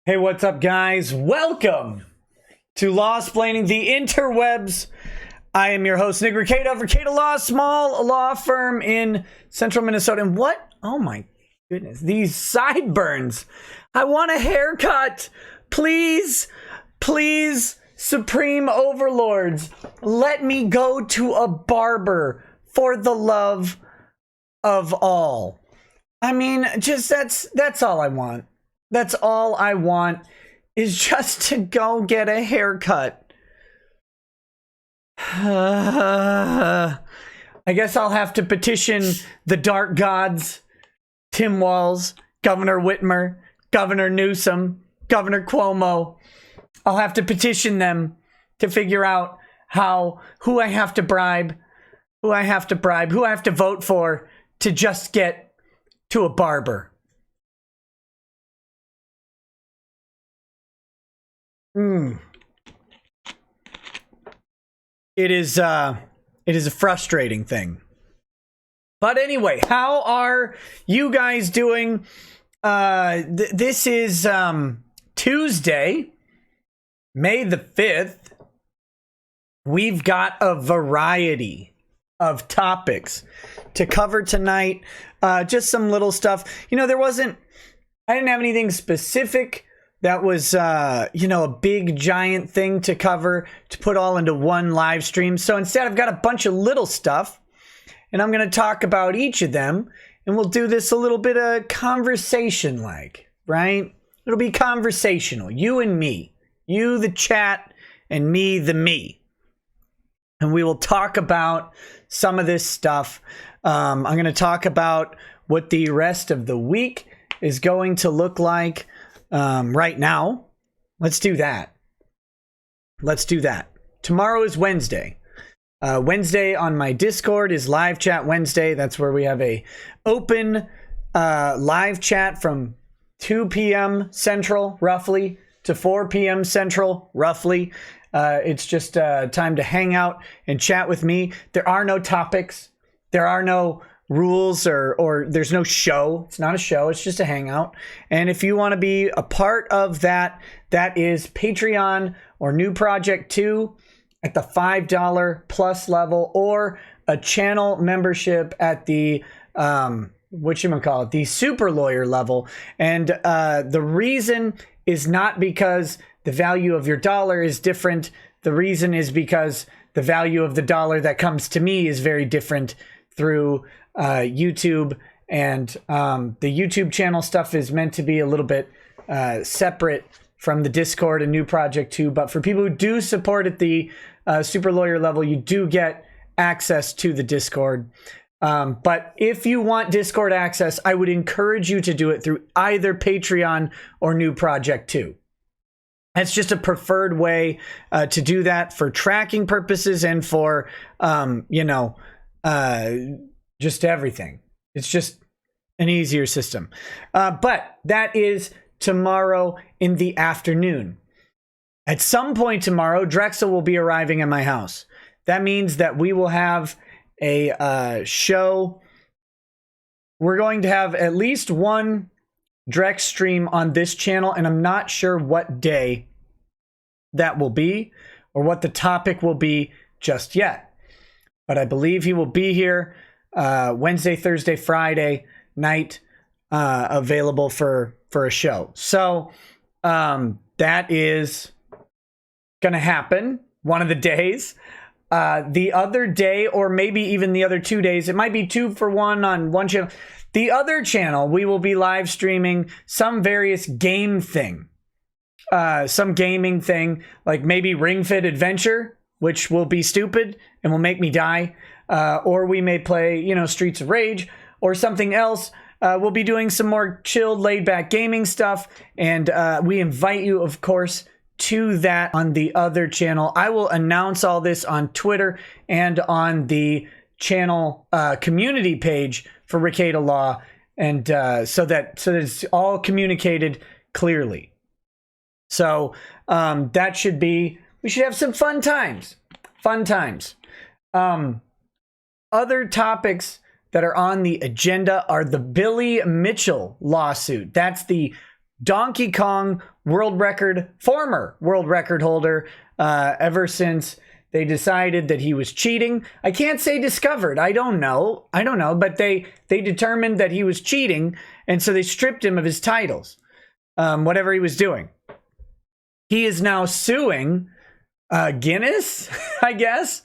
Hey, what's up, guys? Welcome to Law-splaining the Interwebs. I am your host, Nick Rekieta of Rekieta Law, small law firm in central Minnesota. And what? Oh my goodness, these sideburns. I want a haircut. Please, please, supreme overlords, let me go to a barber for the love of all. I mean, just that's all I want. That's all I want is just to go get a haircut. I guess I'll have to petition the dark gods, Tim Walz, Governor Whitmer, Governor Newsom, Governor Cuomo. I'll have to petition them to figure out who I have to bribe, who I have to vote for to just get to a barber. It is a frustrating thing. But anyway, how are you guys doing? This is Tuesday, May the 5th. We've got a variety of topics to cover tonight. Just some little stuff. You know, I didn't have anything specific that was, a big giant thing to cover, to put all into one live stream. So instead, I've got a bunch of little stuff, and I'm going to talk about each of them, and we'll do this a little bit of conversation-like, right? It'll be conversational. You and me. You, the chat, and me, the me. And we will talk about some of this stuff. I'm going to talk about what the rest of the week is going to look like. Right now, let's do that. Tomorrow is Wednesday. Wednesday on my Discord is Live Chat Wednesday. That's where we have a open live chat from 2 p.m. Central, roughly, to 4 p.m. Central, roughly. It's just time to hang out and chat with me. There are no topics. There are no rules or there's no show. It's not a show. It's just a hangout. And if you want to be a part of that, that is Patreon or New Project 2 at the $5 plus level, or a channel membership at the the super lawyer level. And the reason is not because the value of your dollar is different. The reason is because the value of the dollar that comes to me is very different through YouTube, and the YouTube channel stuff is meant to be a little bit separate from the Discord and New Project 2. But for people who do support at the super lawyer level, you do get access to the Discord. But if you want Discord access, I would encourage you to do it through either Patreon or New Project 2. That's just a preferred way to do that for tracking purposes and for, just everything. It's just an easier system. But that is tomorrow in the afternoon. At some point tomorrow, Drexel will be arriving at my house. That means that we will have a show. We're going to have at least one Drex stream on this channel, and I'm not sure what day that will be or what the topic will be just yet. But I believe he will be here Wednesday, Thursday, Friday night, available for a show. So that is going to happen one of the days. The other day, or maybe even the other 2 days, it might be 2 for 1 on one channel. The other channel, we will be live streaming some various game thing. Some gaming thing, like maybe Ring Fit Adventure, which will be stupid and will make me die. Or we may play, Streets of Rage or something else. We'll be doing some more chilled, laid-back gaming stuff. And we invite you, of course, to that on the other channel. I will announce all this on Twitter and on the channel community page for Rekieta Law, and so that it's all communicated clearly. So we should have some fun times. Other topics that are on the agenda are the Billy Mitchell lawsuit. That's the Donkey Kong world record, former world record holder, ever since they decided that he was cheating. I can't say discovered. I don't know. But they determined that he was cheating, and so they stripped him of his titles, whatever he was doing. He is now suing Guinness, I guess,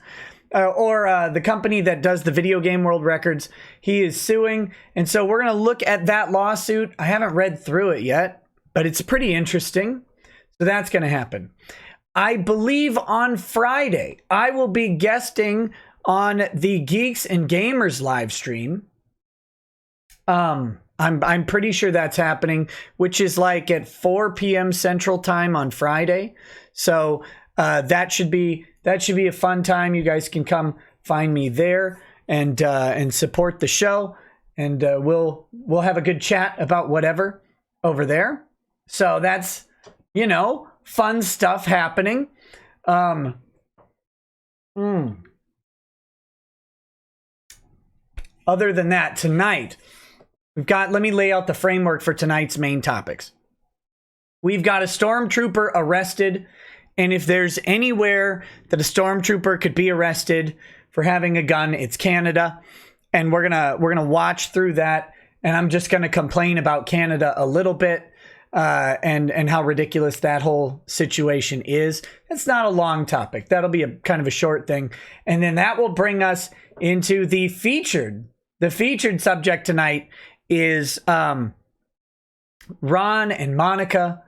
or the company that does the video game world records. He is suing, and so we're going to look at that lawsuit. I haven't read through it yet, but it's pretty interesting. So that's going to happen. I believe on Friday, I will be guesting on the Geeks and Gamers live stream. I'm pretty sure that's happening, which is like at 4 p.m. Central Time on Friday. So that should be a fun time. You guys can come find me there and support the show, and we'll have a good chat about whatever over there. So that's, you know, fun stuff happening. Other than that, tonight we've got, let me lay out the framework for tonight's main topics. We've got a stormtrooper arrested, and if there's anywhere that a stormtrooper could be arrested for having a gun, it's Canada. And we're gonna watch through that, and I'm just gonna complain about Canada a little bit. And how ridiculous that whole situation is. It's not a long topic. That'll be a kind of a short thing. And then that will bring us into the featured. The featured subject tonight is Ron and Monica.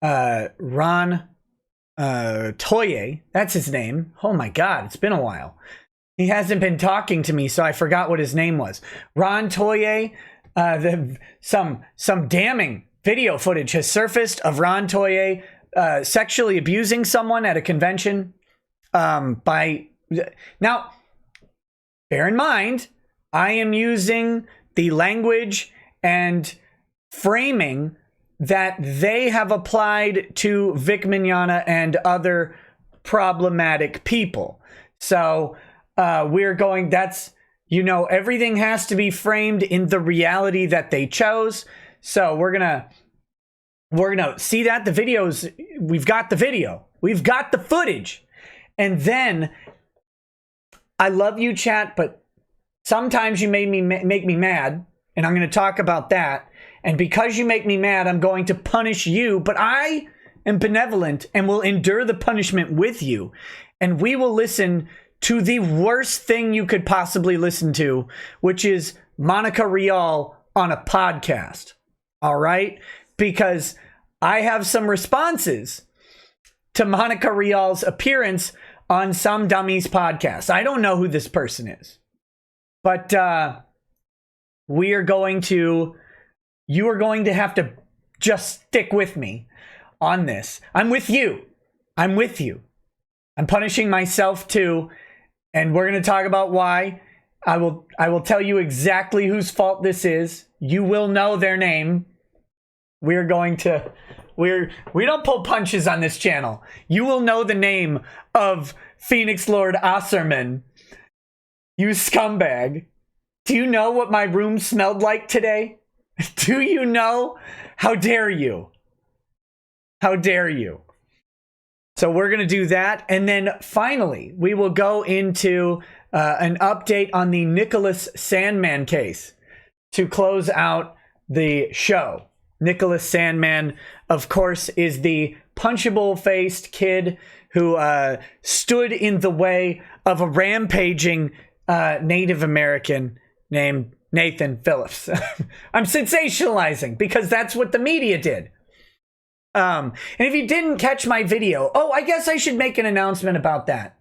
Ron Toye, that's his name. Oh my God, it's been a while. He hasn't been talking to me, so I forgot what his name was. Ron Toye, some damning video footage has surfaced of Ron Toye sexually abusing someone at a convention. Now, bear in mind, I am using the language and framing that they have applied to Vic Mignogna and other problematic people. So we're going, that's, you know, everything has to be framed in the reality that they chose. So we're gonna see that the videos, we've got the video, we've got the footage, and then I love you, chat, but sometimes you make me mad, and I'm going to talk about that. And because you make me mad, I'm going to punish you, but I am benevolent and will endure the punishment with you, and we will listen to the worst thing you could possibly listen to, which is Monica Rial on a podcast. All right, because I have some responses to Monica Rial's appearance on Some Dummies podcast. I don't know who this person is, but you are going to have to just stick with me on this. I'm with you. I'm punishing myself too, and we're going to talk about why. I will tell you exactly whose fault this is. You will know their name. We don't pull punches on this channel. You will know the name of Phoenix Lord Osserman. You scumbag. Do you know what my room smelled like today? Do you know? How dare you? How dare you? So we're going to do that. And then finally, we will go into an update on the Nicholas Sandmann case to close out the show. Nicholas Sandmann, of course, is the punchable-faced kid who stood in the way of a rampaging Native American named Nathan Phillips. I'm sensationalizing because that's what the media did. And if you didn't catch my video, I guess I should make an announcement about that.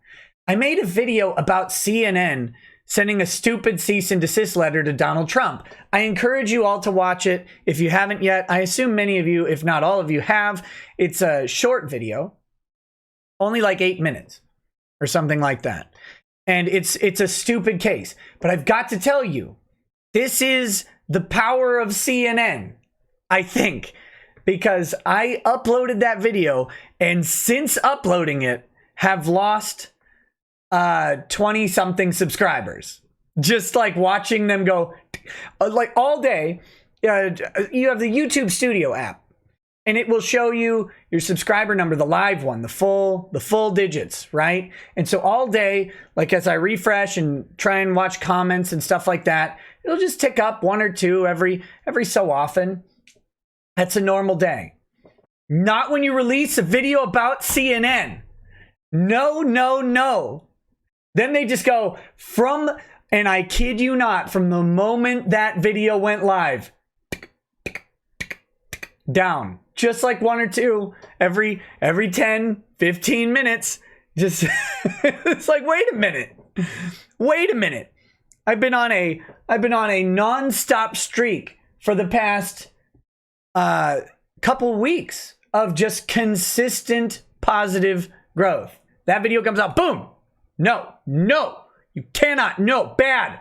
I made a video about CNN sending a stupid cease and desist letter to Donald Trump. I encourage you all to watch it. If you haven't yet, I assume many of you, if not all of you, have. It's a short video, only like 8 minutes or something like that. And it's a stupid case. But I've got to tell you, this is the power of CNN, I think, because I uploaded that video, and since uploading it, have lost 20-something subscribers. Just like watching them go, like all day. You have the YouTube Studio app. and it will show you your subscriber number, the live one, the full digits, right? And so all day, like as I refresh and try and watch comments and stuff like that, it'll just tick up 1 or 2 every so often. That's a normal day. Not when you release a video about CNN. No, no, no. Then they just go from, and I kid you not, from the moment that video went live, down. Just like 1 or 2 every 10, 15 minutes. Just it's like, wait a minute. I've been on a non-stop streak for the past couple weeks of just consistent positive growth. That video comes out, boom. No, you cannot. No, bad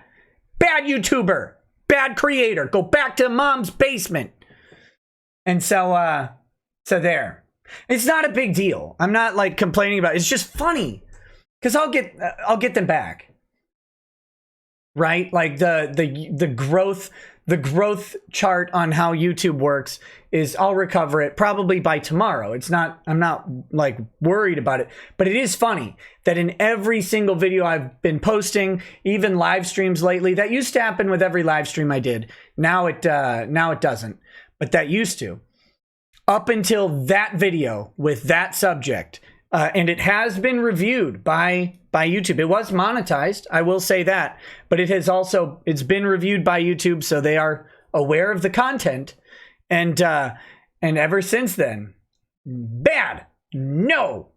YouTuber, bad creator. Go back to mom's basement. And so there. It's not a big deal. I'm not like complaining about it. It's just funny because I'll get them back. Right? Like the growth chart on how YouTube works is I'll recover it probably by tomorrow. I'm not like worried about it, but it is funny that in every single video I've been posting, even live streams lately, that used to happen with every live stream I did. Now it doesn't, but that used to. Up until that video with that subject, and it has been reviewed by YouTube. It was monetized, I will say that, but it's been reviewed by YouTube, so they are aware of the content. And ever since then, bad. No.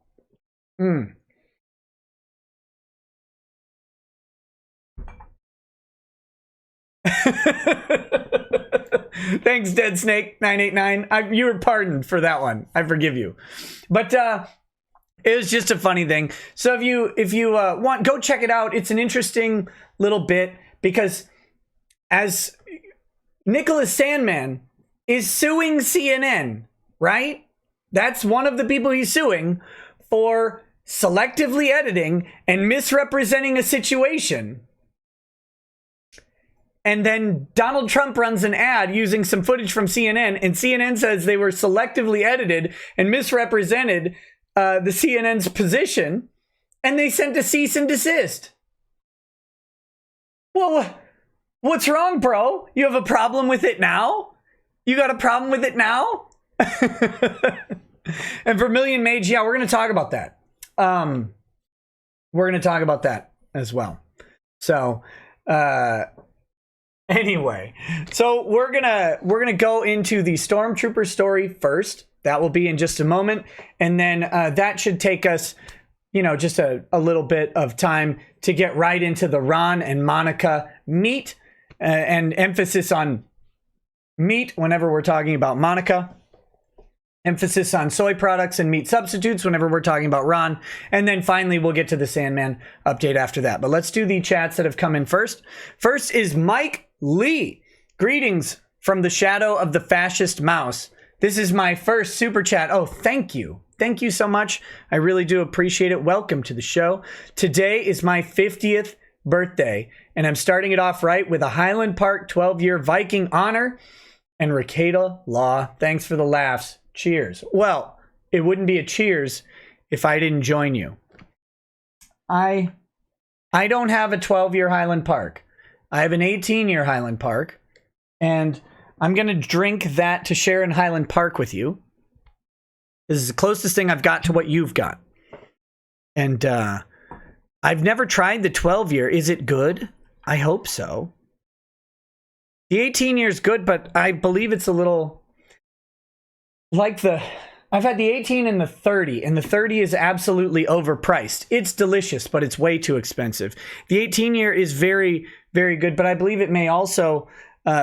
Thanks, Dead Snake 989. You were pardoned for that one. I forgive you. But it was just a funny thing. So if you want, go check it out. It's an interesting little bit because as Nicholas Sandman is suing CNN, right? That's one of the people he's suing for selectively editing and misrepresenting a situation. And then Donald Trump runs an ad using some footage from CNN, and CNN says they were selectively edited and misrepresented the CNN's position, and they sent a cease and desist. Well, what's wrong, bro? You have a problem with it now? You got a problem with it now? And Vermilion Mage, yeah, we're going to talk about that. We're going to talk about that as well. So, anyway, so we're gonna go into the Stormtrooper story first. That will be in just a moment, and then that should take us, just a little bit of time to get right into the Ron and Monica meet, and emphasis on meat whenever we're talking about Monica. Emphasis on soy products and meat substitutes whenever we're talking about Ron. And then finally, we'll get to the Sandman update after that. But let's do the chats that have come in first. First is Mike Lee. Greetings from the shadow of the fascist mouse. This is my first super chat. Oh, thank you. Thank you so much. I really do appreciate it. Welcome to the show. Today is my 50th birthday, and I'm starting it off right with a Highland Park 12-year Viking honor and Rekieta law. Thanks for the laughs. Cheers. Well, it wouldn't be a cheers if I didn't join you. I don't have a 12-year Highland Park. I have an 18-year Highland Park, and I'm going to drink that to share in Highland Park with you. This is the closest thing I've got to what you've got. And I've never tried the 12-year. Is it good? I hope so. The 18-year is good, but I believe it's a little... like I've had the 18 and the 30, and the 30 is absolutely overpriced. It's delicious, but it's way too expensive. The 18-year is very, very good, but I believe it may also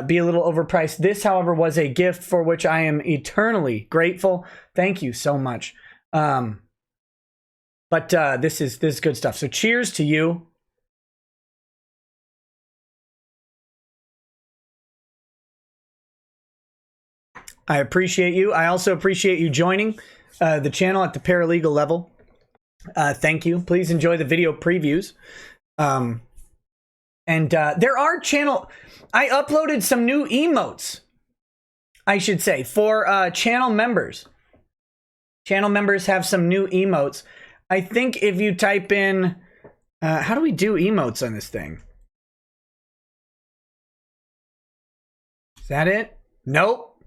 be a little overpriced. This, however, was a gift for which I am eternally grateful. Thank you so much. But this is good stuff. So cheers to you. I appreciate you. I also appreciate you joining the channel at the paralegal level. Thank you. Please enjoy the video previews. And there are channel... I uploaded some new emotes. I should say, for channel members. Channel members have some new emotes. I think if you type in, how do we do emotes on this thing? Is that it? Nope.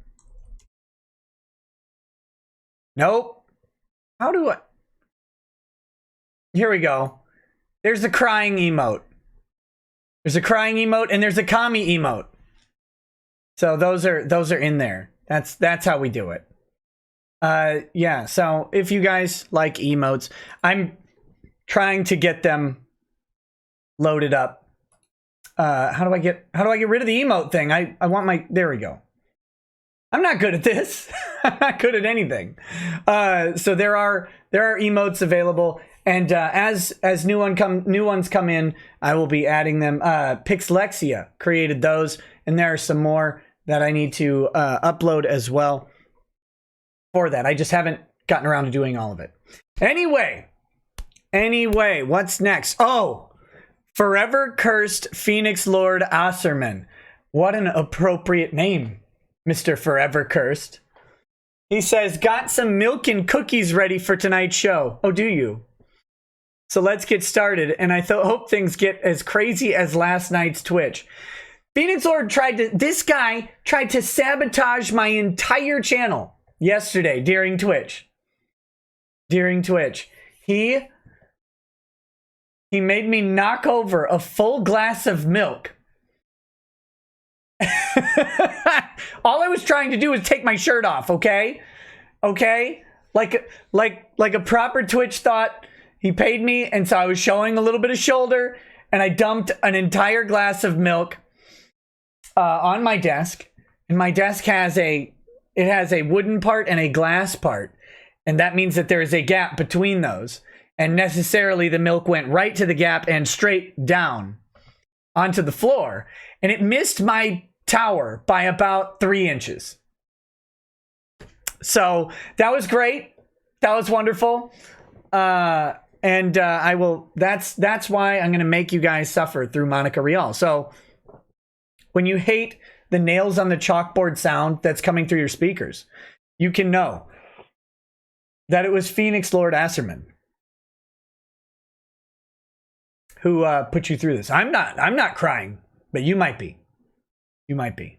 Nope. How do I? Here we go. There's a crying emote. There's a crying emote and there's a commie emote. So those are in there. That's how we do it. Yeah, so if you guys like emotes, I'm trying to get them loaded up. How do I get rid of the emote thing? I want my, there we go. I'm not good at this. I'm not good at anything. So there are emotes available, and as new ones come in, I will be adding them. Pixlexia created those, and there are some more that I need to upload as well for that. I just haven't gotten around to doing all of it. Anyway, what's next? Oh, Forever Cursed Phoenix Lord Asserman. What an appropriate name, Mr. Forever Cursed. He says, got some milk and cookies ready for tonight's show. Oh, do you? So let's get started. And I hope things get as crazy as last night's Twitch. Phoenix Lord this guy tried to sabotage my entire channel yesterday during Twitch. He made me knock over a full glass of milk. All I was trying to do was take my shirt off, okay? Okay? Like a proper Twitch thought. He paid me, and so I was showing a little bit of shoulder, and I dumped an entire glass of milk on my desk. And my desk has a wooden part and a glass part. And that means that there is a gap between those. And necessarily the milk went right to the gap and straight down onto the floor. And it missed my tower by about 3 inches. So that was great. That was wonderful. And I will, that's why I'm going to make you guys suffer through Monica Rial. So when you hate the nails on the chalkboard sound that's coming through your speakers, you can know that it was Phoenix Lord Asserman who put you through this. I'm not crying, but you might be. You might be.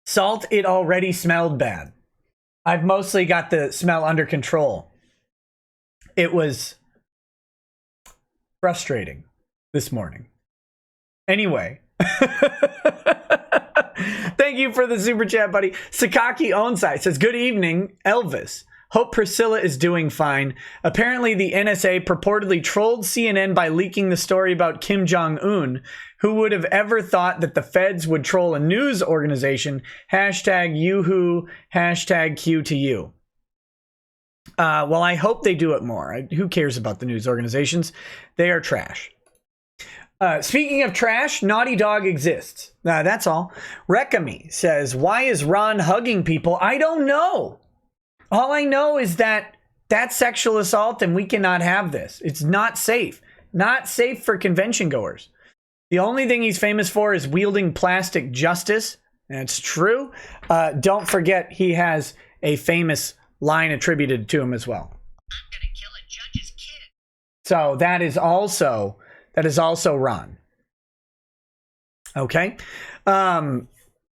Salt, it already smelled bad. I've mostly got the smell under control. It was frustrating this morning. Anyway. Thank you for the super chat, buddy. Sakaki Onsai says, good evening, Elvis. Hope Priscilla is doing fine. Apparently, the NSA purportedly trolled CNN by leaking the story about Kim Jong-un. Who would have ever thought that the feds would troll a news organization? Hashtag YooHoo, hashtag Q to you. Well, I hope they do it more. Who cares about the news organizations? They are trash. Speaking of trash, Naughty Dog exists. That's all. Rekami says, why is Ron hugging people? I don't know. All I know is that that's sexual assault and we cannot have this. It's not safe. Not safe for convention goers. The only thing he's famous for is wielding plastic justice. That's true. Don't forget he has a famous line attributed to him as well. I'm gonna kill a judge's kid. So that is also Ron. Okay.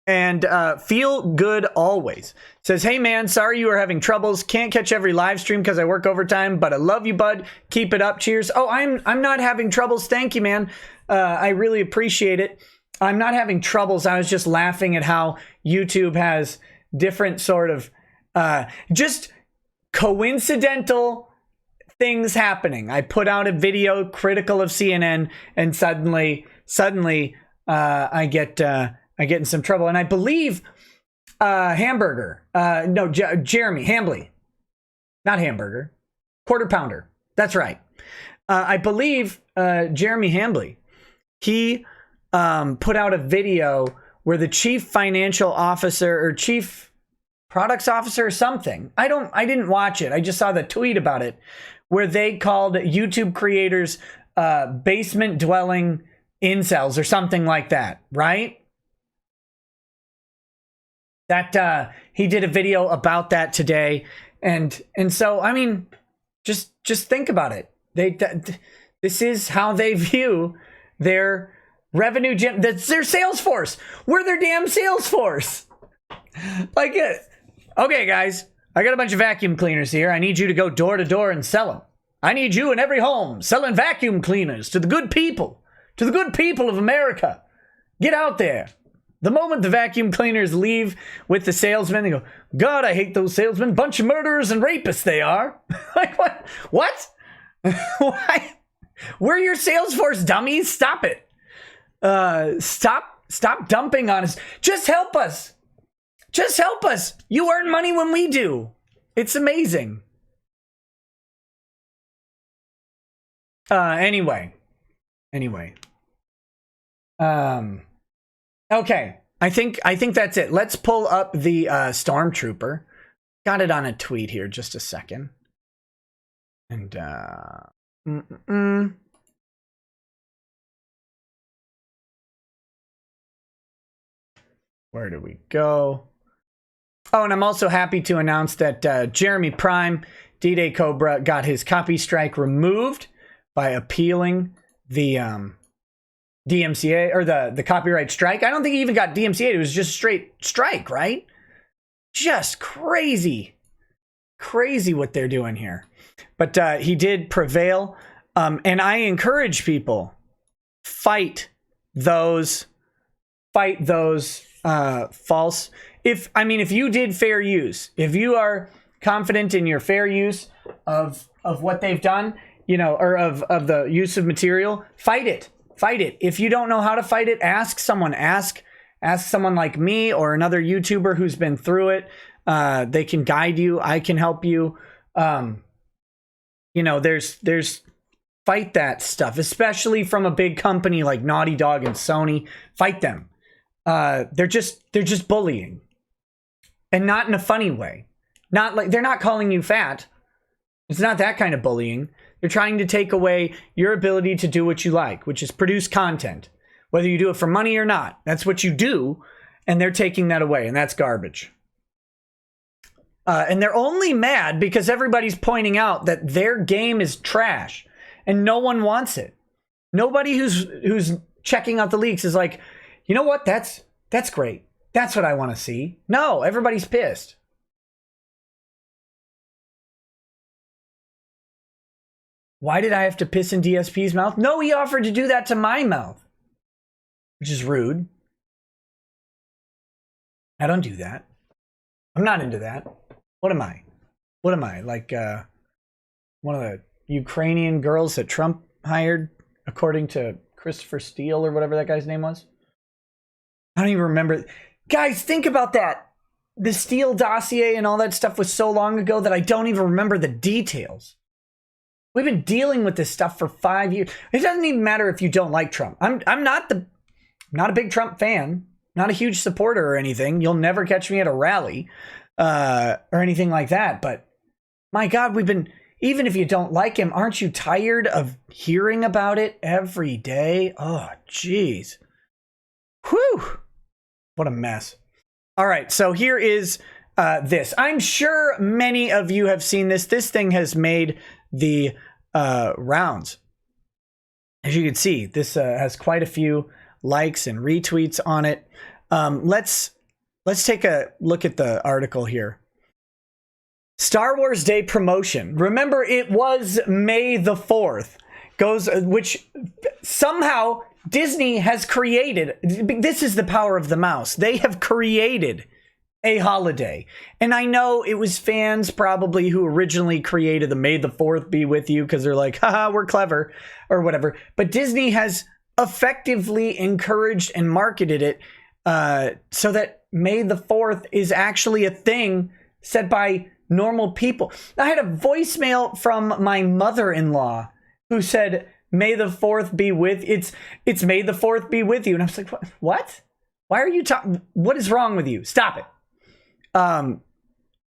And Feel Good Always says, hey man, sorry you are having troubles. Can't catch every live stream because I work overtime, but I love you, bud. Keep it up. Cheers. Oh, I'm not having troubles. Thank you, man. I really appreciate it. I'm not having troubles. I was just laughing at how YouTube has different sort of just coincidental things happening. I put out a video critical of CNN, and suddenly I get in some trouble. And I believe Jeremy Hambley, not Hamburger, Quarter Pounder. That's right. I believe Jeremy Hambley, he put out a video where the chief financial officer or chief products officer or something, I didn't watch it. I just saw the tweet about it, where they called YouTube creators basement dwelling incels or something like that, right? That he did a video about that today, and so I mean, just think about it. This is how they view their revenue that's their sales force. We're their damn sales force. Like it. Okay, guys, I got a bunch of vacuum cleaners here. I need you to go door to door and sell them. I need you in every home selling vacuum cleaners to the good people of America. Get out there. The moment the vacuum cleaners leave with the salesmen, they go, God, I hate those salesmen. Bunch of murderers and rapists they are. Like, what? What? Why? We're your sales force, dummies. Stop it. Stop dumping on us. Just help us. Just help us. You earn money when we do. It's amazing. Anyway. Okay. I think that's it. Let's pull up the Stormtrooper. Got it on a tweet here. Just a second. And where do we go? Oh, and I'm also happy to announce that Jeremy Prime, D-Day Cobra, got his copy strike removed by appealing the DMCA, or the copyright strike. I don't think he even got DMCA. It was just straight strike, right? Just crazy. Crazy what they're doing here. But he did prevail. And I encourage people, fight those false. If you did fair use, if you are confident in your fair use of what they've done, or of the use of material, fight it. If you don't know how to fight it, ask someone. Ask someone like me or another YouTuber who's been through it. They can guide you. I can help you. There's fight that stuff, especially from a big company like Naughty Dog and Sony. Fight them. They're just bullying, and not in a funny way. Not like they're not calling you fat. It's not that kind of bullying. They're trying to take away your ability to do what you like, which is produce content, whether you do it for money or not. That's what you do, and they're taking that away, and that's garbage. And they're only mad because everybody's pointing out that their game is trash, and no one wants it. Nobody who's checking out the leaks is like, you know what? That's great. That's what I want to see. No, everybody's pissed. Why did I have to piss in DSP's mouth? No, he offered to do that to my mouth, which is rude. I don't do that. I'm not into that. What am I? Like one of the Ukrainian girls that Trump hired, according to Christopher Steele or whatever that guy's name was? I don't even remember. Guys, think about that. The Steele dossier and all that stuff was so long ago that I don't even remember the details. We've been dealing with this stuff for 5 years. It doesn't even matter if you don't like Trump. I'm not a big Trump fan, not a huge supporter or anything. You'll never catch me at a rally or anything like that. But my God, even if you don't like him, aren't you tired of hearing about it every day? Oh, geez. Whew. What a mess. All right, so here is this. I'm sure many of you have seen this. This thing has made the rounds. As you can see, this has quite a few likes and retweets on it. Let's take a look at the article here. Star Wars Day promotion. Remember, it was May the 4th. Which somehow Disney has created. This is the power of the mouse. They have created a holiday. And I know it was fans probably who originally created the May the 4th be with you because they're like, haha, we're clever or whatever. But Disney has effectively encouraged and marketed it so that May the 4th is actually a thing said by normal people. I had a voicemail from my mother-in-law who said, May the 4th be with it's May the 4th be with you. And I was like, what? Why are you talking? What is wrong with you? Stop it.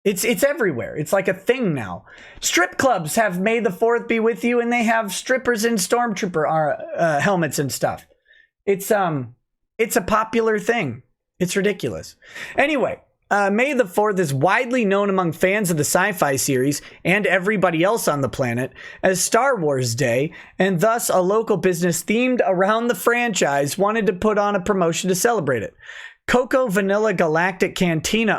It's everywhere. It's like a thing now. Strip clubs have May the 4th be with you, and they have strippers in Stormtrooper helmets and stuff. It's a popular thing. It's ridiculous. Anyway, May the 4th is widely known among fans of the sci-fi series and everybody else on the planet as Star Wars Day, and thus a local business themed around the franchise wanted to put on a promotion to celebrate it. Coco Vanilla Galactic Cantina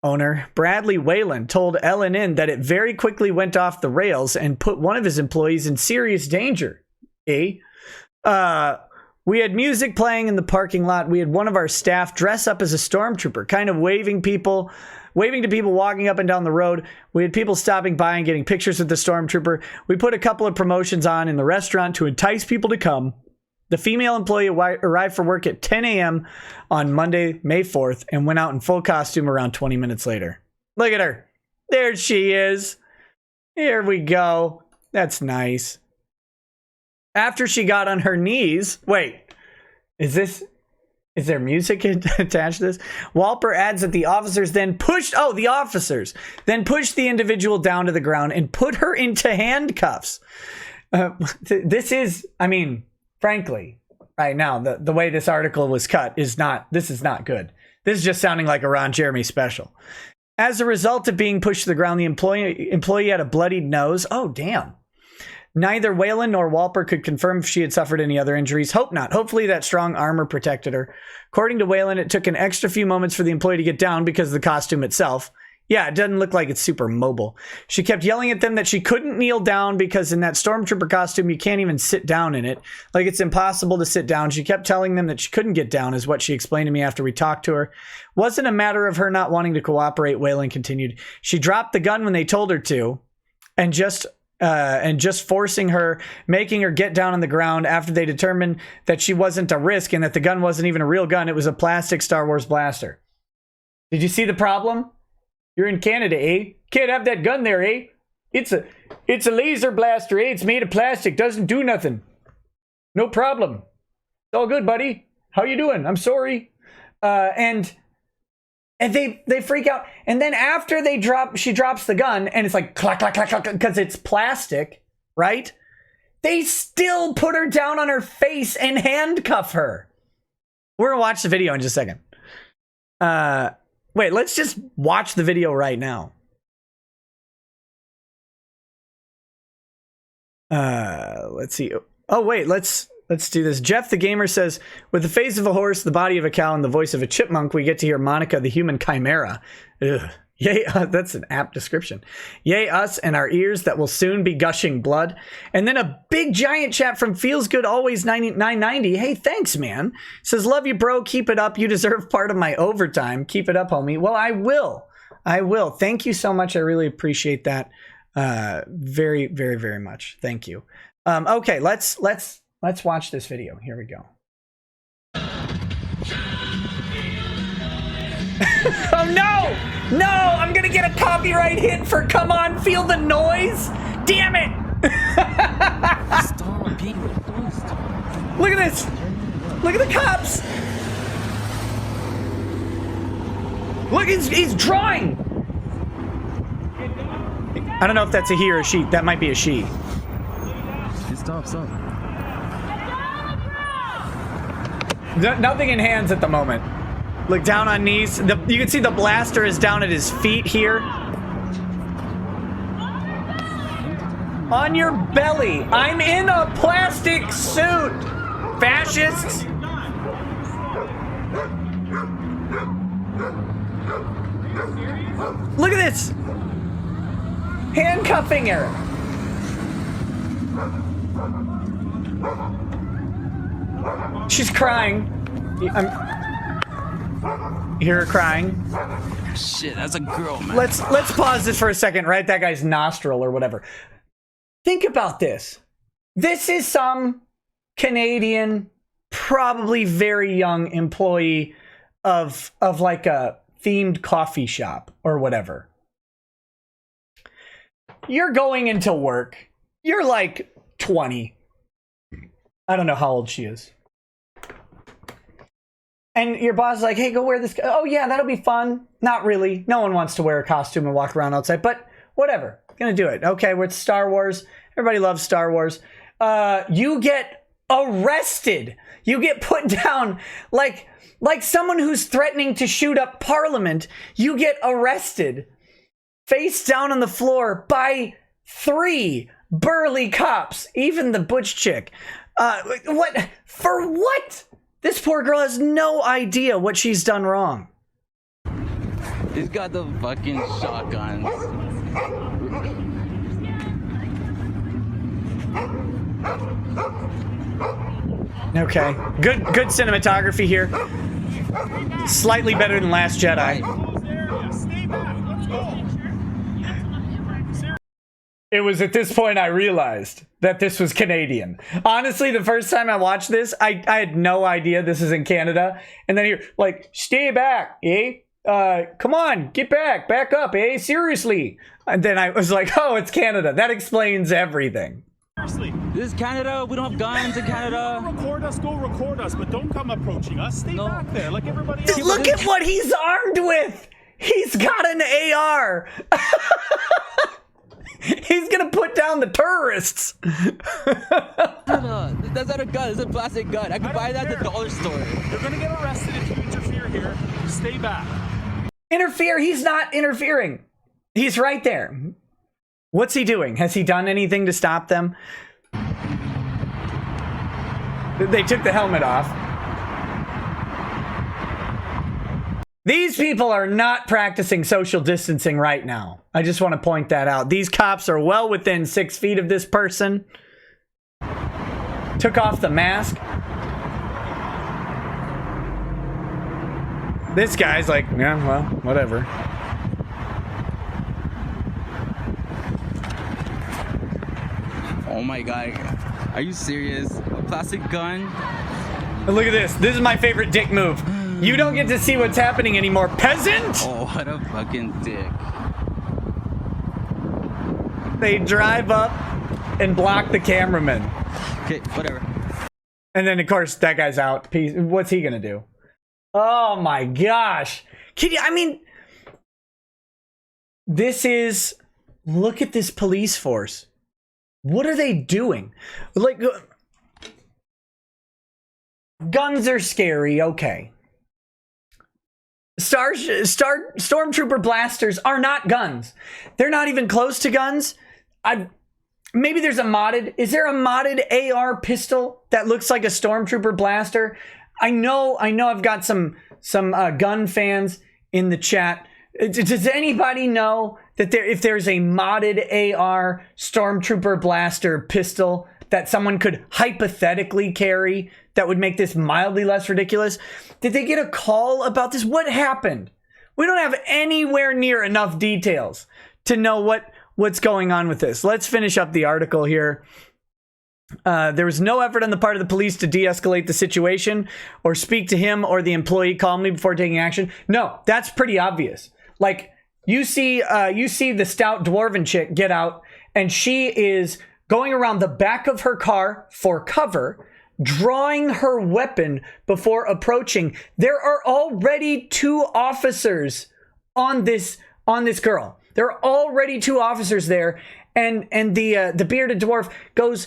owner Bradley Whalen told LNN that it very quickly went off the rails and put one of his employees in serious danger. We had music playing in the parking lot. We had one of our staff dress up as a stormtrooper, kind of waving to people walking up and down the road. We had people stopping by and getting pictures with the stormtrooper. We put a couple of promotions on in the restaurant to entice people to come. The female employee arrived for work at 10 a.m. on Monday, May 4th, and went out in full costume around 20 minutes later. Look at her. There she is. Here we go. That's nice. After she got on her knees, wait, is there music attached to this? Walper adds that the officers then pushed the individual down to the ground and put her into handcuffs. This is, I mean, frankly, right now, the way this article was cut is not good. This is just sounding like a Ron Jeremy special. As a result of being pushed to the ground, the employee had a bloodied nose. Oh, damn. Neither Whalen nor Walper could confirm if she had suffered any other injuries. Hope not. Hopefully that strong armor protected her. According to Whalen, it took an extra few moments for the employee to get down because of the costume itself. Yeah, it doesn't look like it's super mobile. She kept yelling at them that she couldn't kneel down because in that stormtrooper costume, you can't even sit down in it. Like, it's impossible to sit down. She kept telling them that she couldn't get down, is what she explained to me after we talked to her. Wasn't a matter of her not wanting to cooperate, Whalen continued. She dropped the gun when they told her to, and just forcing her, making her get down on the ground after they determined that she wasn't a risk and that the gun wasn't even a real gun. It was a plastic Star Wars blaster. Did you see the problem? You're in Canada, eh? Can't have that gun there, eh? It's a laser blaster, eh? It's made of plastic. Doesn't do nothing. No problem. It's all good, buddy. How you doing? I'm sorry. And they freak out. And then after she drops the gun and it's like clack, clack, clack, clack, because it's plastic, right? They still put her down on her face and handcuff her. We're going to watch the video in just a second. Wait, let's just watch the video right now. Let's see. Oh, wait, let's do this. Jeff the Gamer says, with the face of a horse, the body of a cow, and the voice of a chipmunk, we get to hear Monica the human chimera. Ugh. Yay, that's an apt description. Yay, us and our ears that will soon be gushing blood. And then a big giant chat from Feels Good Always 990. Hey, thanks, man. Says, love you, bro. Keep it up. You deserve part of my overtime. Keep it up, homie. Well, I will. Thank you so much. I really appreciate that. Very, very, very much. Thank you. Okay, let's watch this video. Here we go. Oh no! No! I'm gonna get a copyright hit for Come On, Feel the Noise! Damn it! Stop, Pete. Stop. Look at this! Look at the cops! Look, he's drawing! I don't know if that's a he or a she. That might be a she. Stop. Nothing in hands at the moment. Look, down on knees. You can see the blaster is down at his feet here. On your belly. I'm in a plastic suit. Fascists. Look at this. Handcuffing her. She's crying. Hear her crying. Shit, that's a girl, man. Let's pause this for a second. Right, that guy's nostril or whatever. Think about this. This is some Canadian, probably very young employee of like a themed coffee shop or whatever. You're going into work. You're like 20. I don't know how old she is. And your boss is like, hey, go wear this. Oh, yeah, that'll be fun. Not really. No one wants to wear a costume and walk around outside, but whatever. Gonna do it. Okay, we're at Star Wars. Everybody loves Star Wars. You get arrested. You get put down like someone who's threatening to shoot up Parliament. You get arrested face down on the floor by 3 burly cops, even the butch chick. What? For what? This poor girl has no idea what she's done wrong. He's got the fucking shotguns. Okay, good cinematography here. Slightly better than Last Jedi. It was at this point I realized that this was Canadian. Honestly, the first time I watched this, I had no idea this is in Canada. And then you're like, stay back, eh? Come on, get back up, eh? Seriously. And then I was like, oh, it's Canada. That explains everything. Seriously. This is Canada. We don't have guns in Canada. Go record us, but don't come approaching us. Stay back there like everybody else. Look at what he's armed with. He's got an AR. He's gonna put down the terrorists. That's not a gun. It's a plastic gun. I could buy that at the dollar store. You're gonna get arrested if you interfere here. Stay back. Interfere? He's not interfering. He's right there. What's he doing? Has he done anything to stop them? They took the helmet off. These people are not practicing social distancing right now. I just want to point that out. These cops are well within 6 feet of this person. Took off the mask. This guy's like, yeah, well, whatever. Oh my god. Are you serious? A plastic gun? Look at this. This is my favorite dick move. You don't get to see what's happening anymore, peasant! Oh, what a fucking dick. They drive up and block the cameraman. Okay, whatever. And then, of course, that guy's out. What's he gonna do? Oh my gosh. I mean, this is... Look at this police force. What are they doing? Like... Guns are scary, okay. Stormtrooper blasters are not guns. They're not even close to guns. Maybe there's a modded. Is there a modded AR pistol that looks like a Stormtrooper blaster? I know I've got some gun fans in the chat. Does anybody know that if there's a modded AR Stormtrooper blaster pistol that someone could hypothetically carry that would make this mildly less ridiculous? Did they get a call about this? What happened? We don't have anywhere near enough details to know what's going on with this. Let's finish up the article here. There was no effort on the part of the police to de-escalate the situation or speak to him or the employee calmly before taking action. No, that's pretty obvious. Like, you see the stout dwarven chick get out, and she is going around the back of her car for cover, drawing her weapon before approaching. There are already 2 officers on this girl. There are already 2 officers there, and the bearded dwarf goes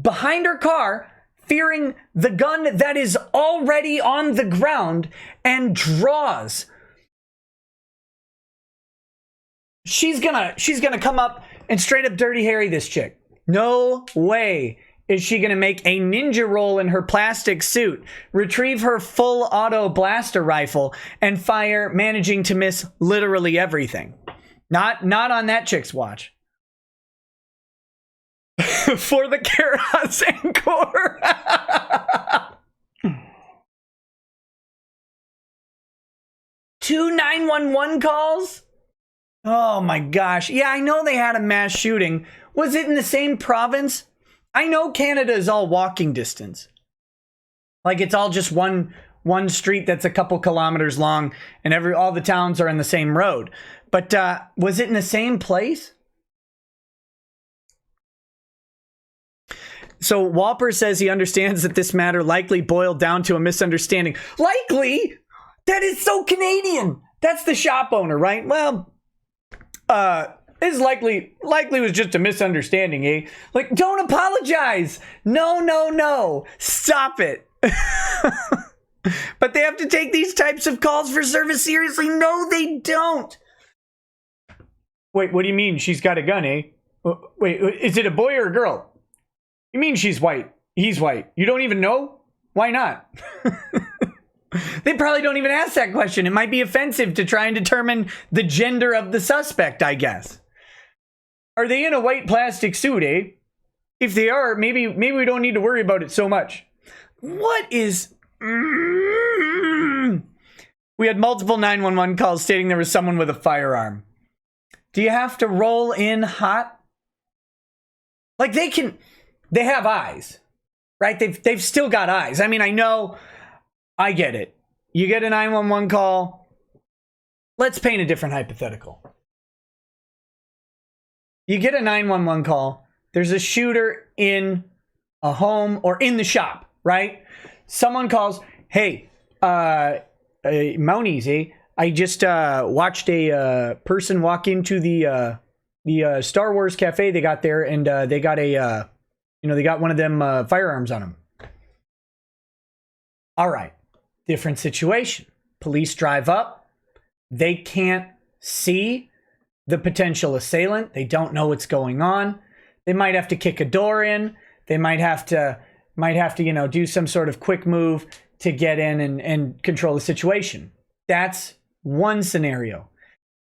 behind her car, fearing the gun that is already on the ground, and draws. She's gonna come up and straight up Dirty Harry this chick. No way is she gonna make a ninja roll in her plastic suit, retrieve her full auto blaster rifle, and fire, managing to miss literally everything. Not on that chick's watch. For the Karas Encore. 2 911 calls? Oh my gosh. Yeah, I know they had a mass shooting. Was it in the same province? I know Canada is all walking distance. Like, it's all just one street that's a couple kilometers long, and all the towns are in the same road. But was it in the same place? So Walper says he understands that this matter likely boiled down to a misunderstanding. Likely? That is so Canadian. That's the shop owner, right? Well, This likely was just a misunderstanding, eh? Like, don't apologize. No. Stop it. But they have to take these types of calls for service seriously. No, they don't. Wait, what do you mean she's got a gun, eh? Wait, is it a boy or a girl? You mean she's white? He's white. You don't even know? Why not? They probably don't even ask that question. It might be offensive to try and determine the gender of the suspect, I guess. Are they in a white plastic suit, eh? If they are, maybe we don't need to worry about it so much. What is... We had multiple 911 calls stating there was someone with a firearm. Do you have to roll in hot? Like, they have eyes, right? They've still got eyes. I mean, I get it. You get a 911 call. Let's paint a different hypothetical. You get a 911 call. There's a shooter in a home or in the shop, right? Someone calls, hey, Mounties, eh? I just watched a person walk into the Star Wars cafe they got there, and they got they got one of them firearms on them. All right, different situation. Police drive up. They can't see the potential assailant. They don't know what's going on. They might have to kick a door in. They might have to do some sort of quick move to get in and control the situation. That's one scenario.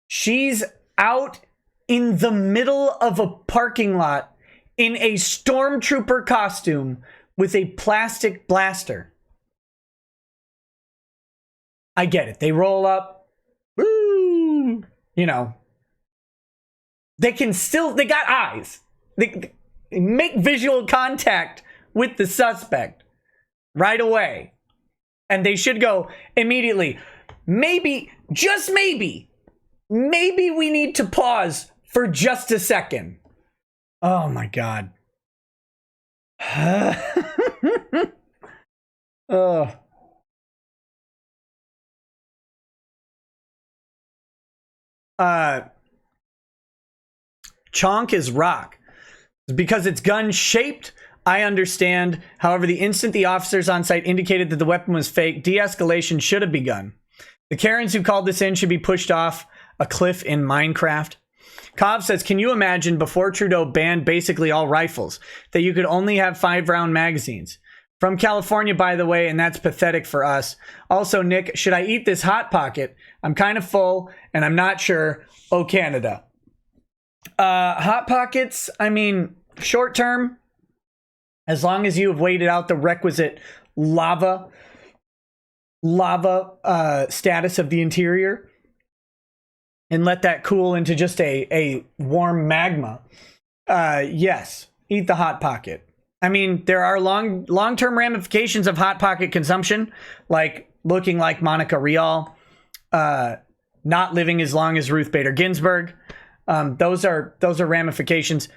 She's out in the middle of a parking lot in a Stormtrooper costume with a plastic blaster. I get it. They roll up. Woo! They got eyes. They make visual contact with the suspect right away. And they should go immediately. Maybe, just maybe we need to pause for just a second. Oh my God. Oh. Chonk is rock. Because it's gun shaped, I understand. However, the instant the officers on site indicated that the weapon was fake, de-escalation should have begun. The Karens who called this in should be pushed off a cliff in Minecraft. Cobb says, can you imagine before Trudeau banned basically all rifles, that you could only have 5-round magazines? From California, by the way, and that's pathetic for us. Also, Nick, should I eat this Hot Pocket? I'm kind of full, and I'm not sure. Oh, Canada. Hot Pockets, I mean, short term, as long as you have waited out the requisite lava status of the interior and let that cool into just a warm magma, yes, eat the Hot Pocket. I mean, there are long-term ramifications of Hot Pocket consumption, like looking like Monica Rial, not living as long as Ruth Bader Ginsburg. Those are ramifications.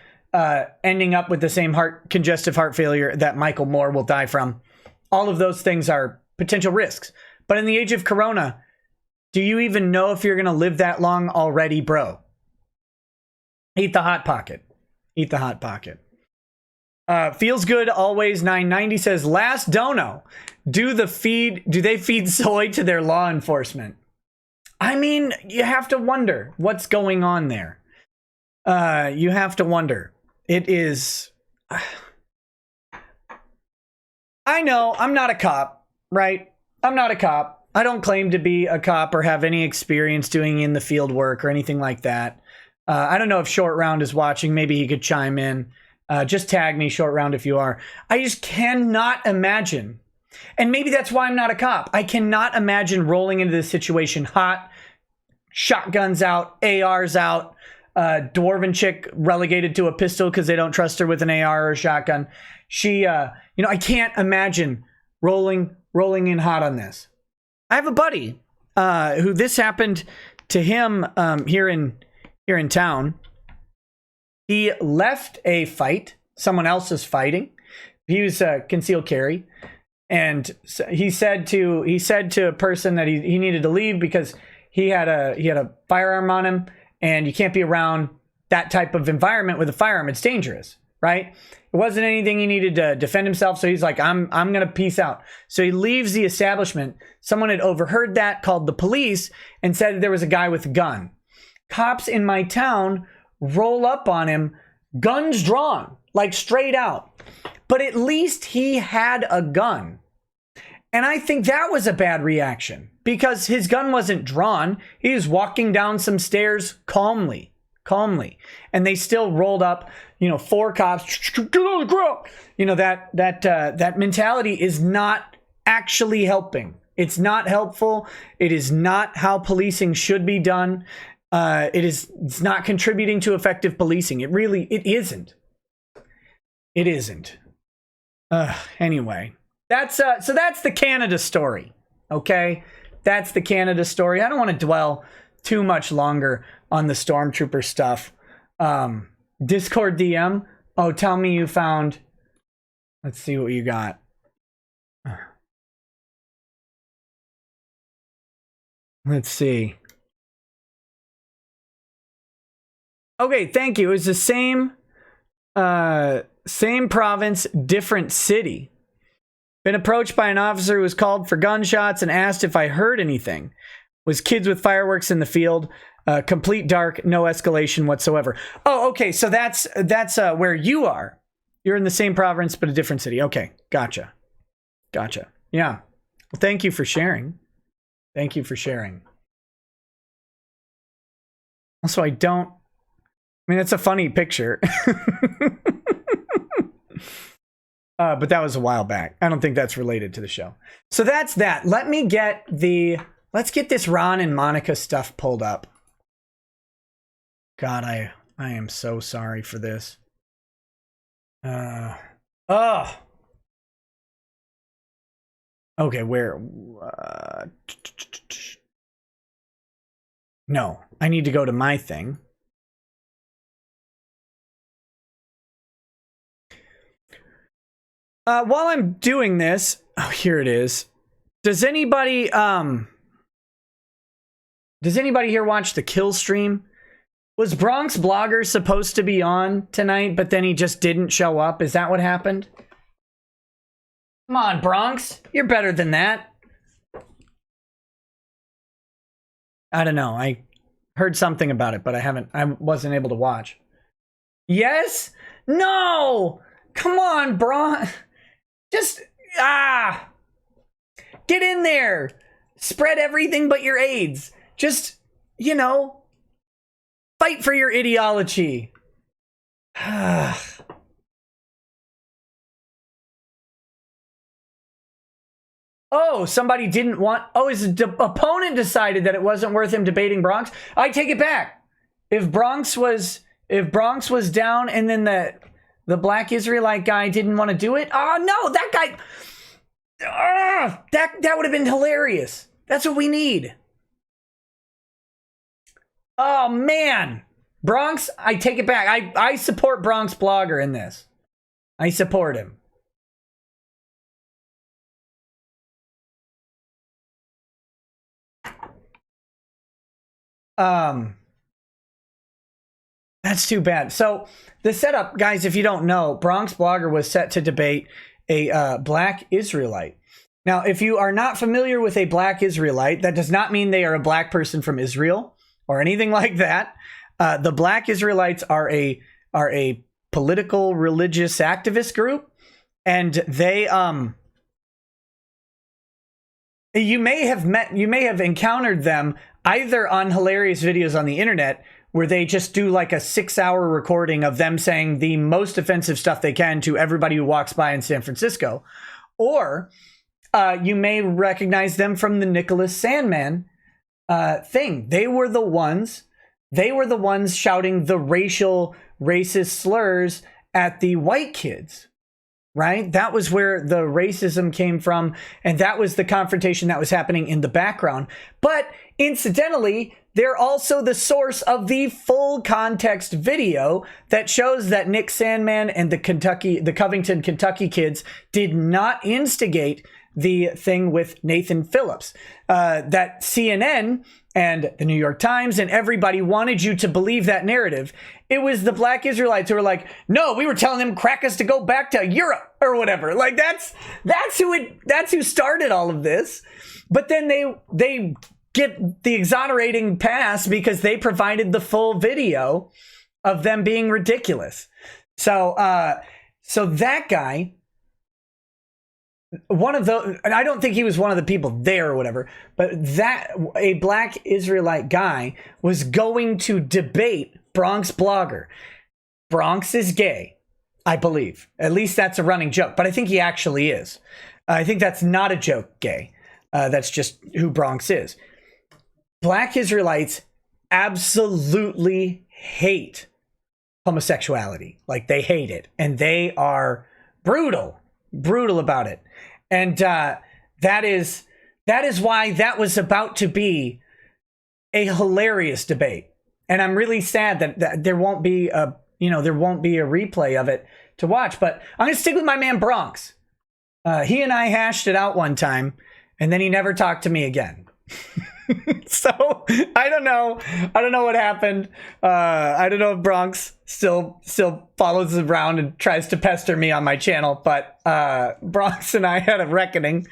Ending up with the same congestive heart failure that Michael Moore will die from. All of those things are potential risks. But in the age of Corona, do you even know if you're going to live that long already, bro? Eat the Hot Pocket. Eat the Hot Pocket. Feels good always 990 says, last dono. Do they feed soy to their law enforcement? I mean, you have to wonder what's going on there. You have to wonder. It is... I know, I'm not a cop, right? I'm not a cop. I don't claim to be a cop or have any experience doing in the field work or anything like that. I don't know if Short Round is watching. Maybe he could chime in. Just tag me, Short Round, if you are. I just cannot imagine. And maybe that's why I'm not a cop. I cannot imagine rolling into this situation hot, shotguns out, ARs out, dwarven chick relegated to a pistol because they don't trust her with an AR or a shotgun. She, I can't imagine rolling in hot on this. I have a buddy who this happened to him here in town. He left a fight. Someone else was fighting. He was concealed carry, and he said to a person that he needed to leave because he had a firearm on him, and you can't be around that type of environment with a firearm. It's dangerous, right? It wasn't anything he needed to defend himself. So he's like, I'm going to peace out. So he leaves the establishment. Someone had overheard that, called the police, and said there was a guy with a gun. Cops in my town roll up on him, guns drawn, like straight out. But at least he had a gun. And I think that was a bad reaction because his gun wasn't drawn. He was walking down some stairs calmly. And they still rolled up, 4 cops, get on the ground. That mentality is not actually helping. It's not helpful. It is not how policing should be done. It's not contributing to effective policing. It isn't. It isn't. Anyway, that's the Canada story. Okay. That's the Canada story. I don't want to dwell too much longer on the Stormtrooper stuff. Discord DM. Oh, tell me you found. Let's see what you got. Let's see. Okay, thank you. It was the same province, different city. Been approached by an officer who was called for gunshots and asked if I heard anything. Was kids with fireworks in the field. Complete dark, no escalation whatsoever. Oh, okay. So that's where you are. You're in the same province, but a different city. Okay. Gotcha. Yeah. Well, thank you for sharing. Also, that's a funny picture. But that was a while back. I don't think that's related to the show. So that's that. Let's get this Ron and Monica stuff pulled up. God, I am so sorry for this. Okay, where? No, I need to go to my thing. While I'm doing this, here it is. Does anybody here watch the kill stream? Was Bronx Blogger supposed to be on tonight, but then he just didn't show up? Is that what happened? Come on, Bronx. You're better than that. I don't know. I heard something about it, but I wasn't able to watch. Yes? No! Come on, Bronx. Just, get in there. Spread everything but your AIDS. Just, fight for your ideology. Oh, somebody didn't want... Oh, his opponent decided that it wasn't worth him debating Bronx. I take it back. If Bronx was down and then the black Israelite guy didn't want to do it... Oh, no, that guy... that would have been hilarious. That's what we need. Oh, man. Bronx, I take it back. I support Bronx Blogger in this. I support him. That's too bad. So the setup, guys, if you don't know, Bronx Blogger was set to debate a black Israelite. Now, if you are not familiar with a black Israelite, that does not mean they are a black person from Israel or anything like that. The black Israelites are a political religious activist group, and they you may have encountered them either on hilarious videos on the internet where they just do like a 6-hour recording of them saying the most offensive stuff they can to everybody who walks by in San Francisco, or you may recognize them from the Nicholas Sandman thing. They were the ones shouting the racist slurs at the white kids, right? That was where the racism came from, and that was the confrontation that was happening in the background. But incidentally, they're also the source of the full context video that shows that Nick Sandman and the Covington, Kentucky kids did not instigate the thing with Nathan Phillips. That CNN and the New York Times and everybody wanted you to believe that narrative. It was the Black Israelites who were like, no, we were telling them crackers to go back to Europe or whatever. Like that's who started all of this. But then they get the exonerating pass because they provided the full video of them being ridiculous. So that guy, one of the, and I don't think he was one of the people there or whatever, but that a Black Israelite guy was going to debate Bronx Blogger. Bronx is gay, I believe. At least that's a running joke, but I think he actually is. I think that's not a joke gay. That's just who Bronx is. Black Israelites absolutely hate homosexuality. Like, they hate it, and they are brutal about it. And that is why that was about to be a hilarious debate. And I'm really sad that there won't be a replay of it to watch. But I'm gonna stick with my man Bronx. He and I hashed it out one time, and then he never talked to me again. So I don't know what happened. I don't know if Bronx still follows around and tries to pester me on my channel, but Bronx and I had a reckoning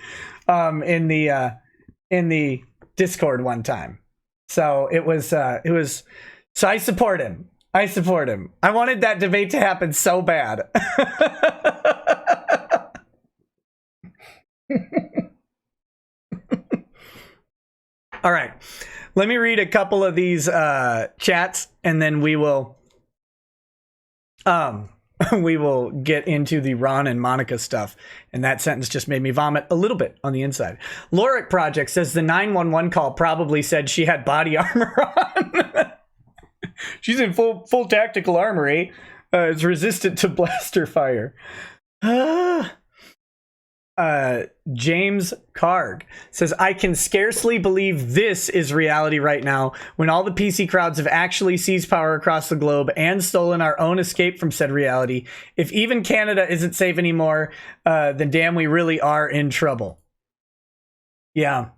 in the Discord one time. So it was so I support him. I wanted that debate to happen so bad. All right, let me read a couple of these chats, and then we will get into the Ron and Monica stuff. And that sentence just made me vomit a little bit on the inside. Loric Project says the 911 call probably said she had body armor on. She's in full tactical armor, eh? It's resistant to blaster fire. James Karg says, I can scarcely believe this is reality right now when all the PC crowds have actually seized power across the globe and stolen our own escape from said reality. If even Canada isn't safe anymore, then damn, we really are in trouble. Yeah.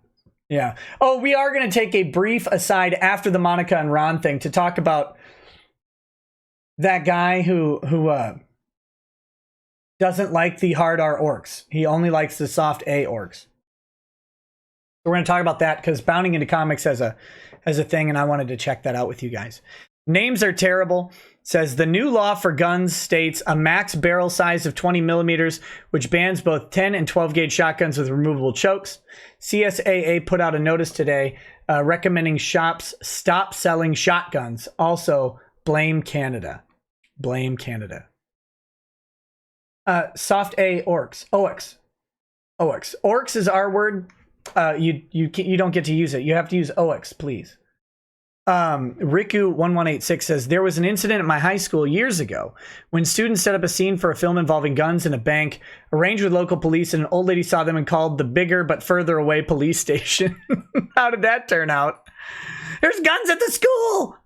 Oh, we are going to take a brief aside after the Monica and Ron thing to talk about that guy who doesn't like the hard R orcs. He only likes the soft A orcs. So we're going to talk about that because Bounding into Comics has a thing, and I wanted to check that out with you guys. Names are terrible. Says the new law for guns states a max barrel size of 20 millimeters, which bans both 10 and 12 gauge shotguns with removable chokes. CSAA put out a notice today recommending shops stop selling shotguns. Also, blame Canada. Blame Canada. Soft A orcs. OX. Orcs is our word. You don't get to use it. You have to use OX, please. Riku1186 says there was an incident at my high school years ago when students set up a scene for a film involving guns in a bank, arranged with local police, and an old lady saw them and called the bigger but further away police station. How did that turn out? There's guns at the school.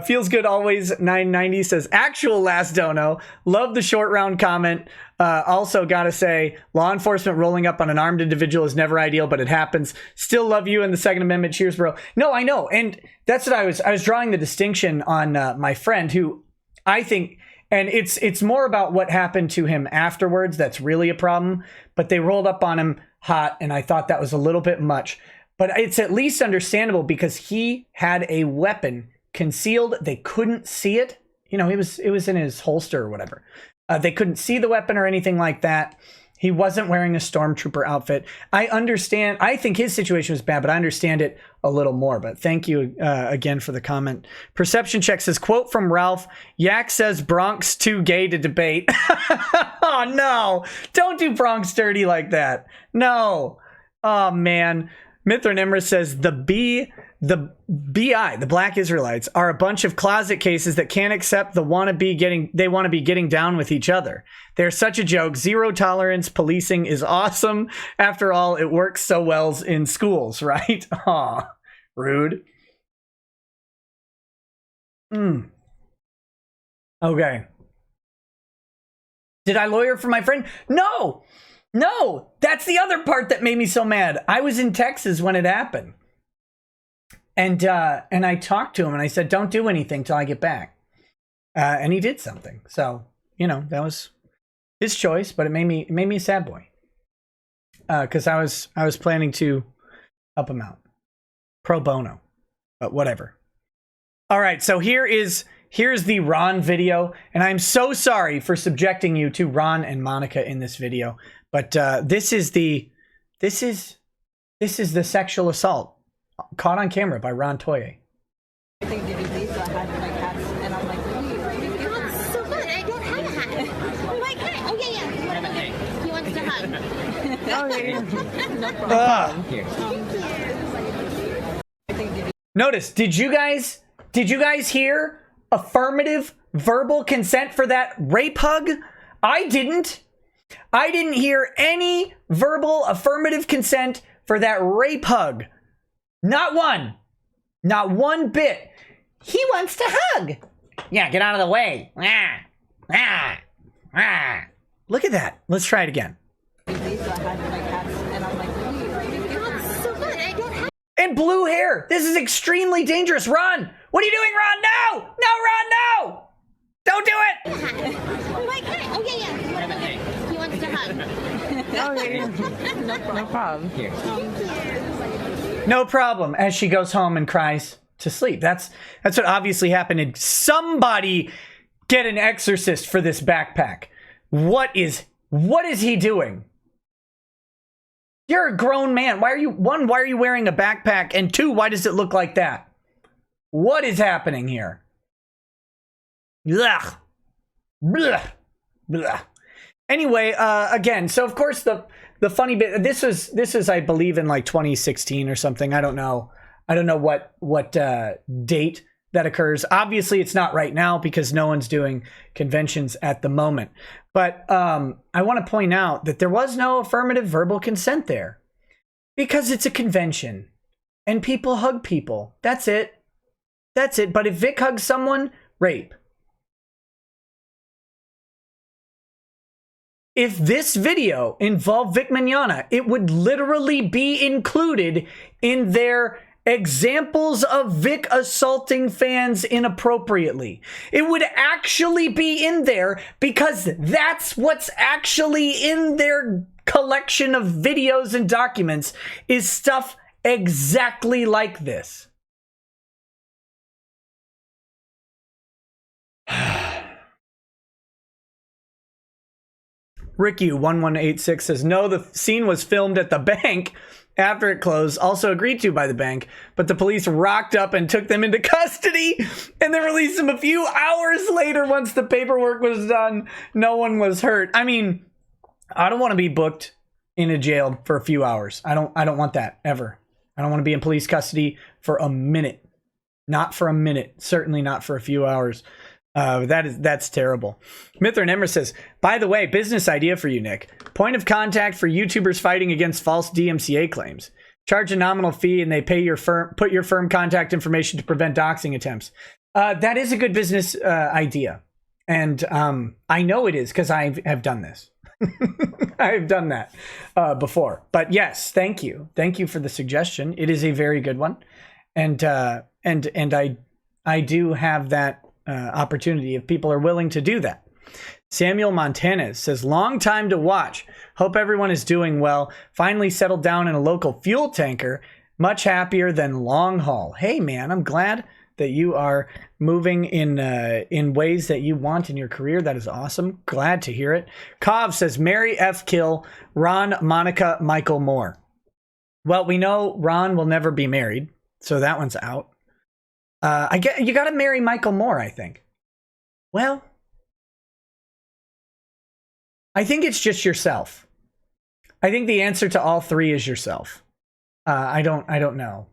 Feels good always 990 says actual last dono. Love the short round comment. Also gotta say law enforcement rolling up on an armed individual is never ideal, but it happens. Still love you and the Second Amendment. Cheers, bro. No, I know. And that's what I was drawing the distinction on my friend who I think, and it's more about what happened to him afterwards. That's really a problem, but they rolled up on him hot. And I thought that was a little bit much, but it's at least understandable because he had a weapon concealed. They couldn't see it. You know, it was in his holster or whatever. They couldn't see the weapon or anything like that. He wasn't wearing a Stormtrooper outfit. I understand. I think his situation was bad, but I understand it a little more. But thank you again for the comment. Perception Check says, quote from Ralph, Yak says Bronx too gay to debate. Oh, no. Don't do Bronx dirty like that. No. Oh, man. Mithran Imra says the BI, the Black Israelites, are a bunch of closet cases that can't accept they want to be getting down with each other. They're such a joke. Zero tolerance policing is awesome. After all, it works so well in schools, right? Aw, rude. Okay. Did I lawyer for my friend? No, that's the other part that made me so mad. I was in Texas when it happened. And I talked to him and I said, don't do anything till I get back. And he did something. So, you know, that was his choice, but it made me a sad boy. Because I was planning to help him out. Pro bono. But whatever. All right, so here's the Ron video, and I'm so sorry for subjecting you to Ron and Monica in this video, but this is the sexual assault caught on camera by Ron Toye. I think did you please? So I had my cats, and I'm like, Oh, so fun. I don't have a hat. My cat. Oh, yeah. He wants to hug. no problem. Notice, did you guys hear affirmative verbal consent for that rape hug? I didn't hear any verbal affirmative consent for that rape hug. Not one bit. He wants to hug. Yeah, get out of the way. Look at that. Let's try it again. So I had my cats, and I'm like, Oh, so fun. I don't have. And blue hair. This is extremely dangerous. Ron, what are you doing, Ron? No, Ron, no. Don't do it. My cat. Oh, yeah. He wants to hug. no problem. No problem. As she goes home and cries to sleep. That's what obviously happened. And somebody get an exorcist for this backpack. What is he doing? You're a grown man. Why are you wearing a backpack? And two, why does it look like that? What is happening here? Blah. Blah. Blah. Anyway, again, so of course the funny bit, this is I believe in like 2016 or something. I don't know what date that occurs. Obviously it's not right now because no one's doing conventions at the moment. But I want to point out that there was no affirmative verbal consent there because it's a convention and people hug people. That's it. But if Vic hugs someone, rape. If this video involved Vic Mignogna, it would literally be included in their examples of Vic assaulting fans inappropriately. It would actually be in there because that's what's actually in their collection of videos and documents is stuff exactly like this. Ricky1186 says, no, the scene was filmed at the bank after it closed, also agreed to by the bank, but the police rocked up and took them into custody and then released them a few hours later once the paperwork was done. No one was hurt. I mean, I don't want to be booked in a jail for a few hours. I don't want that ever. I don't want to be in police custody for a minute. Not for a minute. Certainly not for a few hours. That's terrible. Mithra Emmer says, by the way, business idea for you, Nick. Point of contact for YouTubers fighting against false DMCA claims. Charge a nominal fee and they pay put your firm contact information to prevent doxing attempts. That is a good business idea. And I know it is because I have done this. I've done that before. But yes, thank you. Thank you for the suggestion. It is a very good one. And I do have that opportunity if people are willing to do that. Samuel Montanez says, long time to watch. Hope everyone is doing well. Finally settled down in a local fuel tanker. Much happier than long haul. Hey man, I'm glad that you are moving in ways that you want in your career. That is awesome. Glad to hear it. Kov says, Mary F. Kill, Ron, Monica, Michael Moore. Well, we know Ron will never be married, so that one's out. You got to marry Michael Moore, I think. Well, I think it's just yourself. I think the answer to all three is yourself. I don't know.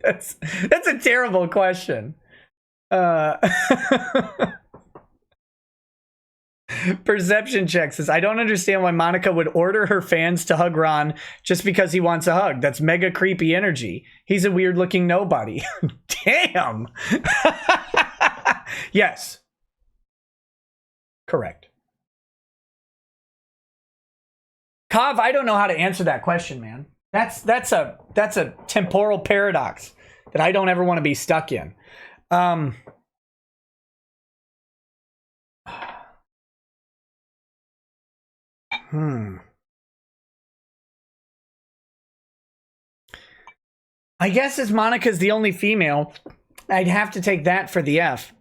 That's a terrible question. Perception check says, I don't understand why Monica would order her fans to hug Ron just because he wants a hug. That's mega creepy energy. He's a weird looking nobody. Damn. Yes. Correct. Kav, I don't know how to answer that question, man. That's a temporal paradox that I don't ever want to be stuck in. I guess as Monica's the only female, I'd have to take that for the F.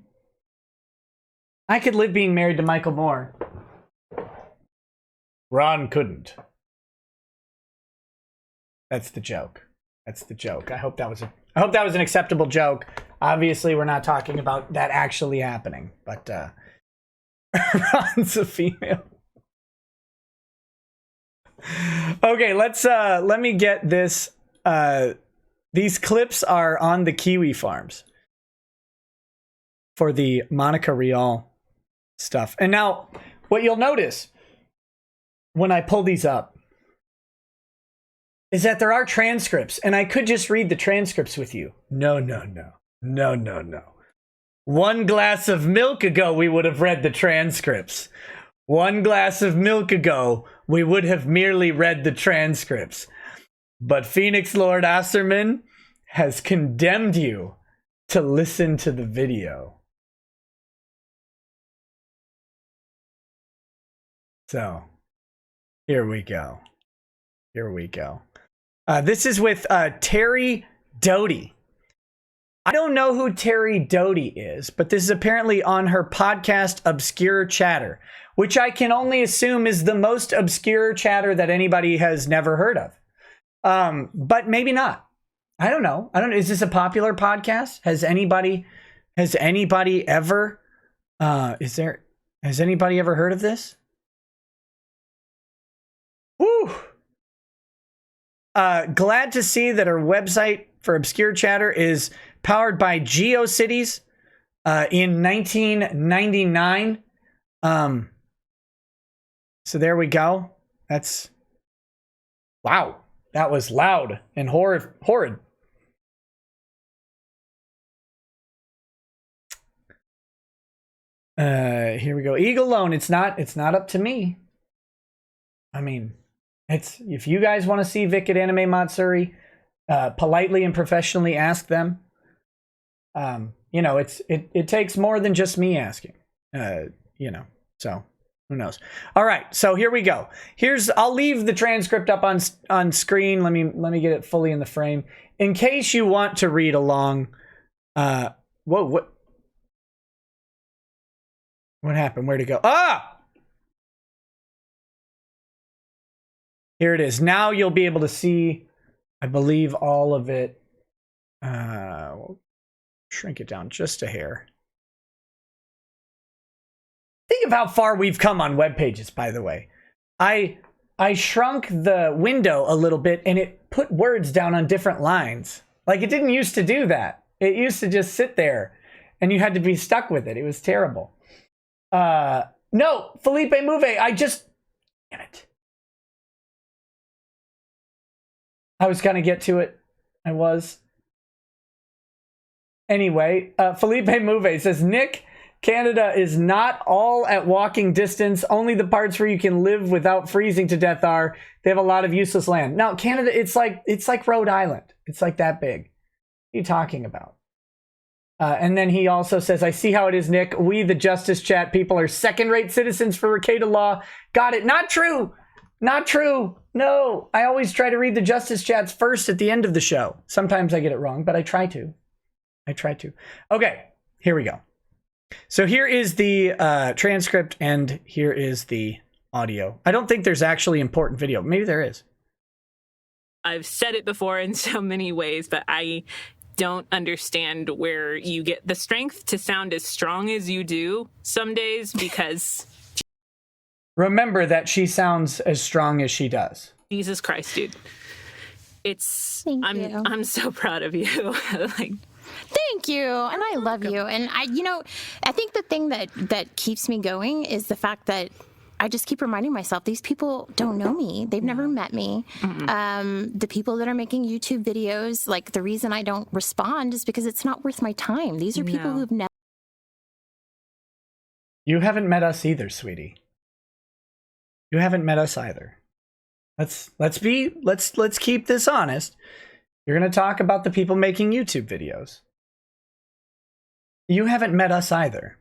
I could live being married to Michael Moore. Ron couldn't. That's the joke. That's the joke. I hope that was an acceptable joke. Obviously, we're not talking about that actually happening, but Ron's a female. Okay, let me get this. These clips are on the Kiwi Farms for the Monica Rial stuff. And now, what you'll notice when I pull these up is that there are transcripts, and I could just read the transcripts with you. No. 1 glass of milk ago, we would have read the transcripts. 1 glass of milk ago, we would have merely read the transcripts. But Phoenix Lord Asserman has condemned you to listen to the video. So, here we go. This is with Terry Doty. I don't know who Terry Doty is, but this is apparently on her podcast, Obscure Chatter, which I can only assume is the most obscure chatter that anybody has never heard of. But maybe not. I don't know. Is this a popular podcast? Has anybody ever heard of this? Woo! Glad to see that our website for Obscure Chatter is powered by GeoCities in 1999. So there we go. That's... Wow. That was loud and horrid. Here we go. Eagle Loan. It's not up to me. I mean, it's if you guys want to see Vic at Anime Matsuri, politely and professionally ask them. It takes more than just me asking. So who knows? All right, so here we go. I'll leave the transcript up on screen. Let me get it fully in the frame in case you want to read along. What happened? Where'd it go? Here it is. Now you'll be able to see, I believe, all of it. We'll shrink it down just a hair. Think of how far we've come on web pages, by the way. I shrunk the window a little bit and it put words down on different lines. Like it didn't used to do that. It used to just sit there and you had to be stuck with it. It was terrible. No, Felipe Move, damn it. I was going to get to it. I was. Anyway, Felipe Move says, Nick, Canada is not all at walking distance. Only the parts where you can live without freezing to death are. They have a lot of useless land. Now, Canada, it's like Rhode Island. It's like that big. What are you talking about? And then he also says, I see how it is, Nick. We, the Justice Chat people, are second-rate citizens for Rekieta law. Got it. Not true. Not true. No, I always try to read the Justice Chats first at the end of the show. Sometimes I get it wrong, but I try to. Okay, here we go. So here is the transcript, and here is the audio. I don't think there's actually important video. Maybe there is. I've said it before in so many ways, but I don't understand where you get the strength to sound as strong as you do some days, because... Remember that she sounds as strong as she does. Jesus Christ, dude. I'm so proud of you. Thank you. And I love you. And I think the thing that keeps me going is the fact that I just keep reminding myself, these people don't know me. They've never met me. Mm-hmm. The people that are making YouTube videos, like the reason I don't respond is because it's not worth my time. These are people who've never. You haven't met us either, sweetie. You haven't met us either. Let's keep this honest. You're going to talk about the people making YouTube videos. You haven't met us either.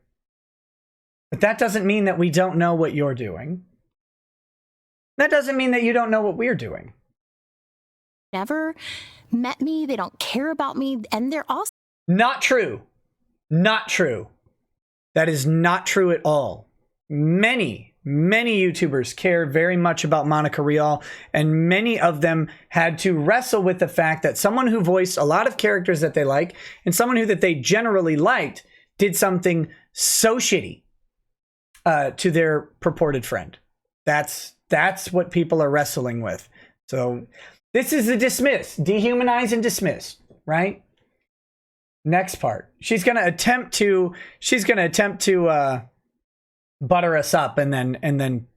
But that doesn't mean that we don't know what you're doing. That doesn't mean that you don't know what we're doing. Never met me. They don't care about me. And they're also Not true. Not true. That is not true at all. Many YouTubers care very much about Monica Rial, and many of them had to wrestle with the fact that someone who voiced a lot of characters that they like and someone who that they generally liked did something so shitty to their purported friend. That's what people are wrestling with. So this is the dismiss, dehumanize and dismiss, right? Next part. She's going to attempt to butter us up and then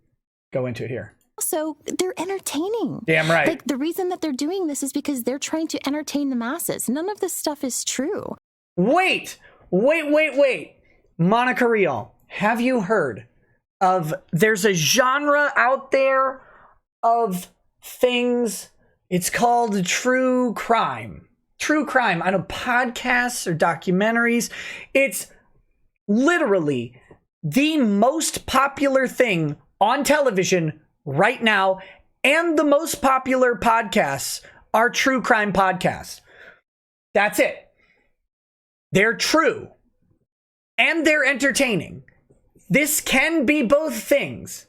go into it here. also, they're entertaining. Damn right. Like, the reason that they're doing this is because they're trying to entertain the masses. None of this stuff is true. Wait. Monica Rial, have you heard of, there's a genre out there of things, it's called true crime. True crime. I know, podcasts or documentaries. It's literally the most popular thing on television right now, and the most popular podcasts are true crime podcasts. That's it. They're true. And they're entertaining. This can be both things.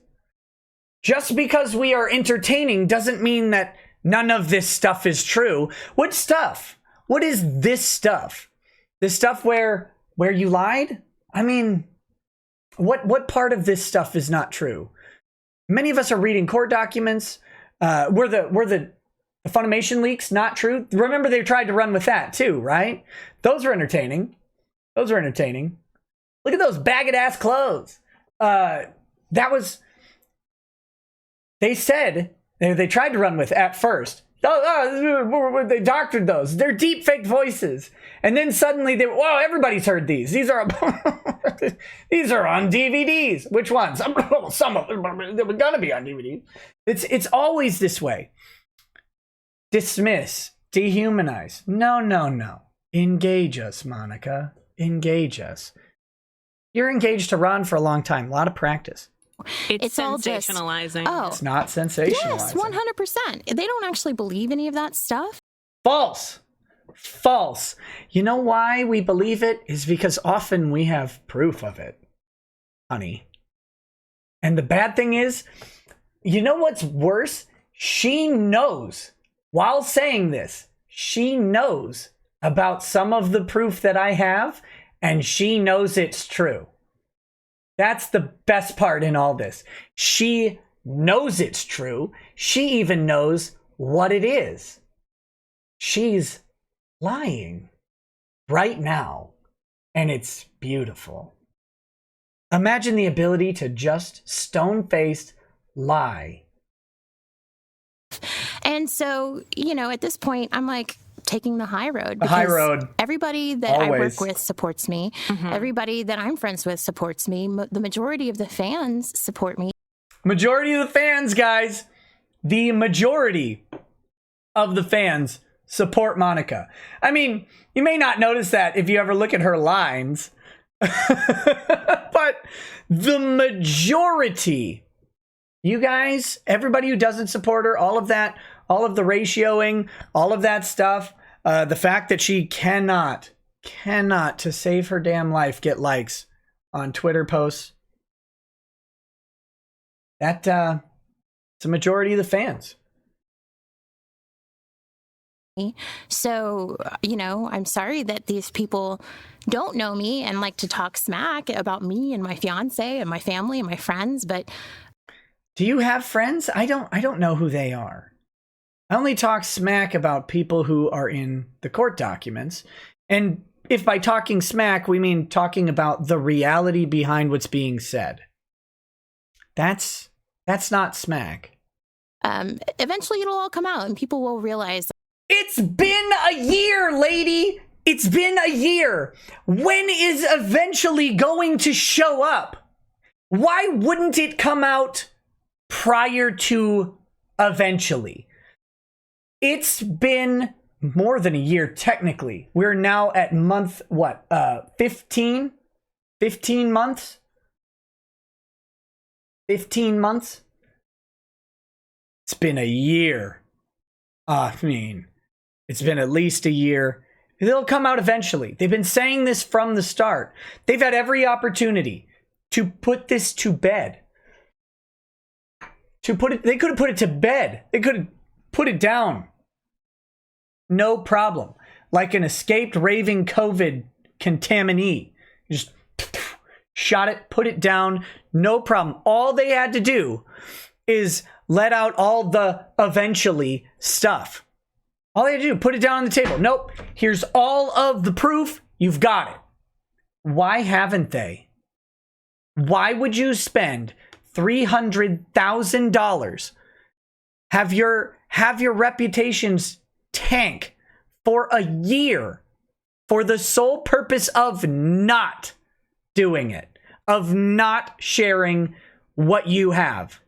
Just because we are entertaining doesn't mean that none of this stuff is true. What stuff? What is this stuff? This stuff where you lied? I mean, what part of this stuff is not true? Many of us are reading court documents. Were the Funimation leaks not true? Remember, they tried to run with that too, right? Those are entertaining. Look at those bagged ass clothes. They said, they tried to run with at first. They doctored those. They're deep fake voices. And then suddenly everybody's heard these. These are these are on DVDs. Which ones? Some of them. They were gonna be on DVDs. It's always this way. Dismiss, dehumanize. No. Engage us, Monica. Engage us. You're engaged to Ron for a long time. A lot of practice. It's all just sensationalizing. It's not sensationalizing. Yes, 100%. They don't actually believe any of that stuff. False. You know why we believe it? Is because often we have proof of it, honey. And the bad thing is, you know what's worse? She knows, while saying this, she knows about some of the proof that I have, and she knows it's true. That's the best part in all this. She knows it's true. She even knows what it is. She's lying right now, and it's beautiful. Imagine the ability to just stone-faced lie. And so, at this point, I'm like taking the high road. The high road. Everybody that I Always. work with supports me. Mm-hmm. Everybody that I'm friends with supports me. The majority of the fans support me. Majority of the fans, guys. The majority of the fans support Monica. I mean, you may not notice that if you ever look at her lines, but the majority, you guys, everybody who doesn't support her, all of that, all of the ratioing, all of that stuff, the fact that she cannot, to save her damn life, get likes on Twitter posts, that, it's a majority of the fans. So, I'm sorry that these people don't know me and like to talk smack about me and my fiance and my family and my friends, but do you have friends? I don't know who they are. I only talk smack about people who are in the court documents. And if by talking smack, we mean talking about the reality behind what's being said. That's not smack. eventually it'll all come out and people will realize. It's been a year, lady. It's been a year. When is eventually going to show up? Why wouldn't it come out prior to eventually. It's been more than a year, technically. We're now at month, 15? 15 months? 15 months? It's been a year. I mean, it's been at least a year. They'll come out eventually. They've been saying this from the start. They've had every opportunity to put this to bed. They could have put it to bed. They could have put it down. No problem. Like an escaped raving COVID contaminee. Just shot it, put it down, no problem. All they had to do is let out all the eventually stuff. All they had to do, put it down on the table. Nope. Here's all of the proof. You've got it. Why haven't they? Why would you spend $300,000, have your reputations tank for a year for the sole purpose of not doing it, of not sharing what you have?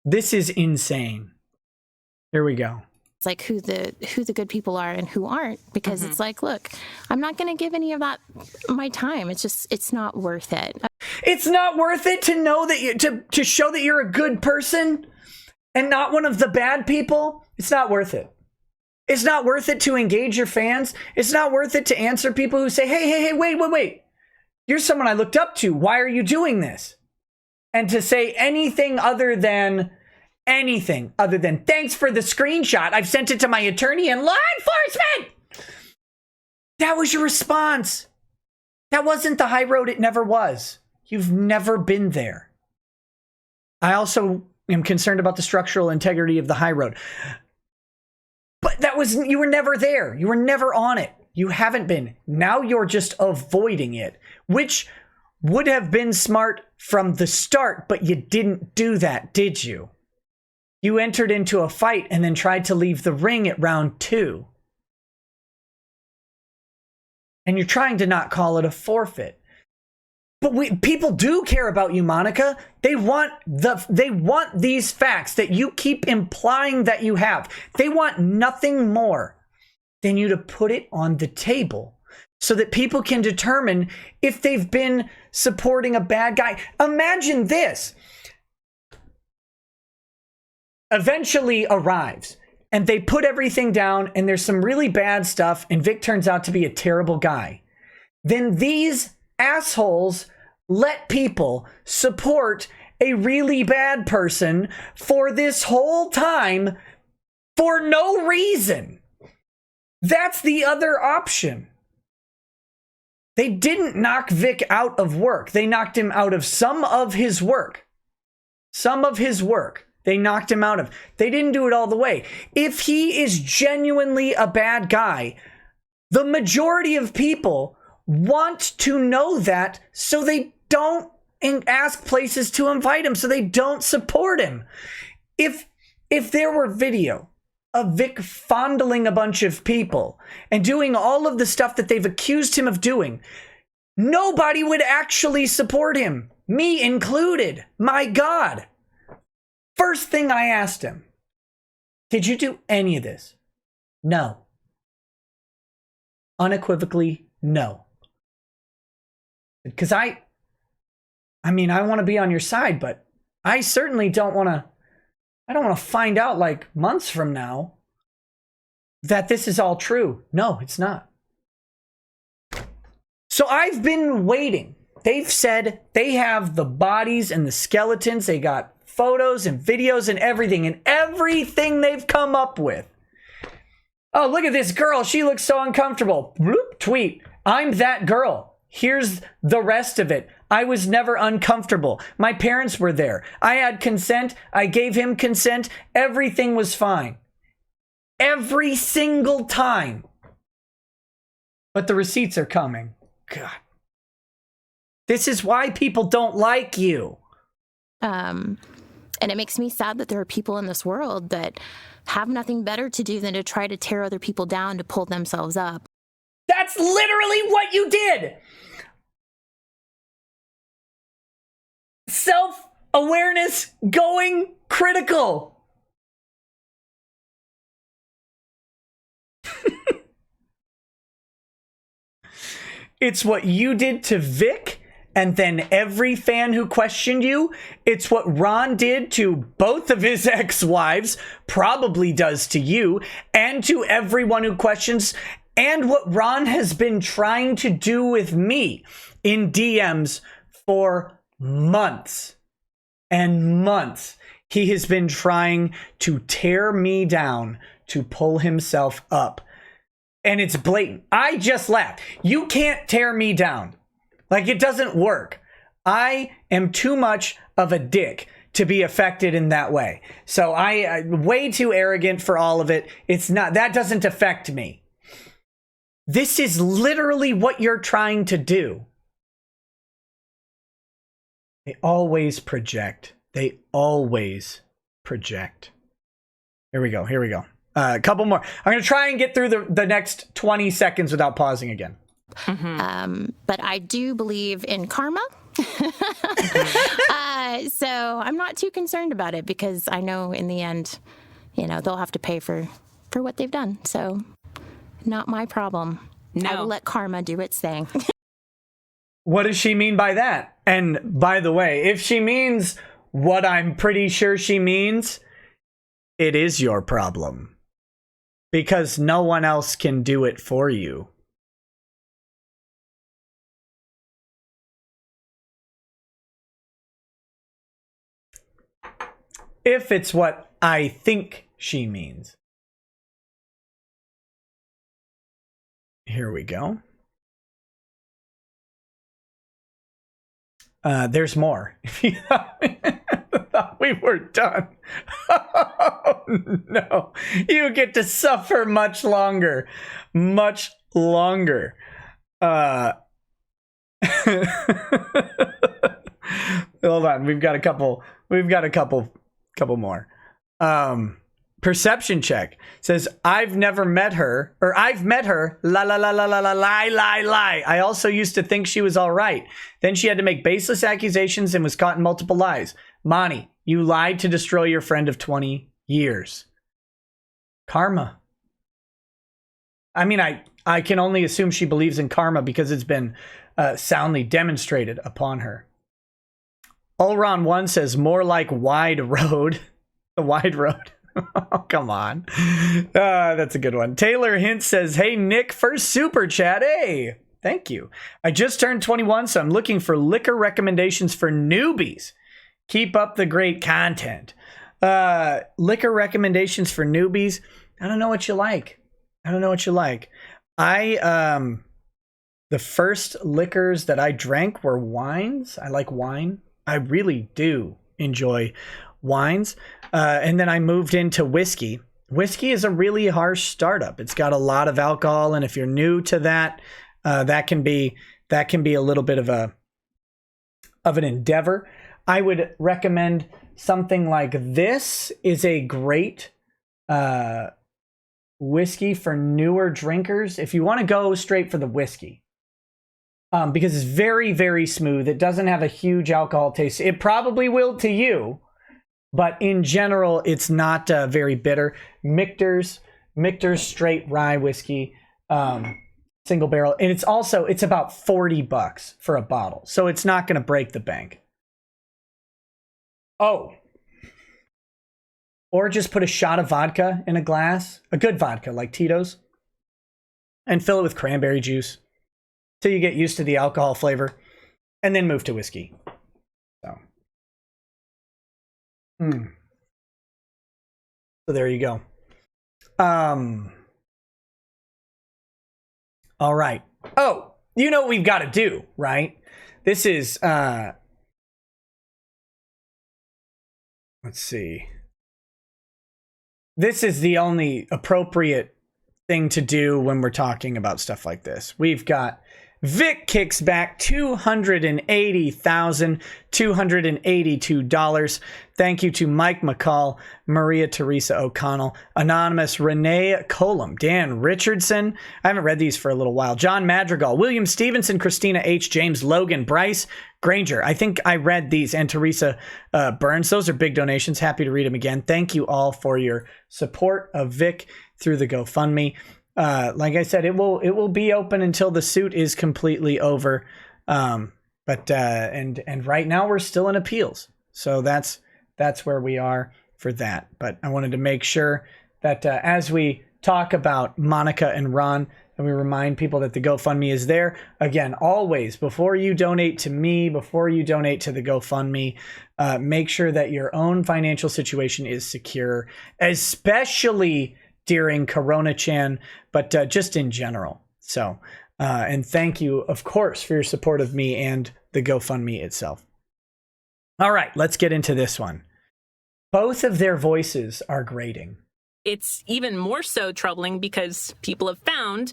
This is insane. Here we go. It's like who the good people are and who aren't, because it's like, look, I'm not going to give any of that my time. It's not worth it. It's not worth it to know that to show that you're a good person and not one of the bad people. It's not worth it. It's not worth it to engage your fans. It's not worth it to answer people who say, hey, wait. You're someone I looked up to. Why are you doing this? And to say anything other than thanks for the screenshot. I've sent it to my attorney and law enforcement. That was your response. That wasn't the high road. It never was. You've never been there. I also am concerned about the structural integrity of the high road. But you were never there. You were never on it. You haven't been. Now you're just avoiding it, which would have been smart from the start, but you didn't do that, did you? You entered into a fight and then tried to leave the ring at round 2. And you're trying to not call it a forfeit. But people do care about you, Monica. They want these facts that you keep implying that you have. They want nothing more than you to put it on the table so that people can determine if they've been supporting a bad guy. Imagine this. Eventually arrives and they put everything down and there's some really bad stuff and Vic turns out to be a terrible guy. Then these assholes let people support a really bad person for this whole time for no reason. That's the other option. They didn't knock Vic out of work. They knocked him out of some of his work. Some of his work. They knocked him out of. They didn't do it all the way. If he is genuinely a bad guy, the majority of people want to know that so they don't ask places to invite him, so they don't support him. If there were video of Vic fondling a bunch of people and doing all of the stuff that they've accused him of doing, nobody would actually support him, me included. My God. First thing I asked him, did you do any of this? No. Unequivocally, no. Because I want to be on your side, but I certainly don't want to find out like months from now that this is all true. No, it's not. So I've been waiting. They've said they have the bodies and the skeletons. They got photos and videos and everything they've come up with. Oh, look at this girl. She looks so uncomfortable. Bloop, tweet. I'm that girl. Here's the rest of it. I was never uncomfortable. My parents were there. I had consent. I gave him consent. Everything was fine. Every single time. But the receipts are coming. God. This is why people don't like you. And it makes me sad that there are people in this world that have nothing better to do than to try to tear other people down to pull themselves up. That's literally what you did. Self-awareness going critical. It's what you did to Vic and then every fan who questioned you. It's what Ron did to both of his ex-wives, probably does to you, and to everyone who questions, and what Ron has been trying to do with me in DMs for months and months. He has been trying to tear me down to pull himself up. And it's blatant. I just laughed. You can't tear me down. Like, it doesn't work. I am too much of a dick to be affected in that way. So I'm way too arrogant for all of it. It's not, that doesn't affect me. This is literally what you're trying to do. They always project. They always project. Here we go. Here we go. A couple more. I'm going to try and get through the next 20 seconds without pausing again. But I do believe in karma. So I'm not too concerned about it because I know in the end, you know, they'll have to pay for what they've done. So not my problem. No. I will let karma do its thing. What does she mean by that? And by the way, if she means what I'm pretty sure she means, it is your problem. Because no one else can do it for you. If it's what I think she means. Here we go. There's more. Thought we were done. Oh, no. You get to suffer much longer. Much longer. Hold on. We've got a couple more. Perception check says, I've never met her, or I've met her, lie. I also used to think she was all right. Then she had to make baseless accusations and was caught in multiple lies. Monty, you lied to destroy your friend of 20 years. Karma. I mean, I can only assume she believes in karma because it's been soundly demonstrated upon her. Ulron1 says, more like wide road. The wide road. Oh, come on. That's a good one. Taylor Hint says, hey, Nick, first super chat. Hey, thank you. I just turned 21, so I'm looking for liquor recommendations for newbies. Keep up the great content. Liquor recommendations for newbies. I don't know what you like. The first liquors that I drank were wines. I like wine. I really do enjoy wines. And then I moved into whiskey. Whiskey is a really harsh startup. It's got a lot of alcohol, and if you're new to that, that can be a little bit of an endeavor. I would recommend something like this is a great whiskey for newer drinkers. If you want to go straight for the whiskey, because it's very, very smooth. It doesn't have a huge alcohol taste. It probably will to you. But in general, it's not very bitter. Michter's straight rye whiskey, single barrel. And it's about $40 for a bottle. So it's not going to break the bank. Oh. Or just put a shot of vodka in a glass. A good vodka, like Tito's. And fill it with cranberry juice. Till you get used to the alcohol flavor. And then move to whiskey. So there you go. All right. Oh, you know what we've got to do, right? This is let's see. This is the only appropriate thing to do when we're talking about stuff like this. We've got Vic kicks back $280,282. Thank you to Mike McCall, Maria Teresa O'Connell, Anonymous, Renee Colum, Dan Richardson. I haven't read these for a little while. John Madrigal, William Stevenson, Christina H., James Logan, Bryce Granger. I think I read these, and Teresa Burns. Those are big donations. Happy to read them again. Thank you all for your support of Vic through the GoFundMe. like I said, it will be open until the suit is completely over. But right now we're still in appeals. So that's where we are for that. But I wanted to make sure that as we talk about Monica and Ron, and we remind people that the GoFundMe is there. Again, always, before you donate to me, before you donate to the GoFundMe, make sure that your own financial situation is secure, especially during Corona-chan, but just in general. So, and thank you, of course, for your support of me and the GoFundMe itself. All right, let's get into this one. Both of their voices are grating. It's even more so troubling because people have found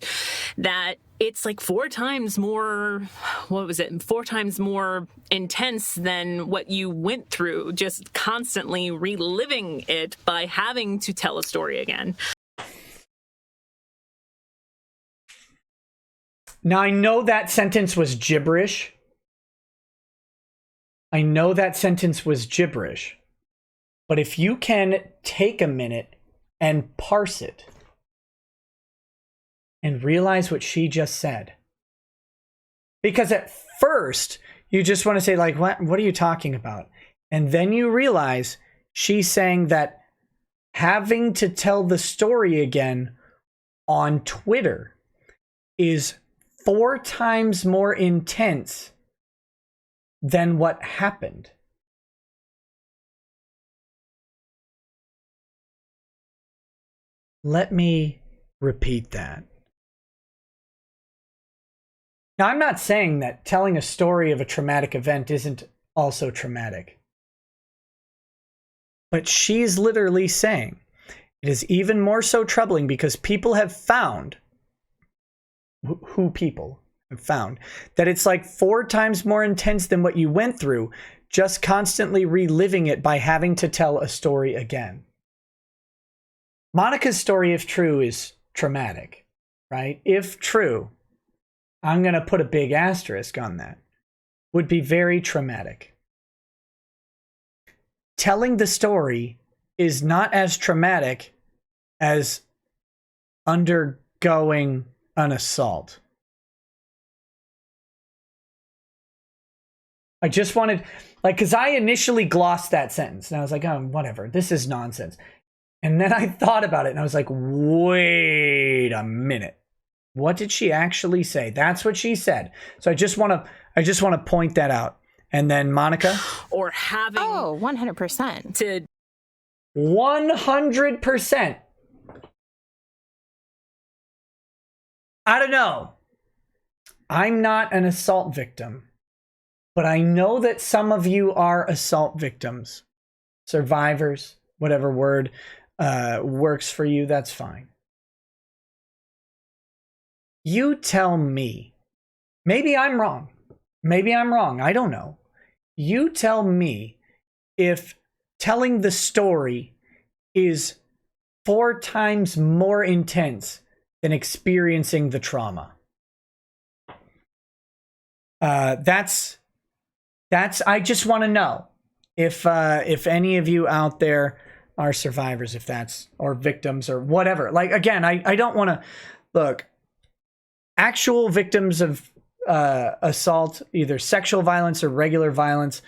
that it's like 4 times more, 4 times more intense than what you went through, just constantly reliving it by having to tell a story again. Now, I know that sentence was gibberish. But if you can take a minute and parse it and realize what she just said. Because at first, you just want to say, like, what are you talking about? And then you realize she's saying that having to tell the story again on Twitter is 4 times more intense than what happened. Let me repeat that. Now, I'm not saying that telling a story of a traumatic event isn't also traumatic. But she's literally saying it is even more so troubling because people have found, people have found, that it's like 4 times more intense than what you went through, just constantly reliving it by having to tell a story again. Monica's story, if true, is traumatic, right? If true, I'm going to put a big asterisk on that. Would be very traumatic. Telling the story is not as traumatic as undergoing an assault. I just wanted, like, because I initially glossed that sentence, and I was like, oh, whatever, this is nonsense. And then I thought about it and I was like, wait a minute. What did she actually say? That's what she said. So I just want to point that out. And then Monica? Or having 100%. To 100%. I don't know. I'm not an assault victim, but I know that some of you are assault victims, survivors, whatever word works for you, that's fine. You tell me. Maybe I'm wrong. I don't know. You tell me if telling the story is 4 times more intense than experiencing the trauma. That's I just want to know if any of you out there are survivors, if that's, or victims or whatever. Like, again, I don't want to look, actual victims of assault, either sexual violence or regular violence,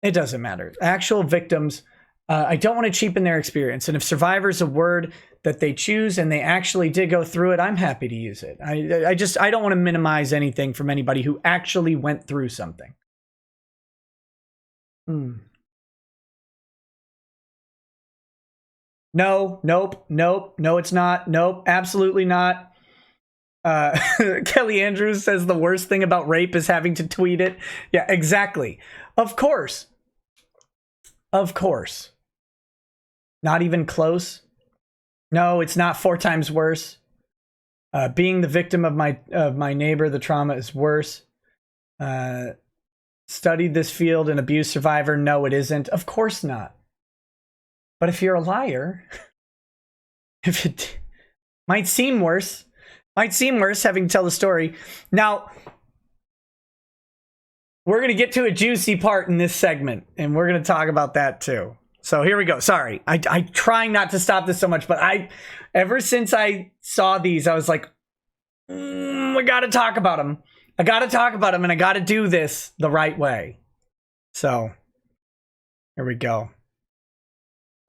it doesn't matter. Actual victims, I don't want to cheapen their experience. And if survivor's a word that they choose and they actually did go through it, I'm happy to use it. I don't want to minimize anything from anybody who actually went through something. No, it's not. Nope, absolutely not. Kelly Andrews says the worst thing about rape is having to tweet it. Yeah, exactly. Of course. Not even close. No, it's not 4 times worse. Being the victim of my neighbor, the trauma is worse. Studied this field, an abuse survivor. No, it isn't. Of course not. But if you're a liar, if it might seem worse having to tell the story. Now, we're going to get to a juicy part in this segment, and we're going to talk about that too. So here we go. Sorry. I'm trying not to stop this so much, but ever since I saw these, I was like, I got to talk about them. I got to talk about them, and I got to do this the right way. So here we go.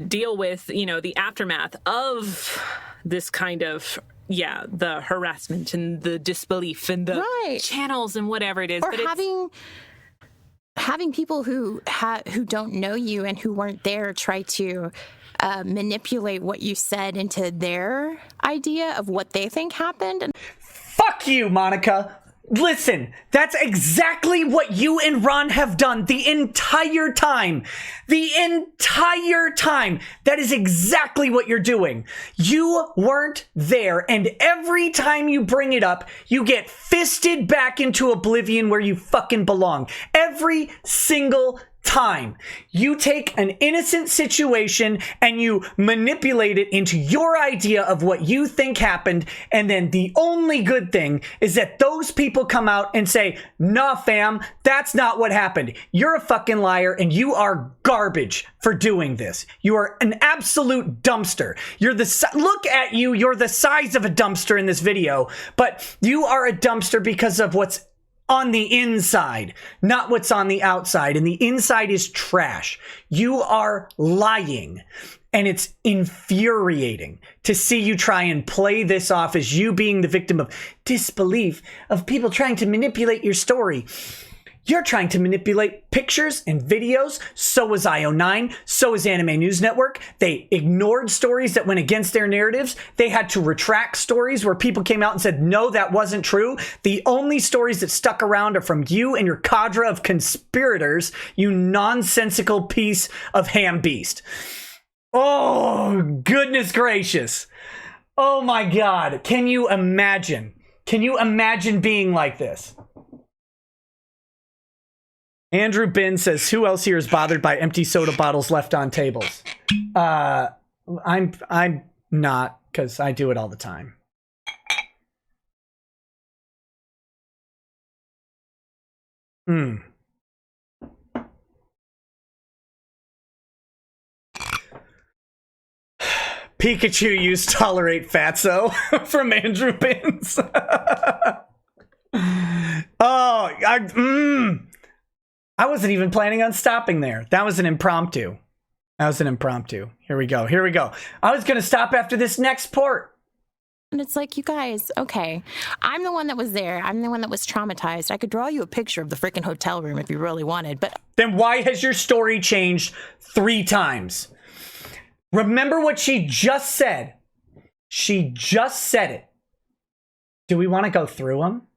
Deal with, the aftermath of this kind of, the harassment and the disbelief and the channels and whatever it is. Or having people who don't know you and who weren't there try to manipulate what you said into their idea of what they think happened. And fuck you, Monica. Listen, that's exactly what you and Ron have done the entire time. The entire time. That is exactly what you're doing. You weren't there, and every time you bring it up, you get fisted back into oblivion where you fucking belong. Every single time. You take an innocent situation and you manipulate it into your idea of what you think happened, and then the only good thing is that those people come out and say, nah fam, that's not what happened. You're a fucking liar and you are garbage for doing this. You are an absolute dumpster. Look at you, you're the size of a dumpster in this video, but you are a dumpster because of what's on the inside, not what's on the outside. And the inside is trash. You are lying. And it's infuriating to see you try and play this off as you being the victim of disbelief, of people trying to manipulate your story. You're trying to manipulate pictures and videos. So was IO9. So was Anime News Network. They ignored stories that went against their narratives. They had to retract stories where people came out and said, no, that wasn't true. The only stories that stuck around are from you and your cadre of conspirators, you nonsensical piece of ham beast. Oh, goodness gracious. Oh my God. Can you imagine? Can you imagine being like this? Andrew Bin says, who else here is bothered by empty soda bottles left on tables? I'm not, because I do it all the time. Pikachu used tolerate fatso from Andrew Bins. I wasn't even planning on stopping there. That was an impromptu. Here we go. I was going to stop after this next port. And it's like, you guys, okay, I'm the one that was there. I'm the one that was traumatized. I could draw you a picture of the freaking hotel room if you really wanted, but... Then why has your story changed 3 times? Remember what she just said. She just said it. Do we want to go through them?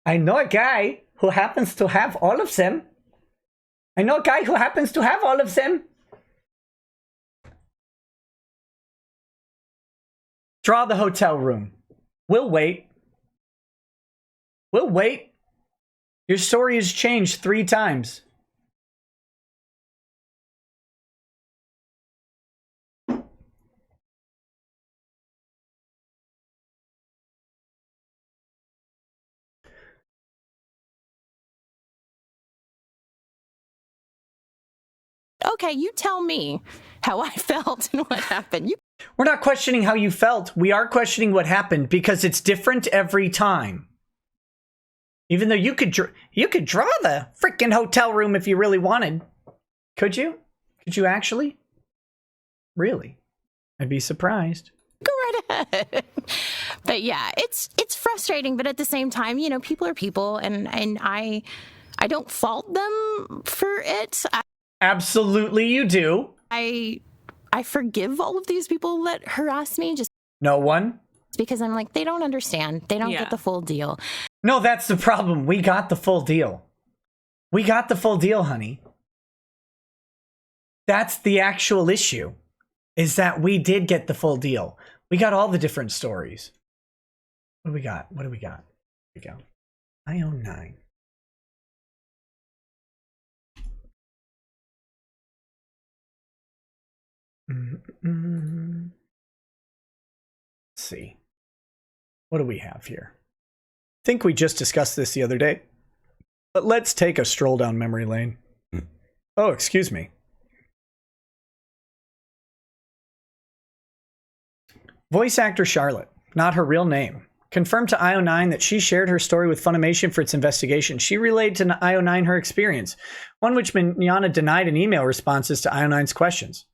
I know a guy who happens to have all of them. Draw the hotel room. We'll wait. Your story has changed 3 times. Okay, you tell me how I felt and what happened. We're not questioning how you felt. We are questioning what happened because it's different every time. Even though you could draw the freaking hotel room if you really wanted. Could you? Could you actually? Really? I'd be surprised. Go right ahead. But yeah, it's frustrating, but at the same time, people are people, and I don't fault them for it. Absolutely you do. I forgive all of these people that harass me, just no one, because I'm like, they don't understand. They don't get the full deal. No, that's the problem. We got the full deal. We got the full deal, honey. That's the actual issue, is that we did get the full deal. We got all the different stories. What do we got? Here we go. IO9. Let's see. What do we have here? I think we just discussed this the other day, but let's take a stroll down memory lane. Oh, excuse me. Voice actor Charlotte, not her real name, confirmed to IO9 that she shared her story with Funimation for its investigation. She relayed to IO9 her experience, one which Mignogna denied in email responses to IO9's questions.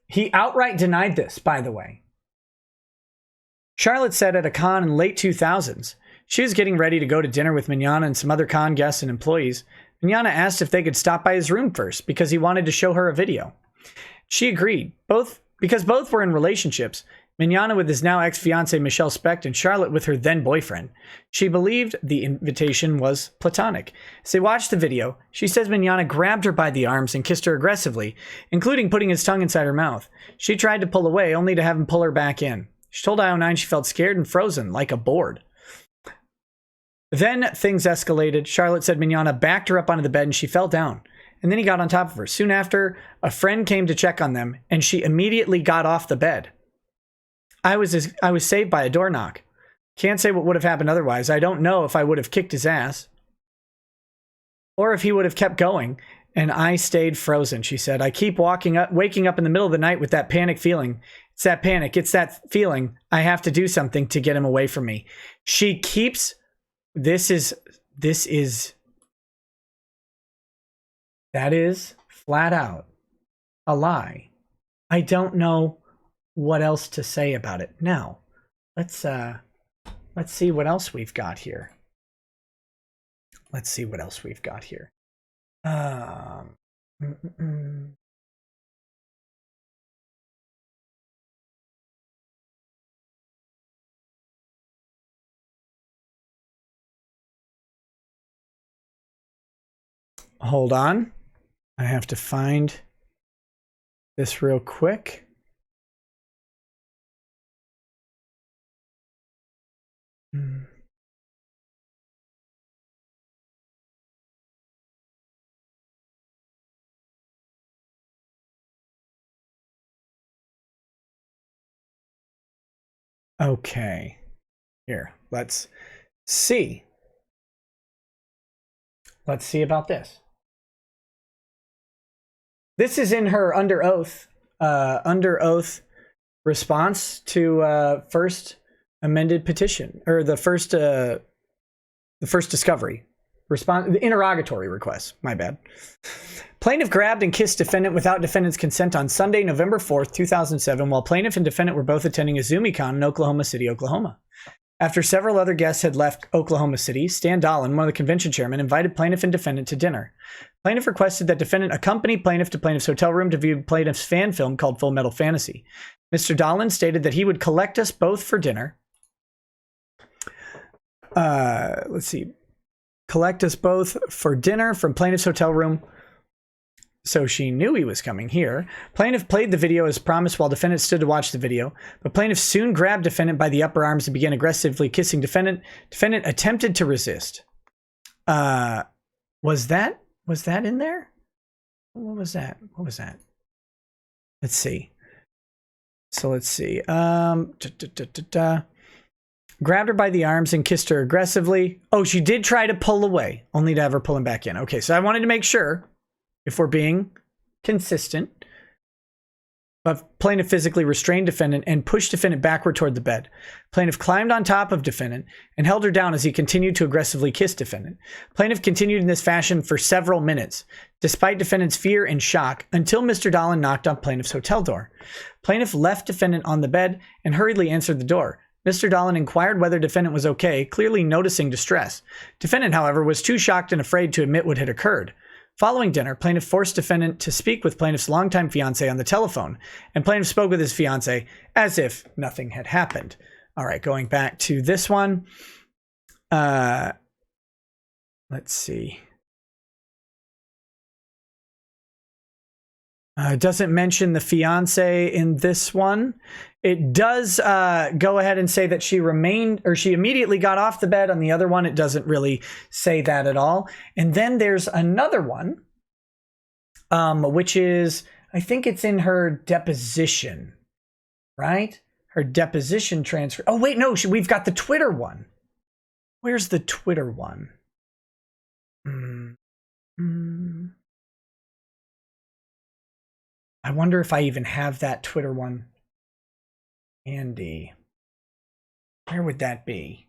He outright denied this, by the way. Charlotte said at a con in late 2000s, she was getting ready to go to dinner with Mignogna and some other con guests and employees. Mignogna asked if they could stop by his room first because he wanted to show her a video. She agreed, because both were in relationships, Mignogna with his now ex-fiancée Michelle Specht and Charlotte with her then-boyfriend. She believed the invitation was platonic. As they watched the video, she says Mignogna grabbed her by the arms and kissed her aggressively, including putting his tongue inside her mouth. She tried to pull away, only to have him pull her back in. She told IO9 she felt scared and frozen, like a board. Then things escalated. Charlotte said Mignogna backed her up onto the bed and she fell down. And then he got on top of her. Soon after, a friend came to check on them, and she immediately got off the bed. I was saved by a door knock. Can't say what would have happened otherwise. I don't know if I would have kicked his ass or if he would have kept going, and I stayed frozen, she said. I keep waking up in the middle of the night with that panic feeling. It's that panic. It's that feeling. I have to do something to get him away from me. She keeps... That is flat out a lie. I don't know what else to say about it. Now, let's see what else we've got here. Hold on. I have to find this real quick. Okay. Here, let's see. Let's see about this. This is in her under oath response to first amended petition, or the first discovery response, the interrogatory request. My bad. Plaintiff grabbed and kissed defendant without defendant's consent on Sunday, November 4th, 2007, while plaintiff and defendant were both attending a ZumiCon in Oklahoma City, Oklahoma. After several other guests had left Oklahoma City, Stan Dolan, one of the convention chairmen, invited plaintiff and defendant to dinner. Plaintiff requested that defendant accompany plaintiff to plaintiff's hotel room to view plaintiff's fan film called Full Metal Fantasy. Mr. Dolan stated that he would collect us both for dinner. Let's see. Collect us both for dinner from plaintiff's hotel room. So she knew he was coming here. Plaintiff played the video as promised while defendant stood to watch the video, but plaintiff soon grabbed defendant by the upper arms and began aggressively kissing defendant. Defendant attempted to resist. Was that in there? What was that? Let's see. So let's see. Grabbed her by the arms and kissed her aggressively. Oh, she did try to pull away, only to have her pull him back in. Okay, so I wanted to make sure, if we're being consistent, but plaintiff physically restrained defendant and pushed defendant backward toward the bed. Plaintiff climbed on top of defendant and held her down as he continued to aggressively kiss defendant. Plaintiff continued in this fashion for several minutes, despite defendant's fear and shock, until Mr. Dolan knocked on plaintiff's hotel door. Plaintiff left defendant on the bed and hurriedly answered the door. Mr. Dolan inquired whether defendant was okay, clearly noticing distress. Defendant, however, was too shocked and afraid to admit what had occurred. Following dinner, plaintiff forced defendant to speak with plaintiff's longtime fiancé on the telephone, and plaintiff spoke with his fiancé as if nothing had happened. All right, going back to this one. Let's see. It doesn't mention the fiancé in this one. It does go ahead and say that she immediately got off the bed. On the other one, it doesn't really say that at all. And then there's another one, which is, I think it's in her deposition, right? Her deposition transfer. Oh, wait, no, we've got the Twitter one. Where's the Twitter one? I wonder if I even have that Twitter one Andy. Where would that be?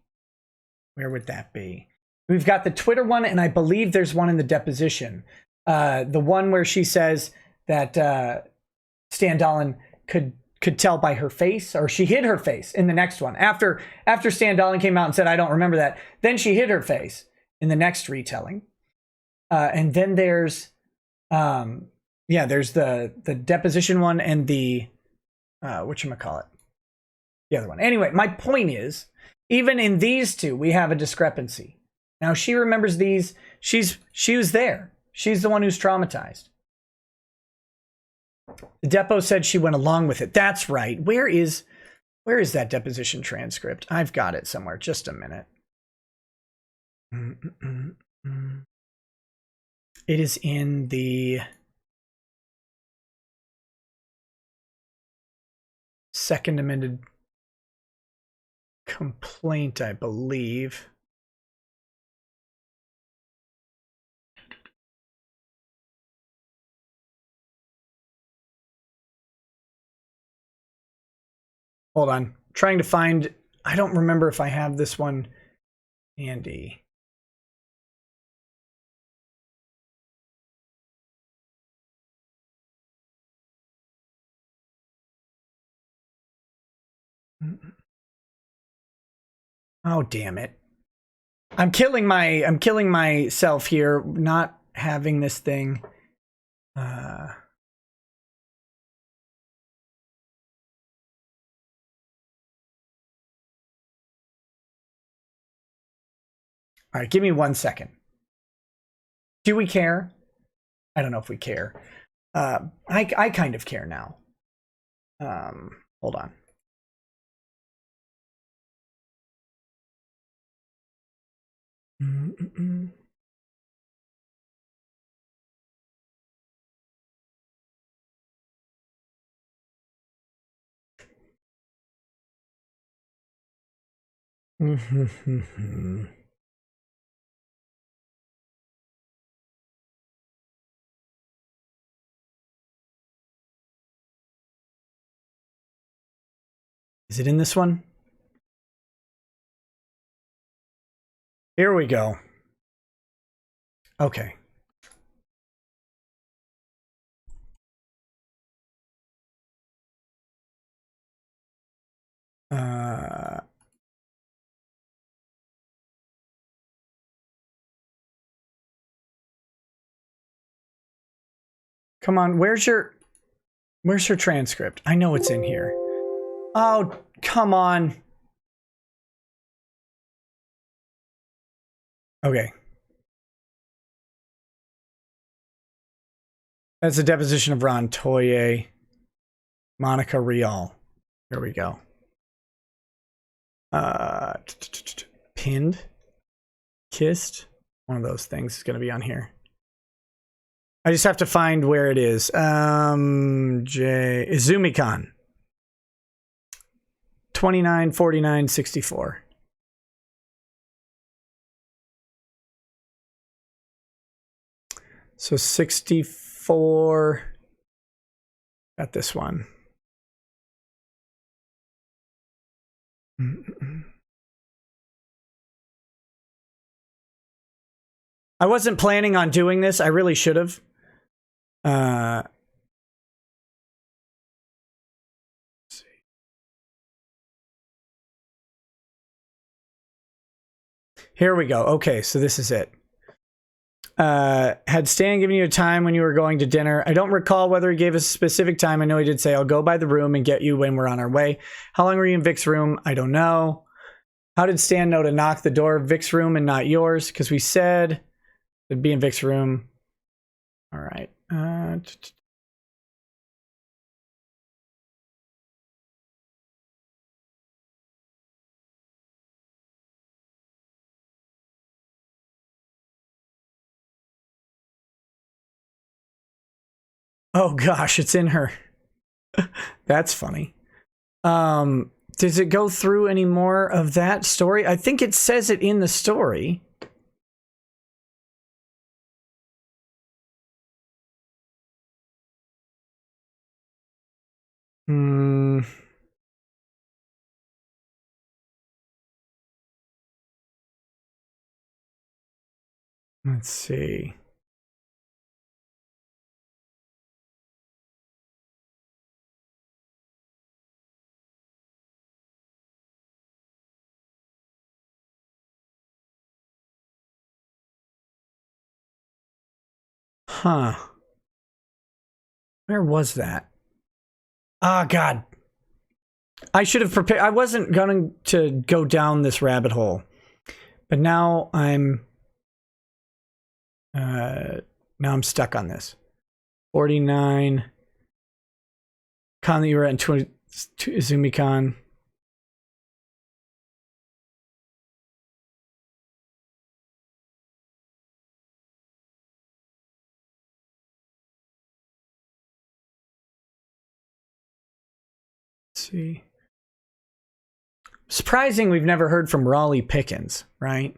Where would that be? We've got the Twitter one, and I believe there's one in the deposition. The one where she says that Stan Dolan could tell by her face, or she hid her face in the next one. After Stan Dolan came out and said, I don't remember that, then she hid her face in the next retelling. And then there's there's the deposition one and the whatchamacallit, the other one. Anyway, my point is, even in these two, we have a discrepancy. Now she remembers these. She was there. She's the one who's traumatized. The depo said she went along with it. That's right. Where is that deposition transcript? I've got it somewhere. Just a minute. It is in the second amended complaint, I believe. Hold on. Trying to find, I don't remember if I have this one handy. Oh, damn it. I'm killing myself here not having this thing. All right, give me 1 second. Do we care? I don't know if we care. I kind of care now. Hold on. Is it in this one? Here we go. Okay. Come on, where's her transcript? I know it's in here. Oh, come on. Okay. That's a deposition of Ron Toye, Monica Rial. Here we go. Pinned, kissed. One of those things is going to be on here. I just have to find where it is. Izumicon. 29, 49, 64. So 64. Got this one. I wasn't planning on doing this. I really should have. Here we go. Okay, so this is it. Had Stan given you a time when you were going to dinner? I don't recall whether he gave us a specific time. I know he did say, I'll go by the room and get you when we're on our way. How long were you in Vic's room? I don't know. How did Stan know to knock the door of Vic's room and not yours? Because we said it'd be in Vic's room. All right. Oh gosh, it's in her. That's funny. Does it go through any more of that story? I think it says it in the story. Let's see. Huh. Where was that? Oh, God. I should have prepared. I wasn't going to go down this rabbit hole. But now I'm stuck on this. 49. Con that you were at 20, ZumiCon. See. Surprising we've never heard from Raleigh Pickens, right?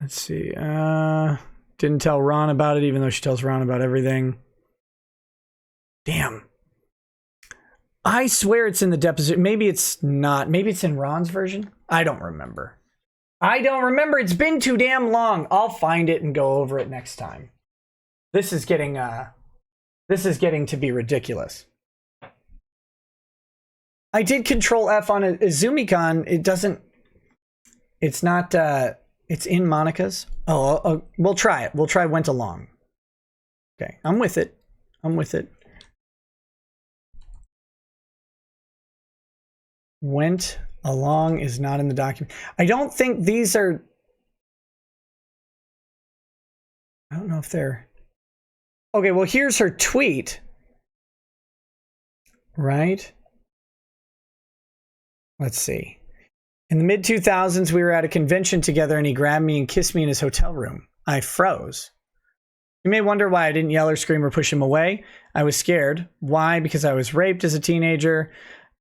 Let's see. Didn't tell Ron about it, even though she tells Ron about everything. Damn. I swear it's in the deposition. Maybe it's not. Maybe it's in Ron's version. I don't remember. It's been too damn long. I'll find it and go over it next time. This is getting to be ridiculous. I did Control F on a ZumiCon. It's not, it's in Monica's. Oh, we'll try it. We'll try Went Along. Okay, I'm with it. Went Along is not in the document. I don't think these are, I don't know if they're, okay, well, here's her tweet. Right? Let's see. In the mid-2000s, we were at a convention together and he grabbed me and kissed me in his hotel room. I froze. You may wonder why I didn't yell or scream or push him away. I was scared. Why? Because I was raped as a teenager.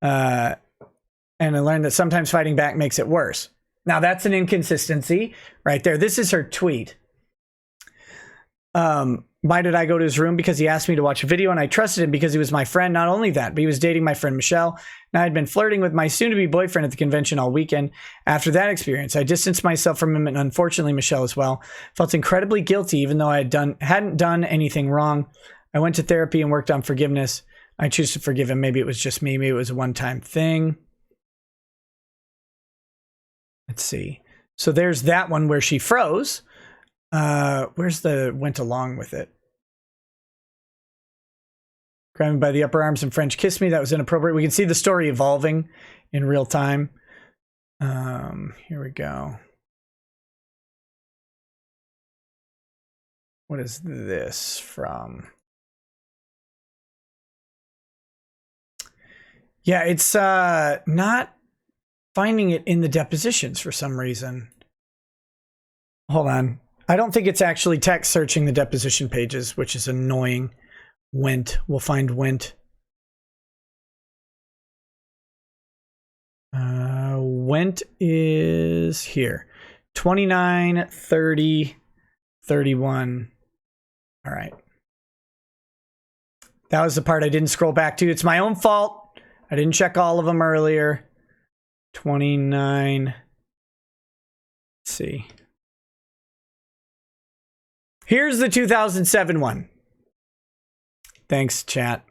And I learned that sometimes fighting back makes it worse. Now, that's an inconsistency right there. This is her tweet. Why did I go to his room? Because he asked me to watch a video and I trusted him because he was my friend. Not only that, but he was dating my friend Michelle. Now I'd been flirting with my soon-to-be boyfriend at the convention all weekend. After that experience, I distanced myself from him and unfortunately Michelle as well. Felt incredibly guilty even though I hadn't done anything wrong. I went to therapy and worked on forgiveness. I choose to forgive him. Maybe it was just me. Maybe it was a one-time thing. Let's see. So there's that one where she froze. Where's the went along with it? Grab me by the upper arms and French kiss me. That was inappropriate. We can see the story evolving in real time. Here we go. What is this from? Yeah, it's not finding it in the depositions for some reason. Hold on. I don't think it's actually text searching the deposition pages, which is annoying. Went. We'll find went. Went is here. 29, 30, 31. All right. That was the part I didn't scroll back to. It's my own fault. I didn't check all of them earlier. 29. Let's see. Here's the 2007 one. Thanks, chat.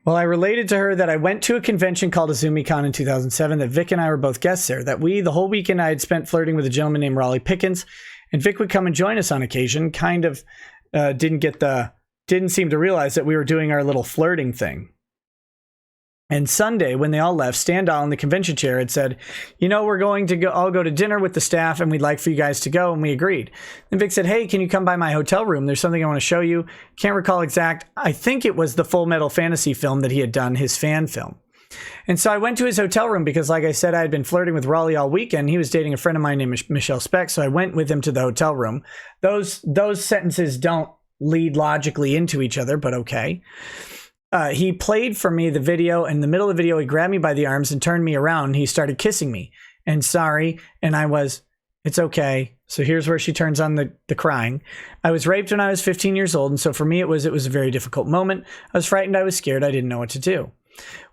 Well, I related to her that I went to a convention called a ZumiCon in 2007, that Vic and I were both guests there, that the whole weekend I had spent flirting with a gentleman named Raleigh Pickens, and Vic would come and join us on occasion, kind of didn't seem to realize that we were doing our little flirting thing. And Sunday, when they all left, Standall in the convention chair had said, you know, we're going to I'll go to dinner with the staff and we'd like for you guys to go. And we agreed. Then Vic said, hey, can you come by my hotel room? There's something I want to show you. Can't recall exact. I think it was the Full Metal Fantasy film that he had done, his fan film. And so I went to his hotel room because, like I said, I had been flirting with Raleigh all weekend. He was dating a friend of mine named Michelle Speck. So I went with him to the hotel room. Those sentences don't lead logically into each other, but okay. He played for me the video. In the middle of the video, he grabbed me by the arms and turned me around. He started kissing me. And sorry. And I was, it's okay. So here's where she turns on the crying. I was raped when I was 15 years old. And so for me, it was a very difficult moment. I was frightened. I was scared. I didn't know what to do.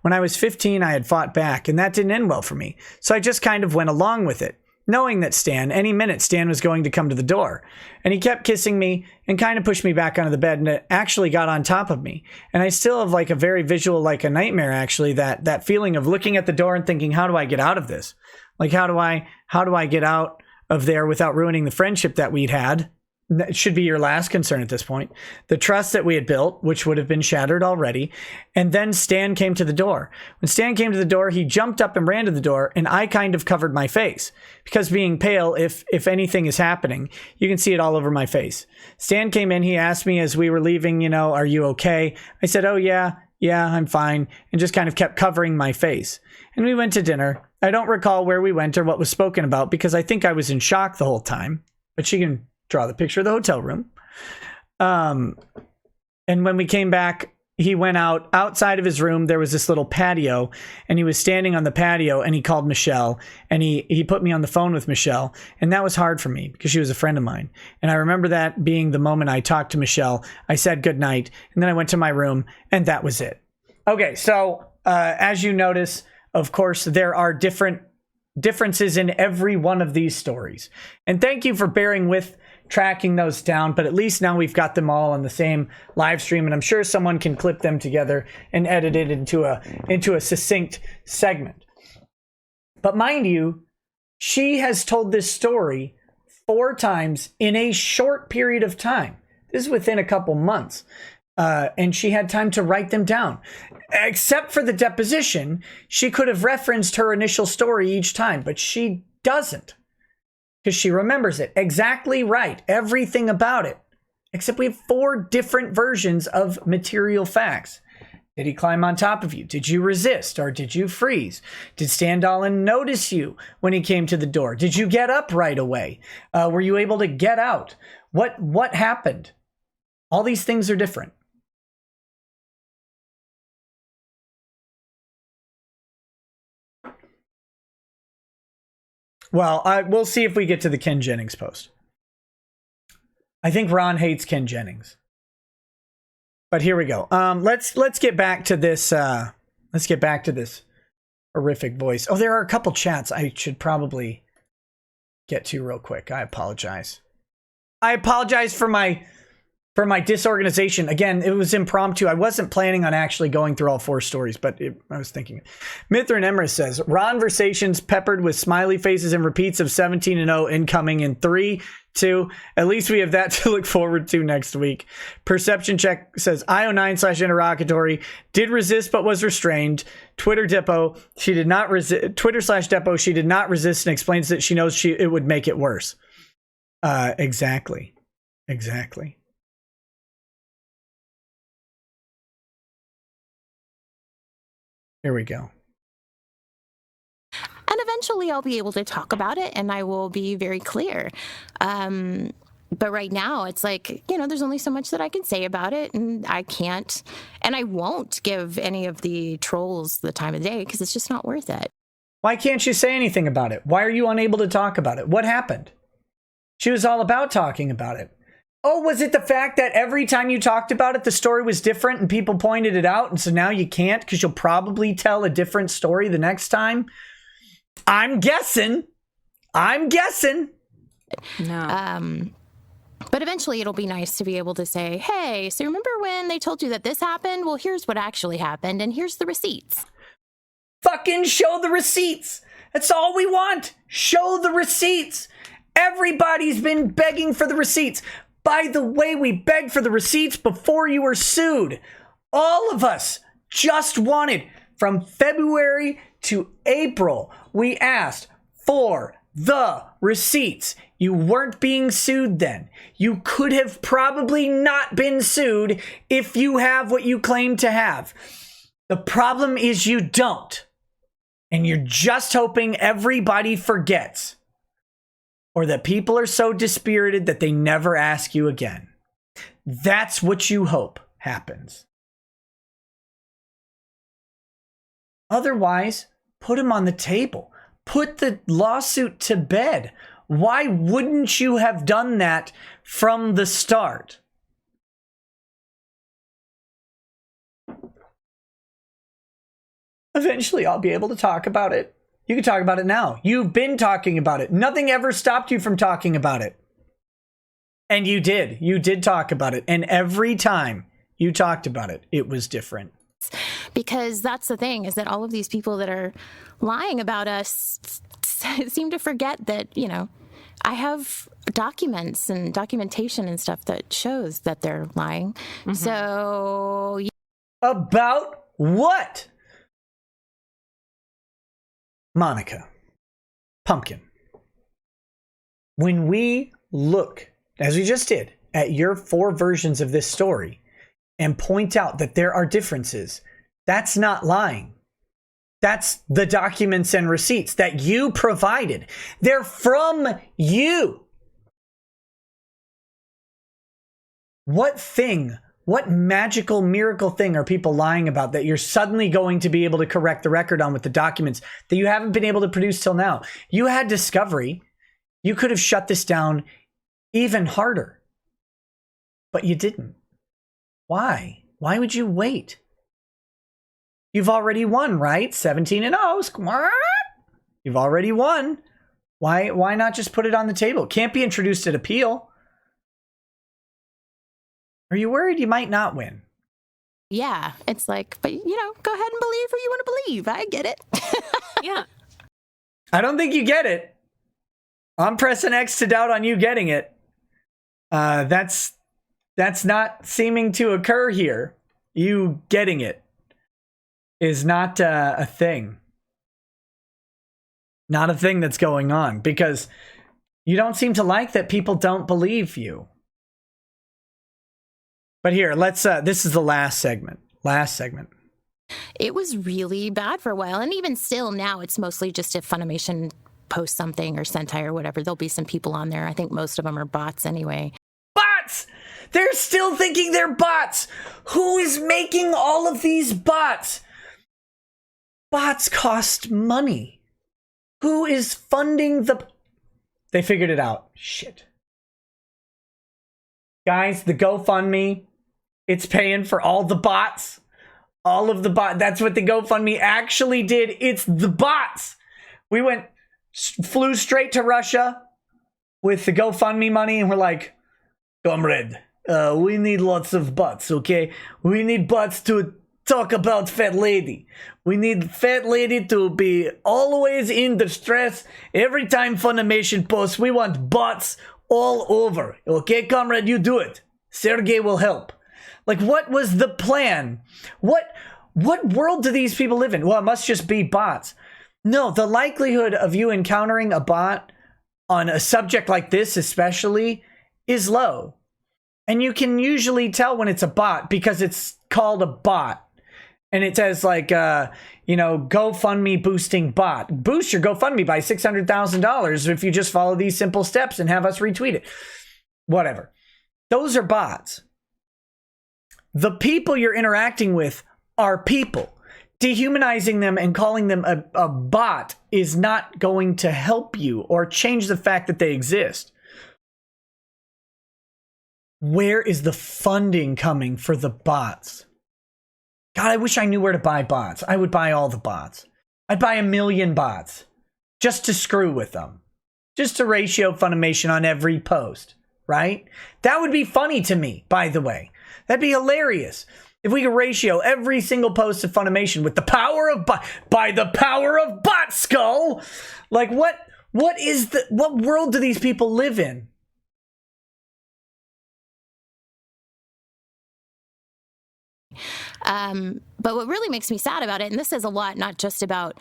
When I was 15, I had fought back, and that didn't end well for me. So I just kind of went along with it. knowing that any minute Stan was going to come to the door. And he kept kissing me and kind of pushed me back onto the bed, and it actually got on top of me. And I still have like a very visual, like a nightmare actually, that feeling of looking at the door and thinking, how do I get out of this? Like, how do I get out of there without ruining the friendship that we'd had? That should be your last concern at this point. The trust that we had built, which would have been shattered already. And then Stan came to the door. When Stan came to the door, he jumped up and ran to the door, and I kind of covered my face. Because being pale, if anything is happening, you can see it all over my face. Stan came in, he asked me as we were leaving, you know, are you okay? I said, oh yeah, I'm fine. And just kind of kept covering my face. And we went to dinner. I don't recall where we went or what was spoken about because I think I was in shock the whole time. But she can draw the picture of the hotel room. And when we came back, he went outside of his room. There was this little patio, and he was standing on the patio, and he called Michelle, and he put me on the phone with Michelle. And that was hard for me because she was a friend of mine. And I remember that being the moment I talked to Michelle. I said goodnight, and then I went to my room, and that was it. Okay, so as you notice, of course, there are differences in every one of these stories. And thank you for bearing with tracking those down, but at least now we've got them all on the same live stream, and I'm sure someone can clip them together and edit it into a succinct segment. But mind you, she has told this story 4 times in a short period of time. This is within a couple months. And she had time to write them down. Except for the deposition, she could have referenced her initial story each time, but she doesn't. Because she remembers it exactly right, everything about it. Except we have 4 different versions of material facts. Did he climb on top of you? Did you resist or did you freeze? Did Standalin notice you when he came to the door? Did you get up right away? Were you able to get out? What happened? All these things are different. Well, we'll see if we get to the Ken Jennings post. I think Ron hates Ken Jennings. But here we go. Let's get back to this. Let's get back to this horrific voice. Oh, there are a couple chats I should probably get to real quick. I apologize. I apologize for my disorganization. Again, it was impromptu. I wasn't planning on actually going through all 4 stories, but I was thinking. Mithrin Emrys says, Ronversations peppered with smiley faces and repeats of 17-0 incoming in 3, 2. At least we have that to look forward to next week. Perception Check says, IO9/interrogatory did resist but was restrained. Twitter Depot, she did not resist. Twitter/Depot, she did not resist and explains that she knows it would make it worse. Exactly. Here we go. And eventually I'll be able to talk about it and I will be very clear. But right now it's like, there's only so much that I can say about it, and I can't, and I won't give any of the trolls the time of day because it's just not worth it. Why can't you say anything about it? Why are you unable to talk about it? What happened? She was all about talking about it. Oh, was it the fact that every time you talked about it, the story was different and people pointed it out, and so now you can't because you'll probably tell a different story the next time? I'm guessing. No. But eventually it'll be nice to be able to say, hey, so remember when they told you that this happened? Well, here's what actually happened, and here's the receipts. Fucking show the receipts. That's all we want. Show the receipts. Everybody's been begging for the receipts. By the way, we begged for the receipts before you were sued. All of us just wanted, from February to April, we asked for the receipts. You weren't being sued then. You could have probably not been sued if you have what you claim to have. The problem is you don't. And you're just hoping everybody forgets. Or that people are so dispirited that they never ask you again. That's what you hope happens. Otherwise, put them on the table. Put the lawsuit to bed. Why wouldn't you have done that from the start? Eventually, I'll be able to talk about it. You can talk about it now. You've been talking about it. Nothing ever stopped you from talking about it. And you did. You did talk about it. And every time you talked about it, it was different. Because that's the thing, is that all of these people that are lying about us seem to forget that, you know, I have documents and documentation and stuff that shows that they're lying. Mm-hmm. So... About what? Monica, Pumpkin, when we look, as we just did, at your 4 versions of this story and point out that there are differences, that's not lying. That's the documents and receipts that you provided. They're from you. What magical miracle thing are people lying about that you're suddenly going to be able to correct the record on with the documents that you haven't been able to produce till now? You had discovery. You could have shut this down even harder, but you didn't. Why? Why would you wait? You've already won, right? 17-0. You've already won. Why not just put it on the table? It can't be introduced at appeal. Are you worried you might not win? Yeah, it's like, but you know, go ahead and believe who you want to believe. I get it. Yeah. I don't think you get it. I'm pressing X to doubt on you getting it. That's not seeming to occur here. You getting it is not a thing. Not a thing that's going on, because you don't seem to like that people don't believe you. But here, let's, this is the last segment. It was really bad for a while. And even still now, it's mostly just if Funimation posts something or Sentai or whatever, there'll be some people on there. I think most of them are bots anyway. Bots! They're still thinking they're bots! Who is making all of these bots? Bots cost money. Who is funding the... They figured it out. Shit. Guys, the GoFundMe, it's paying for all the bots. All of the bots. That's what the GoFundMe actually did. It's the bots. We flew straight to Russia with the GoFundMe money, and we're like, comrade, we need lots of bots, okay? We need bots to talk about Fat Lady. We need Fat Lady to be always in distress. Every time Funimation posts, we want bots all over. Okay, comrade, you do it. Sergey will help. Like, what was the plan? What world do these people live in? Well, it must just be bots. No, the likelihood of you encountering a bot on a subject like this especially is low. And you can usually tell when it's a bot because it's called a bot. And it says like, GoFundMe boosting bot. Boost your GoFundMe by $600,000 if you just follow these simple steps and have us retweet it. Whatever. Those are bots. The people you're interacting with are people. Dehumanizing them and calling them a bot is not going to help you or change the fact that they exist. Where is the funding coming for the bots? God, I wish I knew where to buy bots. I would buy all the bots. I'd buy 1 million bots just to screw with them. Just to ratio Funimation on every post, right? That would be funny to me, by the way. That'd be hilarious. If we could ratio every single post of Funimation with the power of by the power of Bot Skull. Like what world do these people live in? But what really makes me sad about it, and this says a lot, not just about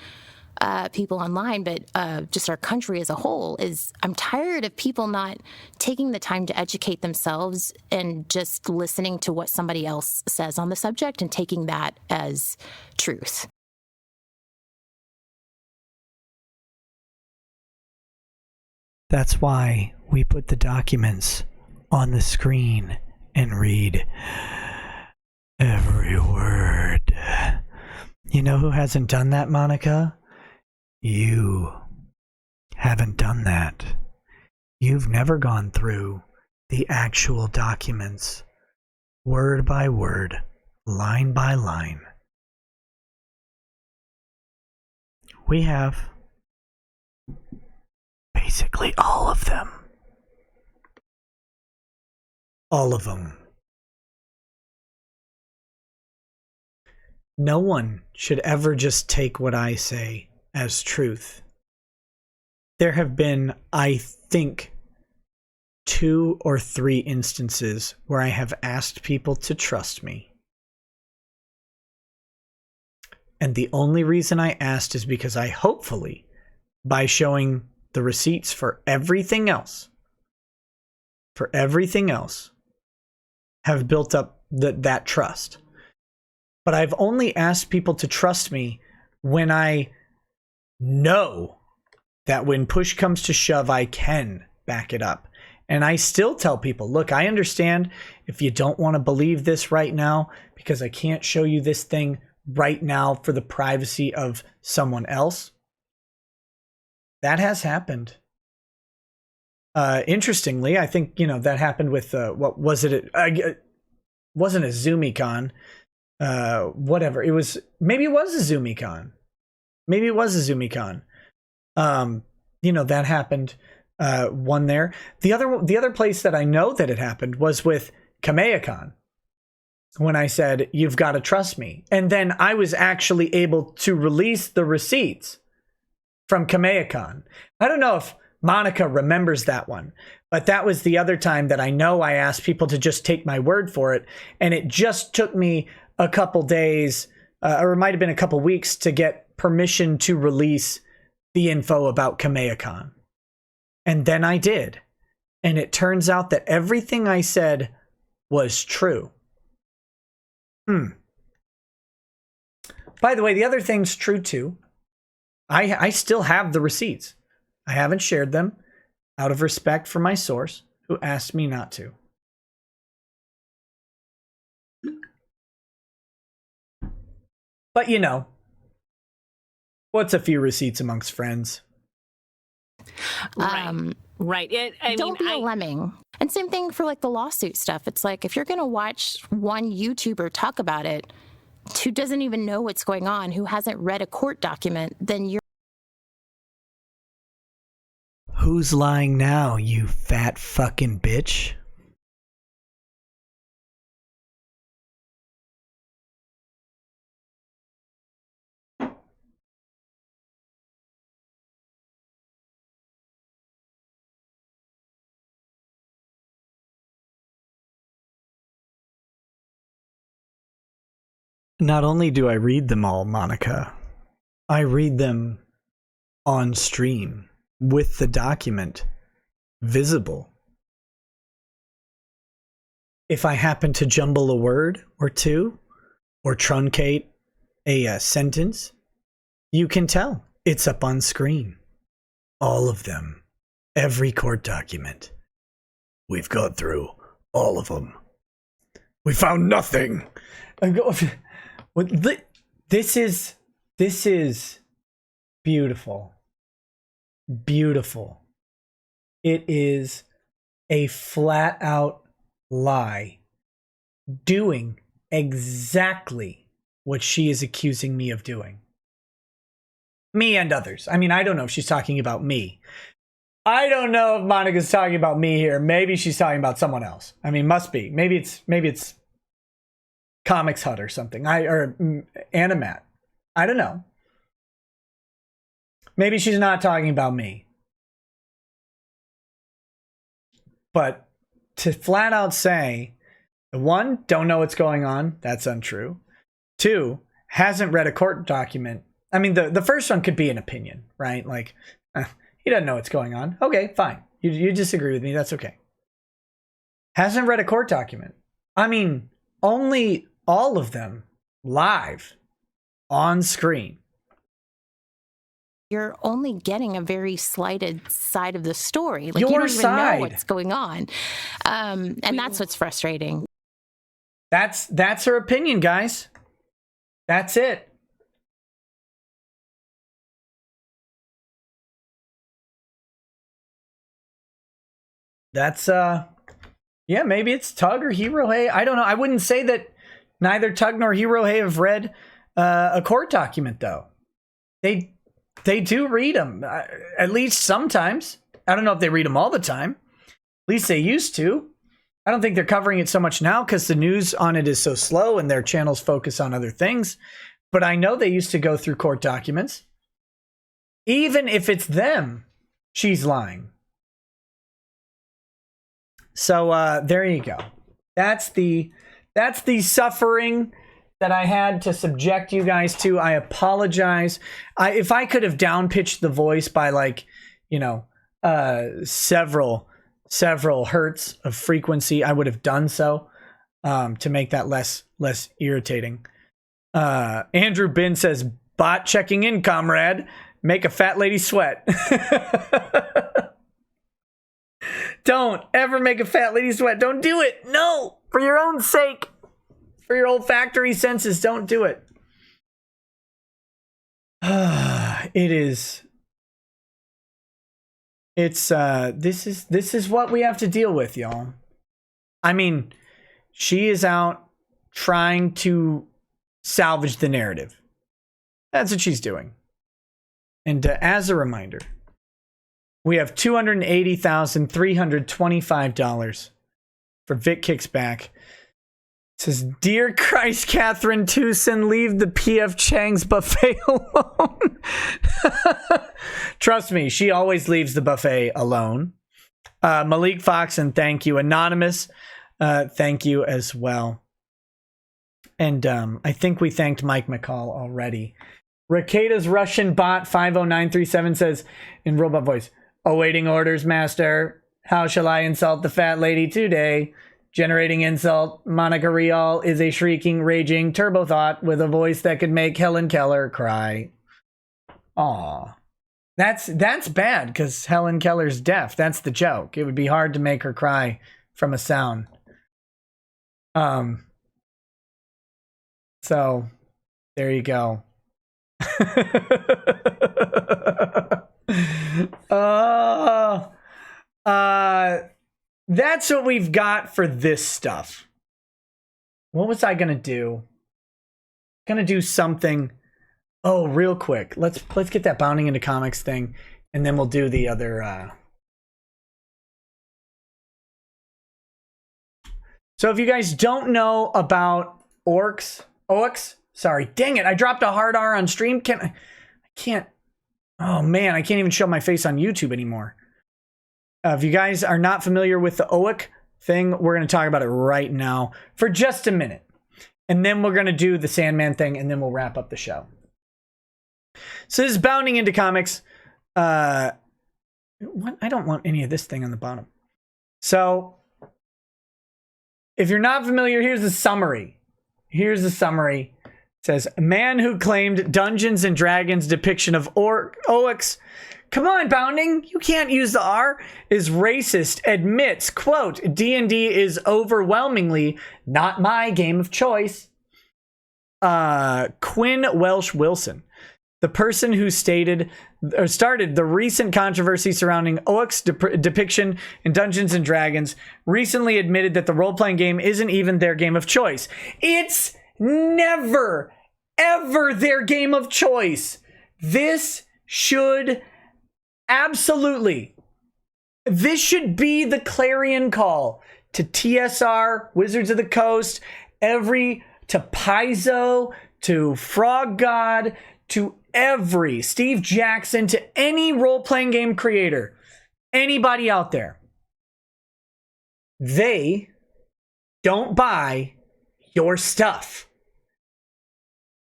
people online, but just our country as a whole, is I'm tired of people not taking the time to educate themselves and just listening to what somebody else says on the subject and taking that as truth. That's why we put the documents on the screen and read every word. You know who hasn't done that, Monica? You haven't done that. You've never gone through the actual documents, word by word, line by line. We have. Basically all of them. All of them. No one should ever just take what I say as truth. There have been, I think, 2 or 3 instances where I have asked people to trust me. And the only reason I asked is because I hopefully, by showing the receipts for everything else, have built up that trust. But I've only asked people to trust me when I know that when push comes to shove, I can back it up. And I still tell people, look, I understand if you don't want to believe this right now, because I can't show you this thing right now for the privacy of someone else. That has happened. Interestingly, I think, that happened with, what was it? It wasn't a ZoomiCon. Whatever. Maybe it was a ZoomiCon. That happened. One there. The other place that I know that it happened was with KamehaCon, when I said, you've got to trust me. And then I was actually able to release the receipts from KamehaCon. I don't know if Monica remembers that one, but that was the other time that I know I asked people to just take my word for it. And it just took me a couple days, or it might have been a couple weeks, to get permission to release the info about KamehaCon. And then I did. And it turns out that everything I said was true. By the way, the other thing's true too. I still have the receipts. I haven't shared them out of respect for my source, who asked me not to. But what's a few receipts amongst friends? Right. Don't be a lemming. And same thing for like the lawsuit stuff. It's like, if you're going to watch one YouTuber talk about it who doesn't even know what's going on, who hasn't read a court document, then you're... Who's lying now, you fat fucking bitch? Not only do I read them all, Monica, I read them on stream with the document visible. If I happen to jumble a word or two, or truncate a sentence, you can tell it's up on screen. All of them. Every court document. We've gone through all of them. We found nothing. This is beautiful. Beautiful. It is a flat out lie, doing exactly what she is accusing me of doing. Me and others. I mean, I don't know if she's talking about me. I don't know if Monica's talking about me here. Maybe she's talking about someone else. I mean, must be. Maybe it's Comics Hut or something. Or Animat. I don't know. Maybe she's not talking about me. But to flat out say, 1, don't know what's going on, that's untrue. 2, hasn't read a court document. I mean, the first one could be an opinion, right? Like, he doesn't know what's going on. Okay, fine. You disagree with me, that's okay. Hasn't read a court document. I mean, only all of them live on screen. You're only getting a very slighted side of the story. Like, Your you don't even side. know what's going on. And that's what's frustrating. That's her opinion, guys. That's it. That's yeah, maybe it's Tug or Hirohei. I don't know. I wouldn't say that neither Tug nor Hirohei have read a court document, though. They do read them, at least sometimes. I don't know if they read them all the time. At least they used to. I don't think they're covering it so much now because the news on it is so slow and their channels focus on other things. But I know they used to go through court documents. Even if it's them, she's lying. So there you go. That's the suffering that I had to subject you guys to. I apologize. If I could have downpitched the voice by like, you know, several hertz of frequency, I would have done so to make that less irritating. Andrew Bin says, bot checking in, comrade. Make a fat lady sweat. Don't ever make a fat lady sweat. Don't do it. No, for your own sake. For your olfactory senses, don't do it. This is what we have to deal with, y'all. I mean, she is out trying to salvage the narrative. That's what she's doing. And as a reminder, we have $280,325 for Vic Kicks Back. It says, Dear Christ, Catherine Tewson, leave the PF Chang's buffet alone. Trust me, she always leaves the buffet alone. Malik Fox, and thank you. Anonymous, thank you as well. And I think we thanked Mike McCall already. Rekieta's Russian bot 50937 says in robot voice, awaiting orders, master. How shall I insult the fat lady today? Generating insult. Monica Rial is a shrieking, raging turbo thought with a voice that could make Helen Keller cry. Aw. That's bad because Helen Keller's deaf. That's the joke. It would be hard to make her cry from a sound. So there you go. That's what we've got for this stuff. What was I gonna do? Gonna do something. Oh, real quick. Let's get that bounding into comics thing, and then we'll do the other. So if you guys don't know about OX. Sorry, dang it! I dropped a hard R on stream. I can't. Oh man, I can't even show my face on YouTube anymore. If you guys are not familiar with the OIC thing, we're going to talk about it right now for just a minute. And then we're going to do the Sandman thing, and then we'll wrap up the show. So this is bounding into comics. I don't want any of this thing on the bottom. So if you're not familiar, here's the summary. It says, a man who claimed Dungeons and Dragons depiction of OX. Come on, Bounding, you can't use the R. Is racist, admits, quote, D&D is overwhelmingly not my game of choice. Quinn Welsh Wilson, the person who started the recent controversy surrounding OX depiction in Dungeons and Dragons, recently admitted that the role-playing game isn't even their game of choice. It's never, ever their game of choice. This should be the clarion call to TSR, Wizards of the Coast, to Paizo, to Frog God, to every Steve Jackson, to any role-playing game creator, anybody out there. They don't buy your stuff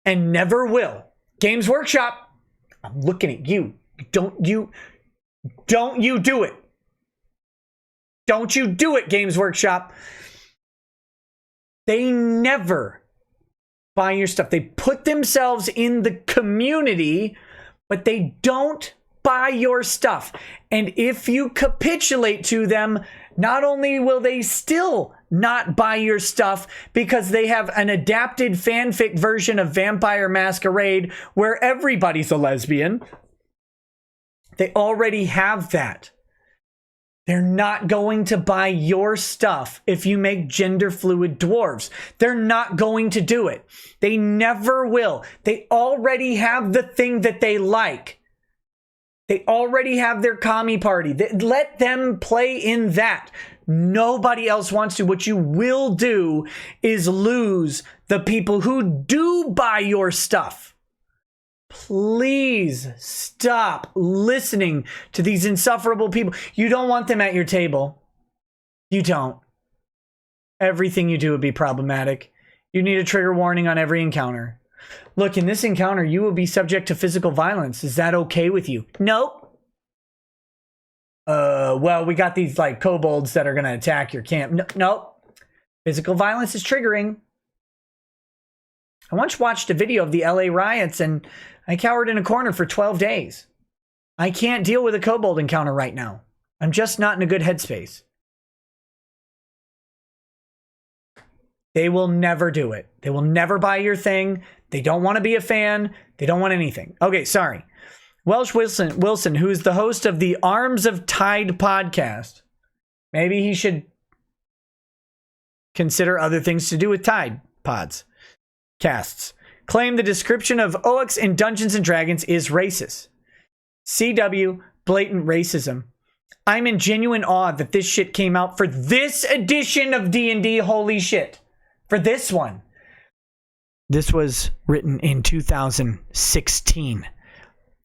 and never will. Games Workshop, I'm looking at you. Don't you do it. Don't you do it, Games Workshop. They never buy your stuff. They put themselves in the community, but they don't buy your stuff. And if you capitulate to them, not only will they still not buy your stuff because they have an adapted fanfic version of Vampire Masquerade where everybody's a lesbian. They already have that. They're not going to buy your stuff if you make gender fluid dwarves. They're not going to do it. They never will. They already have the thing that they like. They already have their commie party. Let them play in that. Nobody else wants to. What you will do is lose the people who do buy your stuff. Please stop listening to these insufferable people. You don't want them at your table. You don't. Everything you do would be problematic. You need a trigger warning on every encounter. Look, in this encounter, you will be subject to physical violence. Is that okay with you? Nope. Well, we got these like kobolds that are going to attack your camp. Nope. Physical violence is triggering. I once watched a video of the LA riots and I cowered in a corner for 12 days. I can't deal with a kobold encounter right now. I'm just not in a good headspace. They will never do it. They will never buy your thing. They don't want to be a fan. They don't want anything. Okay, sorry. Welsh Wilson, who is the host of the Arms of Tide podcast. Maybe he should consider other things to do with Tide pods. Casts. Claim the description of Oaks in Dungeons & Dragons is racist. CW, blatant racism. I'm in genuine awe that this shit came out for this edition of D&D. Holy shit. For this one. This was written in 2016.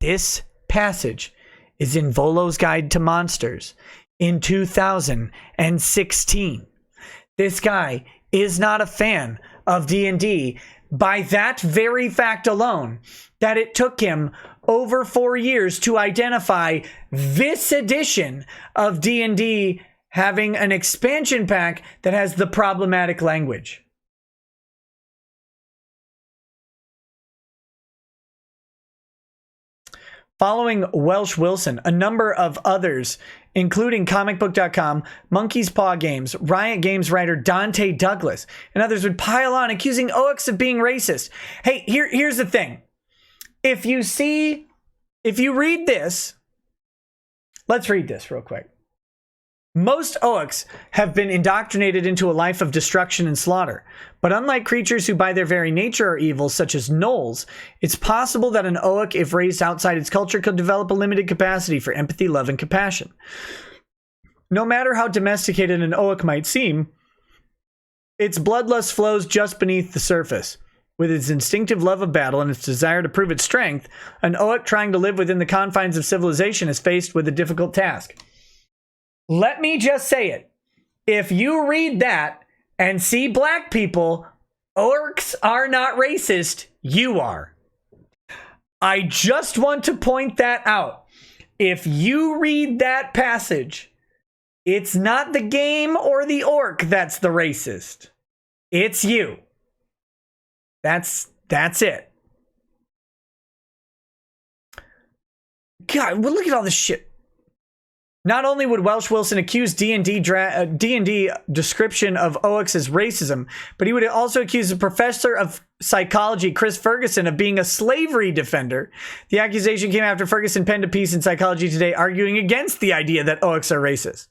This passage is in Volo's Guide to Monsters in 2016. This guy is not a fan of D&D by that very fact alone, that it took him over 4 years to identify this edition of D&D having an expansion pack that has the problematic language. Following Welsh Wilson, a number of others, including comicbook.com, Monkey's Paw Games, Riot Games writer Dante Douglas, and others would pile on accusing Oaks of being racist. Hey, here's the thing. If you read this, let's read this real quick. Most Oaks have been indoctrinated into a life of destruction and slaughter. But unlike creatures who by their very nature are evil, such as gnolls, it's possible that an Oak, if raised outside its culture, could develop a limited capacity for empathy, love, and compassion. No matter how domesticated an Oak might seem, its bloodlust flows just beneath the surface. With its instinctive love of battle and its desire to prove its strength, an Oak trying to live within the confines of civilization is faced with a difficult task. Let me just say it. If you read that and see black people, orcs are not racist. You are. I just want to point that out. If you read that passage, it's not the game or the orc that's the racist. It's you. That's it. God, well, look at all this shit. Not only would Welsh Wilson accuse D&D description of Oaks as racism, but he would also accuse the professor of psychology, Chris Ferguson, of being a slavery defender. The accusation came after Ferguson penned a piece in Psychology Today arguing against the idea that Oaks are racist.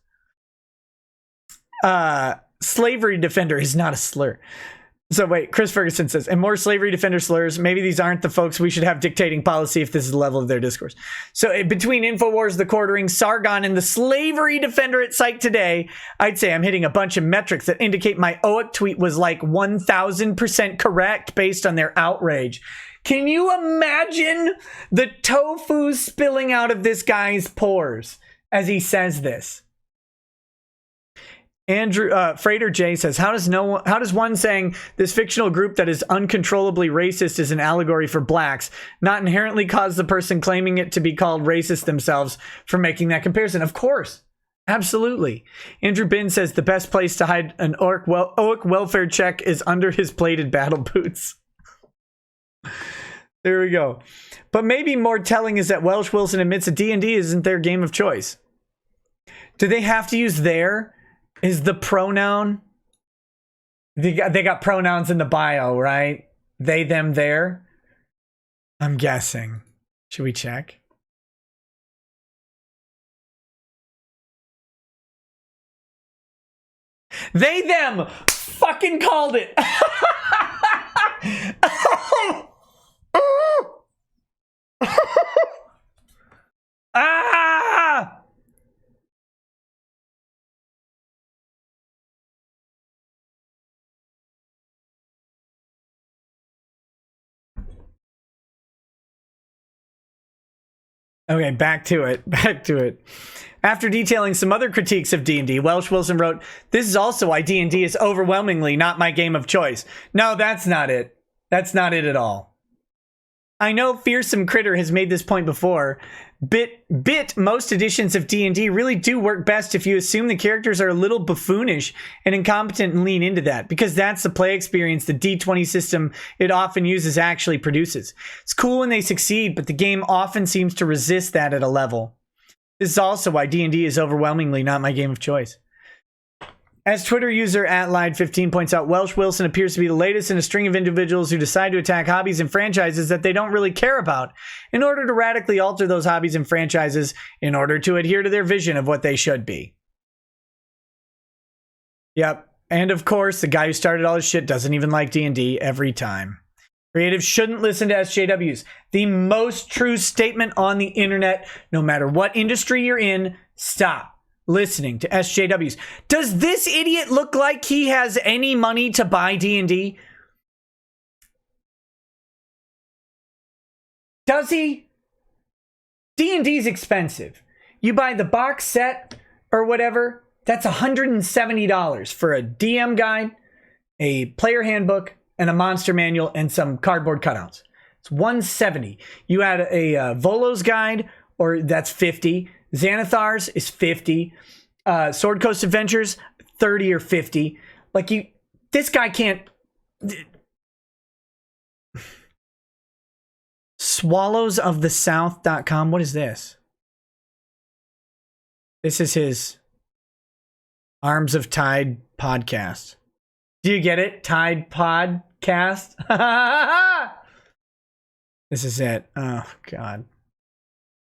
Slavery defender is not a slur. So wait, Chris Ferguson says, and more slavery defender slurs, maybe these aren't the folks we should have dictating policy if this is the level of their discourse. So between InfoWars, The Quartering, Sargon, and the slavery defender at Psych Today, I'd say I'm hitting a bunch of metrics that indicate my Oak tweet was like 1000% correct based on their outrage. Can you imagine the tofu spilling out of this guy's pores as he says this? Andrew Freighter J says, how does one saying this fictional group that is uncontrollably racist is an allegory for blacks not inherently cause the person claiming it to be called racist themselves for making that comparison? Of course. Absolutely. Andrew Bin says the best place to hide an Oak welfare check is under his plated battle boots. There we go. But maybe more telling is that Welsh Wilson admits that D&D isn't their game of choice. Do they have to use their? Is the pronoun? They got pronouns in the bio, right? They, them, their. I'm guessing. Should we check? They, them. Fucking called it. Okay, back to it. Back to it. After detailing some other critiques of D&D, Welsh Wilson wrote, "This is also why D&D is overwhelmingly not my game of choice." No, that's not it. That's not it at all. I know Fearsome Critter has made this point before. Most editions of D&D really do work best if you assume the characters are a little buffoonish and incompetent and lean into that, because that's the play experience the D20 system it often uses actually produces. It's cool when they succeed, but the game often seems to resist that at a level. This is also why D&D is overwhelmingly not my game of choice. As Twitter user @Lied15 points out, Welsh Wilson appears to be the latest in a string of individuals who decide to attack hobbies and franchises that they don't really care about in order to radically alter those hobbies and franchises in order to adhere to their vision of what they should be. Yep. And of course, the guy who started all this shit doesn't even like D&D every time. Creatives shouldn't listen to SJWs. The most true statement on the internet, no matter what industry you're in, stop listening to SJWs. Does this idiot look like he has any money to buy D&D? Does he? D&D's expensive. You buy the box set or whatever, that's $170 for a DM guide, a player handbook, and a monster manual, and some cardboard cutouts. It's $170. You add a Volo's guide, or that's $50. Xanathar's is $50. Sword Coast Adventures, $30 or $50. Like, this guy can't. Swallowsofthesouth.com. What is this? This is his Arms of Tide podcast. Do you get it? Tide podcast. This is it. Oh, God.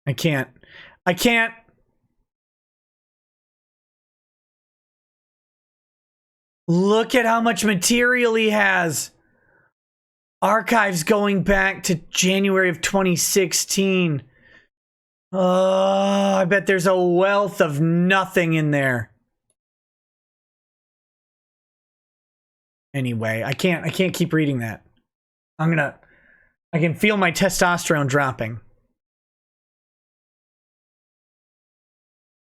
I can't. Look at how much material he has. Archives going back to January of 2016. Oh, I bet there's a wealth of nothing in there. Anyway, I can't keep reading that. I can feel my testosterone dropping.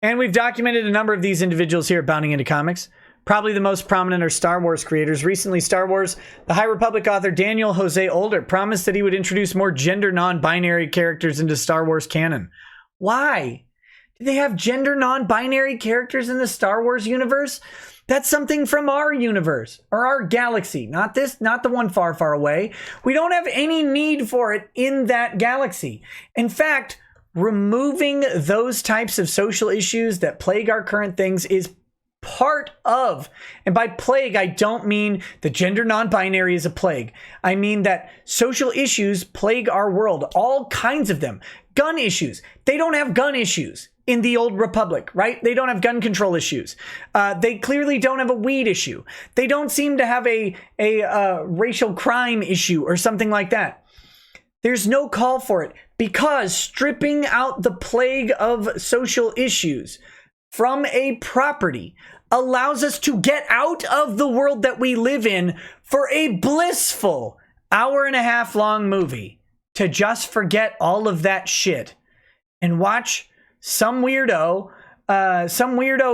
And we've documented a number of these individuals here at Bounding Into Comics. Probably the most prominent are Star Wars creators. Recently, Star Wars, the High Republic author Daniel Jose Older promised that he would introduce more gender non-binary characters into Star Wars canon. Why? Do they have gender non-binary characters in the Star Wars universe? That's something from our universe, or our galaxy. Not the one far, far away. We don't have any need for it in that galaxy. In fact, removing those types of social issues that plague our current things is part of, and by plague, I don't mean the gender non-binary is a plague. I mean that social issues plague our world, all kinds of them. Gun issues. They don't have gun issues in the old republic, right? They don't have gun control issues. They clearly don't have a weed issue. They don't seem to have a racial crime issue or something like that. There's no call for it, because stripping out the plague of social issues from a property allows us to get out of the world that we live in for a blissful hour-and-a-half long movie to just forget all of that shit and watch some weirdo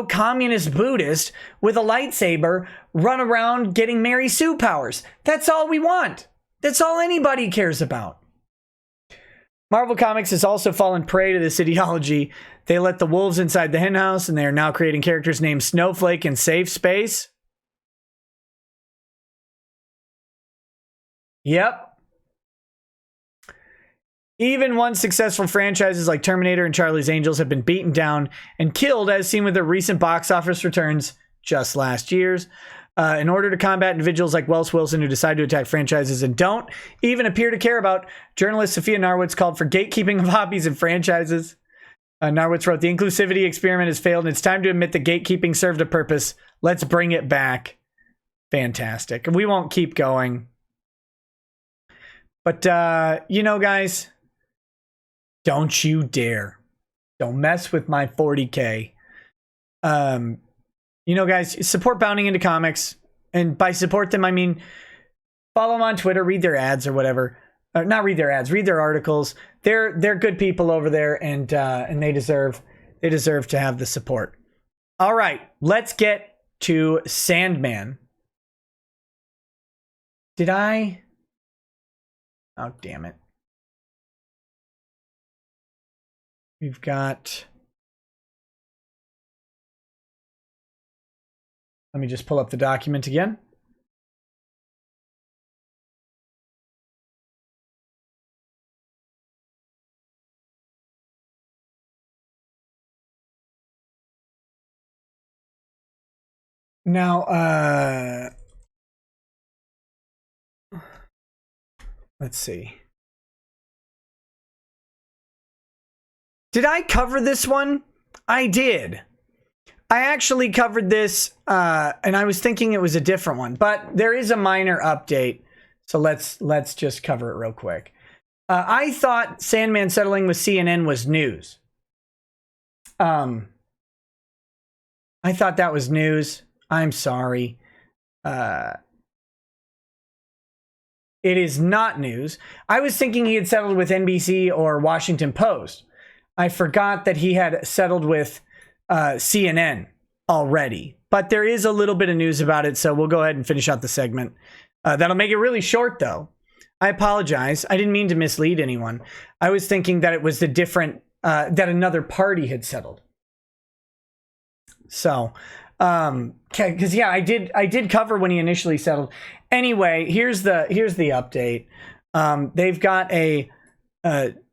communist Buddhist with a lightsaber run around getting Mary Sue powers. That's all we want. That's all anybody cares about. Marvel Comics has also fallen prey to this ideology. They let the wolves inside the henhouse, and they are now creating characters named Snowflake and Safe Space. Yep. Even once successful franchises like Terminator and Charlie's Angels have been beaten down and killed, as seen with their recent box office returns just last year's. In order to combat individuals like Welsh Wilson who decide to attack franchises and don't even appear to care about, journalist Sophia Narwitz called for gatekeeping of hobbies and franchises. Narwitz wrote, "The inclusivity experiment has failed, and it's time to admit that gatekeeping served a purpose. Let's bring it back." Fantastic. We won't keep going. But, guys, don't you dare. Don't mess with my 40K. Guys, support Bounding Into Comics. And by support them, I mean follow them on Twitter, read their ads or whatever. not read their ads, read their articles. They're good people over there, and they deserve to have the support. All right, let's get to Sandman. Did I? Oh, damn it. We've got... Let me just pull up the document again. Now, let's see. Did I cover this one? I did. I actually covered this, and I was thinking it was a different one, but there is a minor update. So let's just cover it real quick. I thought Sandman settling with CNN was news. I thought that was news. I'm sorry. It is not news. I was thinking he had settled with NBC or Washington Post. I forgot that he had settled with CNN already. But there is a little bit of news about it, so we'll go ahead and finish out the segment. That'll make it really short, though. I apologize. I didn't mean to mislead anyone. I was thinking that it was the different, that another party had settled. So... because yeah, I did cover when he initially settled. Anyway, here's the update. They've got a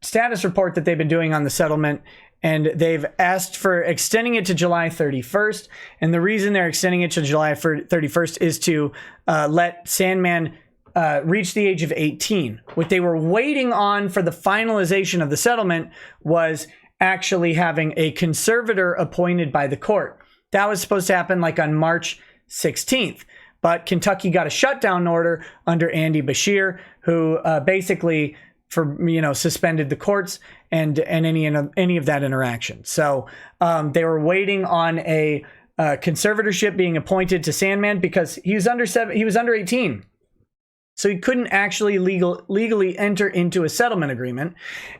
status report that they've been doing on the settlement, and they've asked for extending it to July 31st. And the reason they're extending it to July 31st is to let Sandman reach the age of 18. What they were waiting on for the finalization of the settlement was actually having a conservator appointed by the court. That was supposed to happen like on March 16th. But Kentucky got a shutdown order under Andy Bashir, who basically suspended the courts and any of that interaction. So they were waiting on a conservatorship being appointed to Sandman because he was under 18. So he couldn't actually legally enter into a settlement agreement,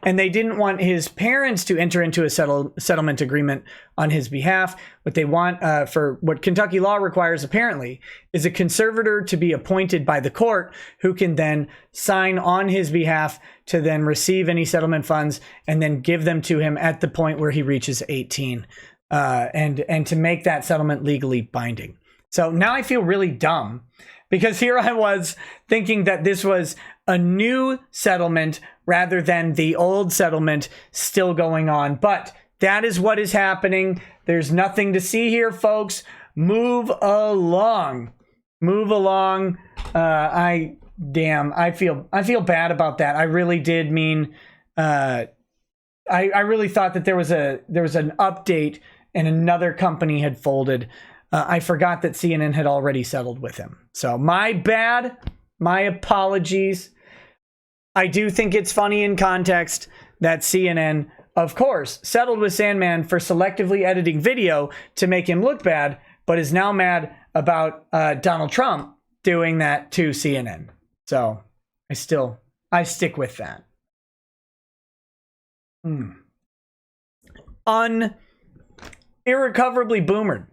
and they didn't want his parents to enter into a settlement agreement on his behalf. What they want, for what Kentucky law requires apparently, is a conservator to be appointed by the court who can then sign on his behalf to then receive any settlement funds and then give them to him at the point where he reaches 18, and to make that settlement legally binding. So now I feel really dumb, because here I was thinking that this was a new settlement rather than the old settlement still going on. But that is what is happening. There's nothing to see here, folks. Move along. Move along. I feel bad about that. I really did mean, I really thought that there was an update and another company had folded. I forgot that CNN had already settled with him. So my bad. My apologies. I do think it's funny in context that CNN, of course, settled with Sandman for selectively editing video to make him look bad, but is now mad about Donald Trump doing that to CNN. So I stick with that. Irrecoverably boomered.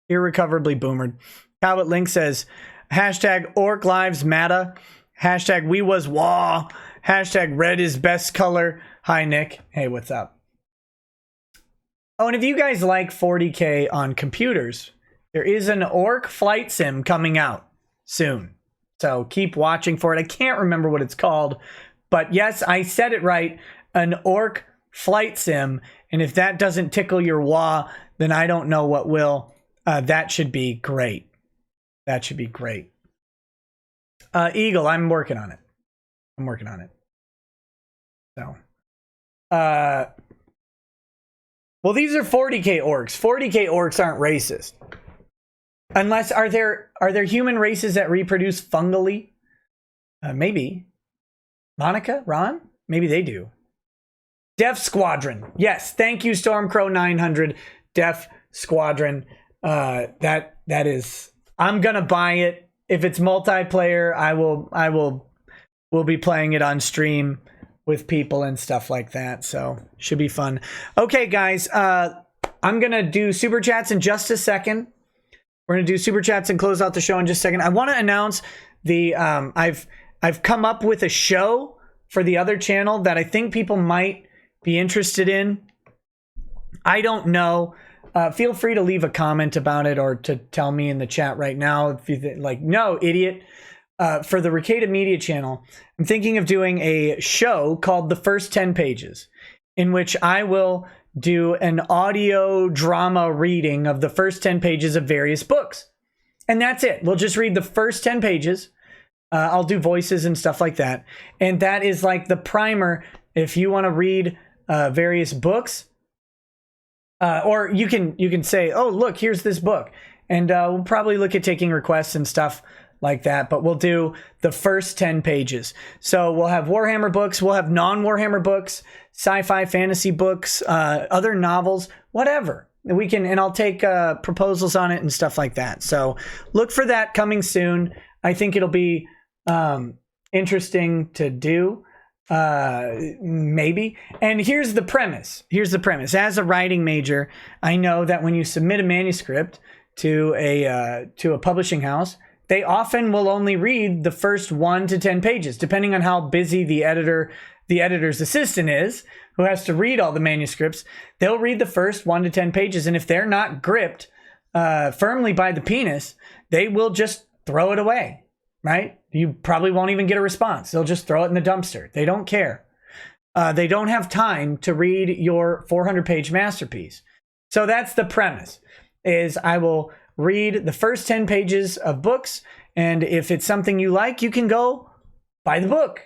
Irrecoverably boomered. Talbot Link says, hashtag Orc Lives Matter. Hashtag We Was Wah. Hashtag Red is best color. Hi, Nick. Hey, what's up? Oh, and if you guys like 40K on computers, there is an Orc flight sim coming out soon. So keep watching for it. I can't remember what it's called, but yes, I said it right. An Orc flight sim. And if that doesn't tickle your wah, then I don't know what will. That should be great. That should be great. Eagle, I'm working on it. So, well, these are 40K orcs. 40K orcs aren't racist. Unless, are there human races that reproduce fungally? Maybe. Monica? Ron? Maybe they do. Death Squadron. Yes, thank you, Stormcrow 900. Death Squadron. That is, I'm gonna buy it. If it's multiplayer, we'll we'll be playing it on stream with people and stuff like that. So should be fun. Okay, guys, I'm going to do super chats in just a second. We're going to do super chats and close out the show in just a second. I want to announce the, I've come up with a show for the other channel that I think people might be interested in. I don't know. Feel free to leave a comment about it or to tell me in the chat right now if you like, no, idiot. For the Rekieta Media channel, I'm thinking of doing a show called The First 10 Pages, in which I will do an audio drama reading of the first 10 pages of various books. And that's it. We'll just read the first 10 pages. I'll do voices and stuff like that. And that is like the primer if you want to read various books. Or you can say, oh, look, here's this book. And we'll probably look at taking requests and stuff like that. But we'll do the first 10 pages. So we'll have Warhammer books. We'll have non-Warhammer books, sci-fi, fantasy books, other novels, whatever. We can, and I'll take proposals on it and stuff like that. So look for that coming soon. I think it'll be interesting to do. Maybe. And here's the premise. As a writing major, I know that when you submit a manuscript to a publishing house, they often will only read the first 1 to 10 pages, depending on how busy the editor's assistant is, who has to read all the manuscripts. They'll read the first 1 to 10 pages, and if they're not gripped firmly by the penis, they will just throw it away. Right? You probably won't even get a response. They'll just throw it in the dumpster. They don't care. They don't have time to read your 400-page masterpiece. So that's the premise, is I will read the first 10 pages of books, and if it's something you like, you can go buy the book.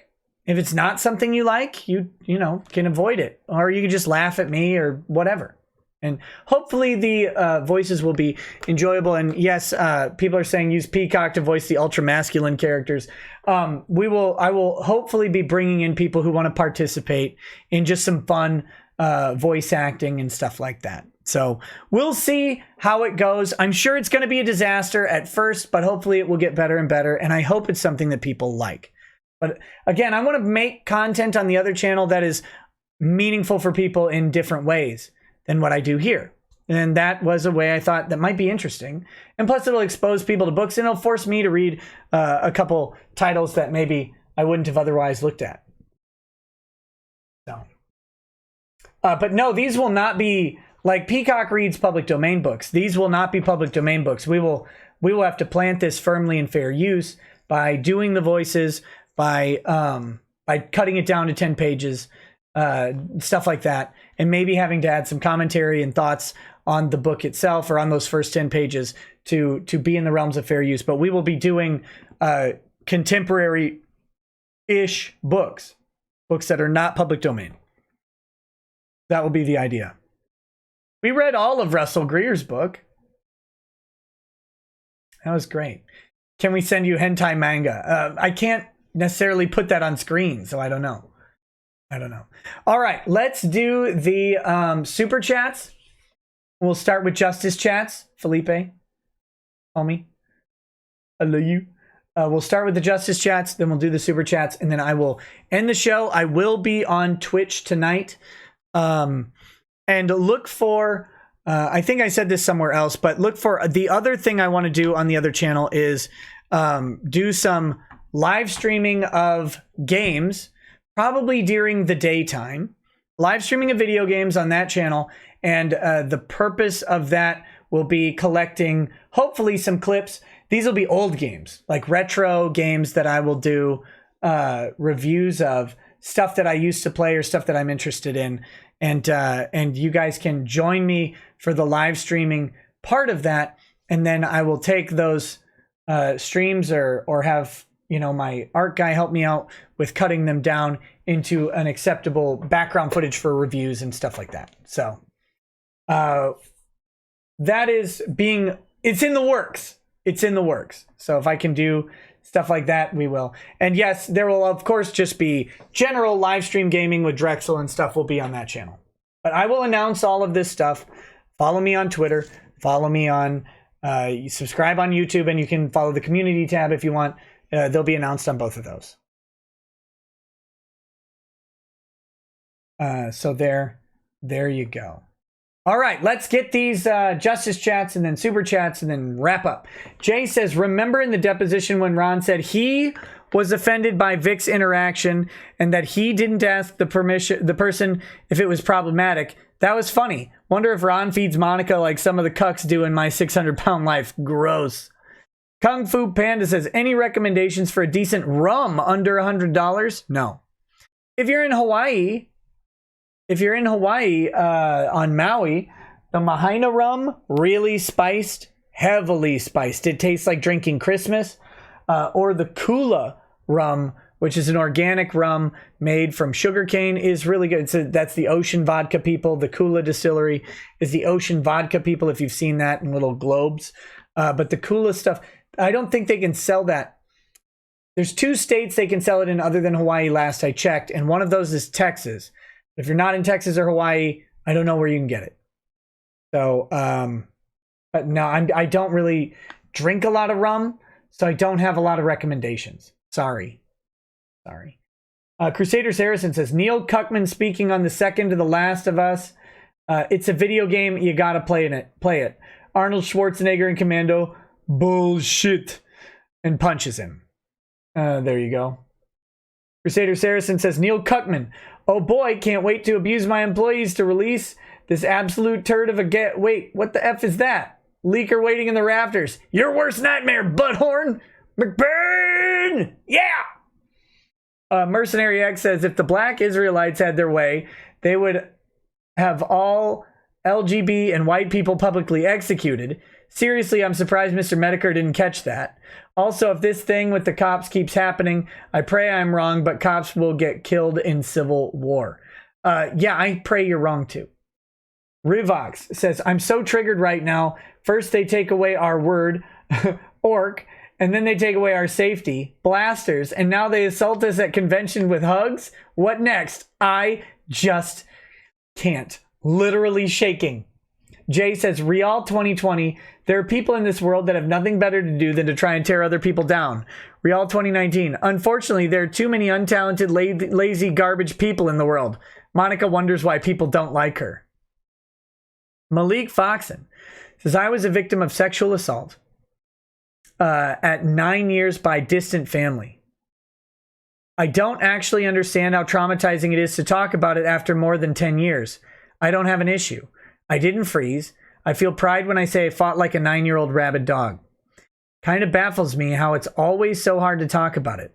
If it's not something you like, you can avoid it, or you can just laugh at me or whatever. And hopefully the voices will be enjoyable. And yes, people are saying use Peacock to voice the ultra masculine characters. I will hopefully be bringing in people who want to participate in just some fun voice acting and stuff like that. So we'll see how it goes. I'm sure it's going to be a disaster at first, but hopefully it will get better and better. And I hope it's something that people like. But again, I want to make content on the other channel that is meaningful for people in different ways than what I do here. And that was a way I thought that might be interesting. And plus it'll expose people to books, and it'll force me to read a couple titles that maybe I wouldn't have otherwise looked at. So, but no, these will not be like Peacock reads public domain books. These will not be public domain books. We will have to plant this firmly in fair use by doing the voices, by cutting it down to 10 pages, stuff like that, and maybe having to add some commentary and thoughts on the book itself or on those first 10 pages to be in the realms of fair use. But we will be doing contemporary-ish books that are not public domain. That will be the idea. We read all of Russell Greer's book. That was great. Can we send you hentai manga? I can't necessarily put that on screen, so I don't know. All right, let's do the super chats. We'll start with Justice Chats. Felipe, homie, I love you. We'll start with the Justice Chats, then we'll do the super chats, and then I will end the show. I will be on Twitch tonight. And look for, I think I said this somewhere else, but look for the other thing I want to do on the other channel is do some live streaming of games. Probably during the daytime, live streaming of video games on that channel. And the purpose of that will be collecting, hopefully, some clips. These will be old games, like retro games that I will do reviews of, stuff that I used to play or stuff that I'm interested in. And you guys can join me for the live streaming part of that. And then I will take those streams or have my art guy help me out with cutting them down into an acceptable background footage for reviews and stuff like that. So that is it's in the works. It's in the works. So if I can do stuff like that, we will. And yes, there will of course just be general live stream gaming with Drexel and stuff will be on that channel. But I will announce all of this stuff. Follow me on Twitter. Follow me on, subscribe on YouTube, and you can follow the community tab if you want. They'll be announced on both of those. So there you go. All right, let's get these justice chats and then super chats and then wrap up. Jay says, remember in the deposition when Ron said he was offended by Vic's interaction and that he didn't ask the person if it was problematic? That was funny. Wonder if Ron feeds Monica like some of the cucks do in My 600-Pound Life. Gross. Kung Fu Panda says, any recommendations for a decent rum under $100? No. If you're in Hawaii on Maui, the Mahaina rum, really spiced, heavily spiced. It tastes like drinking Christmas. Or the Kula rum, which is an organic rum made from sugarcane, is really good. That's the Ocean Vodka people. The Kula distillery is the Ocean Vodka people, if you've seen that in little globes. But the Kula stuff, I don't think they can sell that. There's 2 states they can sell it in other than Hawaii last I checked, and one of those is Texas. If you're not in Texas or Hawaii, I don't know where you can get it. So, but no, I don't really drink a lot of rum, so I don't have a lot of recommendations. Sorry. Crusader Saracen says, Neil Cuckman speaking on the second to the Last of Us. It's a video game. You gotta play it. Arnold Schwarzenegger in Commando. Bullshit. And punches him. There you go. Crusader Saracen says, Neil Cuckman. Oh boy, can't wait to abuse my employees to release this absolute turd of a wait, what the F is that? Leaker waiting in the rafters. Your worst nightmare, butthorn. McBurn! Yeah! Mercenary X says, if the black Israelites had their way, they would have all LGB and white people publicly executed. Seriously, I'm surprised Mr. Medicare didn't catch that. Also, if this thing with the cops keeps happening, I pray I'm wrong, but cops will get killed in civil war. Yeah, I pray you're wrong too. Rivox says, I'm so triggered right now. First, they take away our word, orc, and then they take away our safety, blasters, and now they assault us at convention with hugs? What next? I just can't. Literally shaking. Jay says, Real 2020, there are people in this world that have nothing better to do than to try and tear other people down. Real 2019, unfortunately, there are too many untalented, lazy, garbage people in the world. Monica wonders why people don't like her. Malik Foxen says, I was a victim of sexual assault at 9 years by distant family. I don't actually understand how traumatizing it is to talk about it after more than 10 years. I don't have an issue. I didn't freeze. I feel pride when I say I fought like a 9-year-old rabid dog. Kind of baffles me how it's always so hard to talk about it.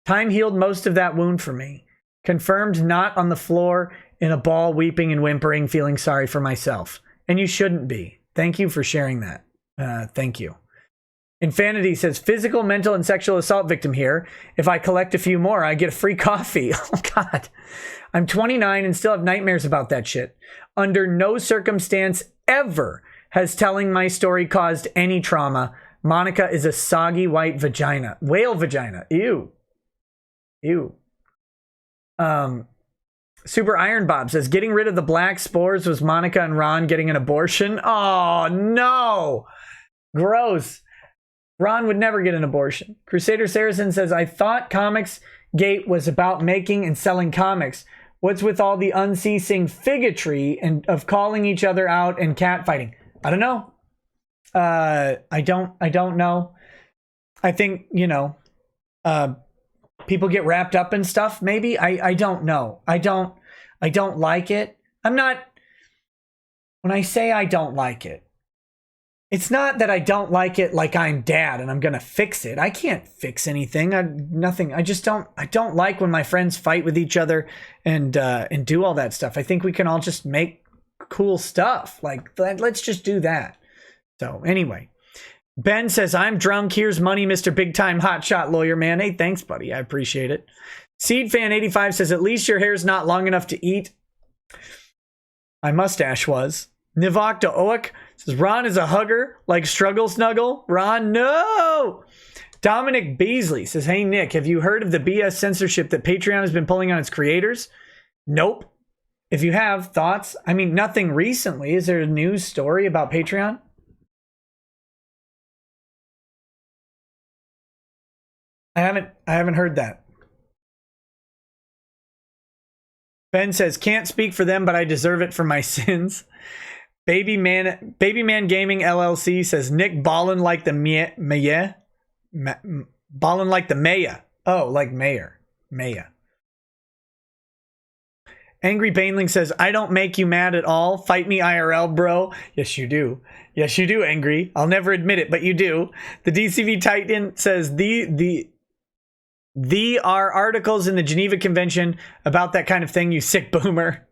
Time healed most of that wound for me. Confirmed not on the floor in a ball, weeping and whimpering, feeling sorry for myself. And you shouldn't be. Thank you for sharing that. Thank you. Infinity says, physical, mental, and sexual assault victim here. If I collect a few more, I get a free coffee. Oh, God. I'm 29 and still have nightmares about that shit. Under no circumstance ever has telling my story caused any trauma. Monica is a soggy white vagina. Whale vagina. Ew. Ew. Super Iron Bob says, getting rid of the black spores was Monica and Ron getting an abortion. Oh, no. Gross. Ron would never get an abortion. Crusader Saracen says, I thought Comics Gate was about making and selling comics. What's with all the unceasing figotry and of calling each other out and catfighting? I don't know. I don't know. I think, people get wrapped up in stuff. Maybe I don't know. I don't like it. When I say I don't like it, it's not that I don't like it like I'm dad and I'm going to fix it. I can't fix anything. Nothing. I don't like when my friends fight with each other and do all that stuff. I think we can all just make cool stuff. Like, let's just do that. So anyway, Ben says, I'm drunk. Here's money, Mr. Big Time Hotshot Lawyer Man. Hey, thanks, buddy. I appreciate it. Seed Fan 85 says, at least your hair's not long enough to eat. My mustache was. Nivokta Oak says, Ron is a hugger, like Struggle Snuggle. Ron, no! Dominic Beasley says, hey, Nick, have you heard of the BS censorship that Patreon has been pulling on its creators? Nope. If you have thoughts, nothing recently. Is there a news story about Patreon? I haven't heard that. Ben says, can't speak for them, but I deserve it for my sins. Baby Man Gaming LLC says, Nick ballin' like the Maya. Ballin' like the Maya. Oh, like mayor. Maya. Angry Baneling says, I don't make you mad at all. Fight me IRL, bro. Yes, you do. Yes, you do, Angry. I'll never admit it, but you do. The DCV Titan says, the are articles in the Geneva Convention about that kind of thing, you sick boomer.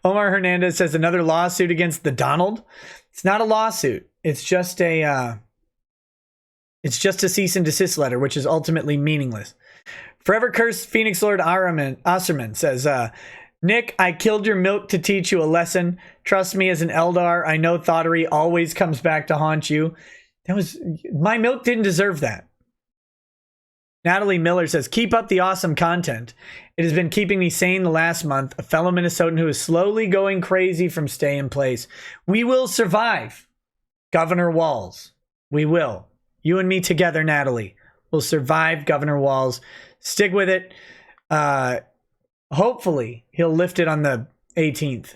Omar Hernandez says, another lawsuit against the Donald. It's not a lawsuit. It's just a cease and desist letter, which is ultimately meaningless. Forever Cursed Phoenix Lord Osserman says, Nick, I killed your milk to teach you a lesson. Trust me, as an Eldar, I know thoughtery always comes back to haunt you. My milk didn't deserve that. Natalie Miller says, keep up the awesome content. It has been keeping me sane the last month. A fellow Minnesotan who is slowly going crazy from stay in place. We will survive, Governor Walz. We will. You and me together, Natalie. We'll survive Governor Walz. Stick with it. Hopefully, he'll lift it on the 18th.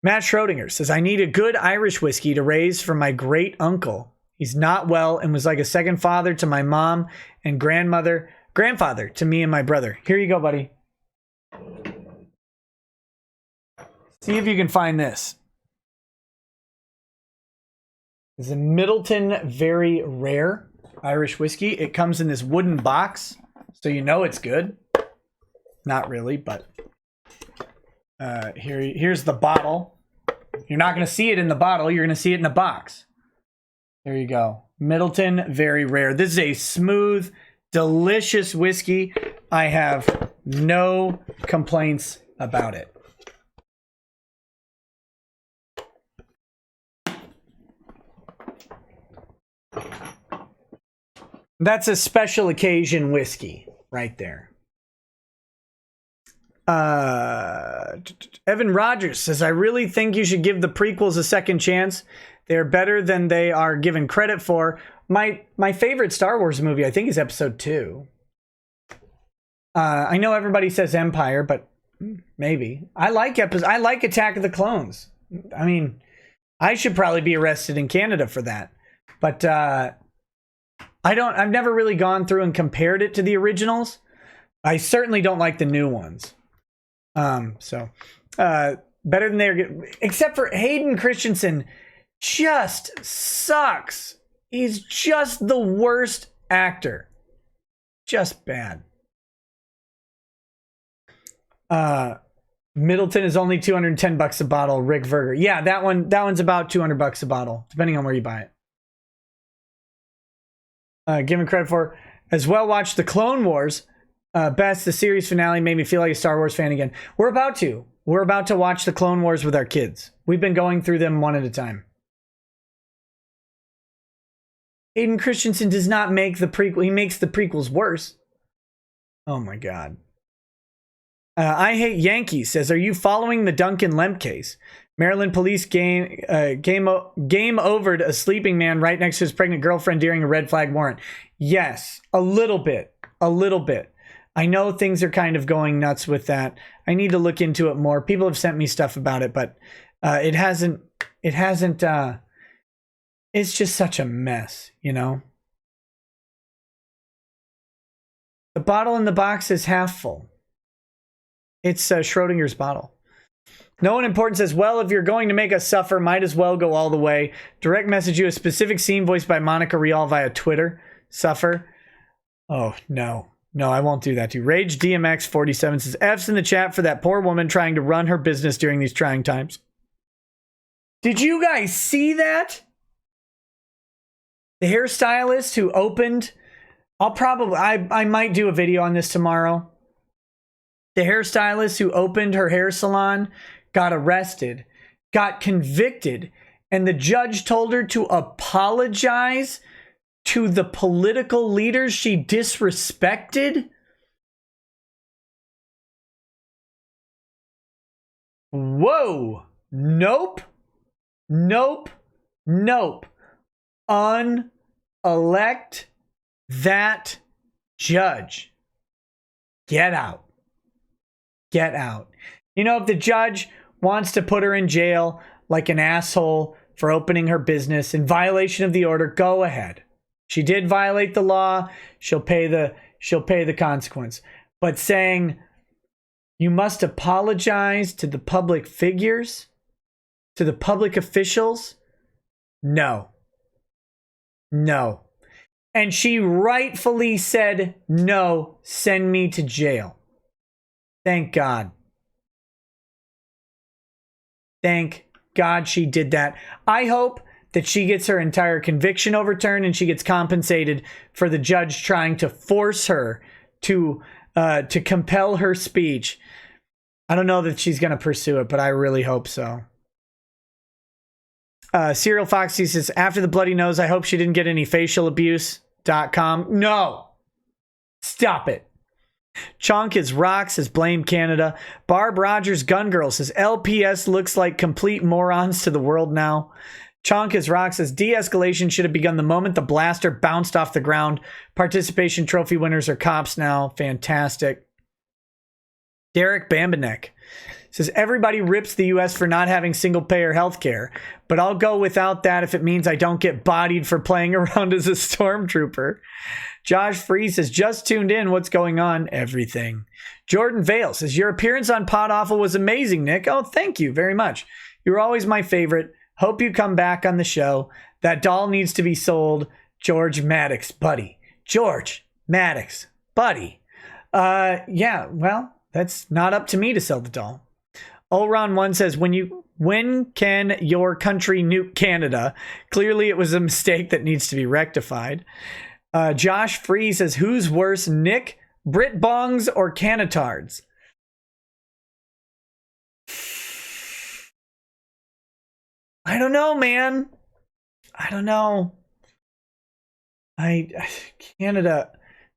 Matt Schrodinger says, I need a good Irish whiskey to raise for my great uncle. He's not well and was like a second father to my mom and grandfather to me and my brother. Here you go, buddy. See if you can find this. It's a Middleton Very Rare Irish whiskey. It comes in this wooden box, so you know it's good. Not really, but here's the bottle. You're not going to see it in the bottle. You're going to see it in the box. There you go. Middleton Very Rare. This is a smooth, delicious whiskey. I have no complaints about it. That's a special occasion whiskey right there. Evan Rogers says, I really think you should give the prequels a second chance. They're better than they are given credit for. My favorite Star Wars movie, I think, is Episode 2. I know everybody says Empire, but maybe. I like Attack of the Clones. I mean, I should probably be arrested in Canada for that. But I've never really gone through and compared it to the originals. I certainly don't like the new ones. Better than they're, except for Hayden Christensen just sucks. He's just the worst actor. Just bad. Middleton is only $210 a bottle. Rick Verger. Yeah, that one's about $200 a bottle, depending on where you buy it. Given credit for as well. Watch the Clone Wars. Best, the series finale made me feel like a Star Wars fan again. We're about to watch the Clone Wars with our kids. We've been going through them one at a time. Hayden Christensen does not make the prequel. He makes the prequels worse. Oh my God. I Hate Yankees says, are you following the Duncan Lemp case? Maryland police game overed a sleeping man right next to his pregnant girlfriend during a red flag warrant. Yes, a little bit. I know things are kind of going nuts with that. I need to look into it more. People have sent me stuff about it, but it hasn't, it's just such a mess, you know? The bottle in the box is half full. It's Schrodinger's bottle. No one important says, well, if you're going to make us suffer, might as well go all the way. Direct message you a specific scene voiced by Monica Rial via Twitter. Suffer. Oh, no. No, I won't do that to you. Rage DMX 47 says, F's in the chat for that poor woman trying to run her business during these trying times. Did you guys see that? The hairstylist who opened, I might do a video on this tomorrow. The hairstylist who opened her hair salon got arrested, got convicted, and the judge told her to apologize to the political leaders she disrespected? Whoa. Nope. Unelect that judge. Get out. get out. You know, if the judge wants to put her in jail like an asshole for opening her business in violation of the order, go ahead. She did violate the law. She'll pay the consequence. But saying you must apologize to the public figures, to the public officials, no. No. And she rightfully said, no, send me to jail. Thank God. Thank God she did that. I hope that she gets her entire conviction overturned and she gets compensated for the judge trying to force her to compel her speech. I don't know that she's going to pursue it, but I really hope so. Serial Foxy says, after the bloody nose, I hope she didn't get any facial abuse.com. No. Stop it. Chonk is rocks says blame Canada. Barb Rogers Gun Girl says LPS looks like complete morons to the world now. Chonk is rocks says de-escalation should have begun the moment the blaster bounced off the ground. Participation trophy winners are cops now. Fantastic. Derek Bambanek says everybody rips the US for not having single payer healthcare, but I'll go without that if it means I don't get bodied for playing around as a stormtrooper. Josh Free says, just tuned in. What's going on? Everything. Jordan Vale says, your appearance on Pod Awful was amazing, Nick. Oh, thank you very much. You're always my favorite. Hope you come back on the show. That doll needs to be sold. George Maddox, buddy. George Maddox, buddy. Yeah, well, that's not up to me to sell the doll. Olron1 says, when can your country nuke Canada? Clearly it was a mistake that needs to be rectified. Josh Free says, who's worse, Nick, Brit Bongs, or Canatards? I don't know, man. I don't know.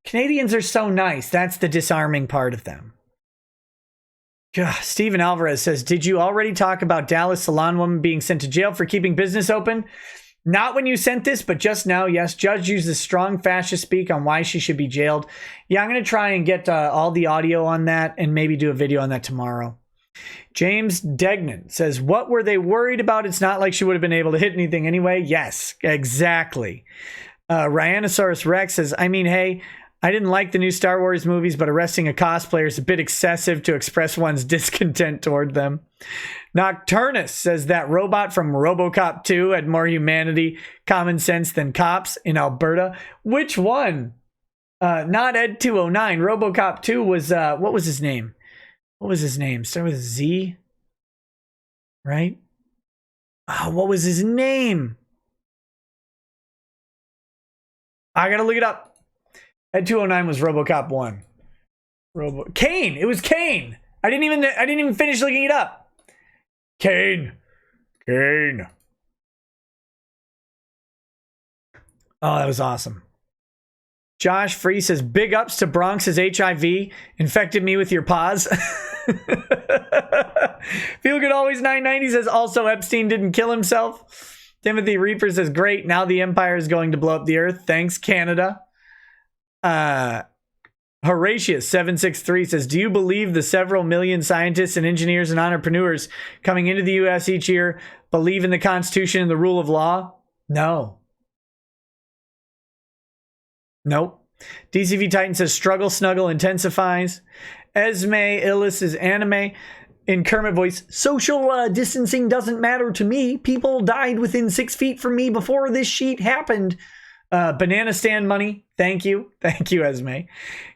Canadians are so nice. That's the disarming part of them. Steven Alvarez says, did you already talk about Dallas salon woman being sent to jail for keeping business open? Not when you sent this, but just now, yes. Judge uses strong fascist speak on why she should be jailed. Yeah, I'm going to try and get all the audio on that and maybe do a video on that tomorrow. James Degnan says, what were they worried about? It's not like she would have been able to hit anything anyway. Yes, exactly. Rhinosaurus Rex says, I mean, hey, I didn't like the new Star Wars movies, but arresting a cosplayer is a bit excessive to express one's discontent toward them. Nocturnus says that robot from RoboCop 2 had more humanity, common sense than cops in Alberta. Which one? Not Ed209. RoboCop 2 was, what was his name? What was his name? Start with Z, right? Oh, what was his name? I gotta look it up. Ed209 was RoboCop 1. Kane. It was Kane. I didn't even finish looking it up. Kane. Oh, that was awesome. Josh Free says, big ups to Bronx's HIV. Infected me with your paws. Feel Good Always 990 says, also Epstein didn't kill himself. Timothy Reaper says, great. Now the Empire is going to blow up the earth. Thanks, Canada. Horatius 763 says, do you believe the several million scientists and engineers and entrepreneurs coming into the U.S. each year believe in the Constitution and the rule of law? No. Nope. DCV Titan says, struggle snuggle intensifies. Esme Illis is anime. In Kermit voice, social distancing doesn't matter to me. People died within 6 feet from me before this sheet happened. Banana stand money. Thank you. Thank you, Esme.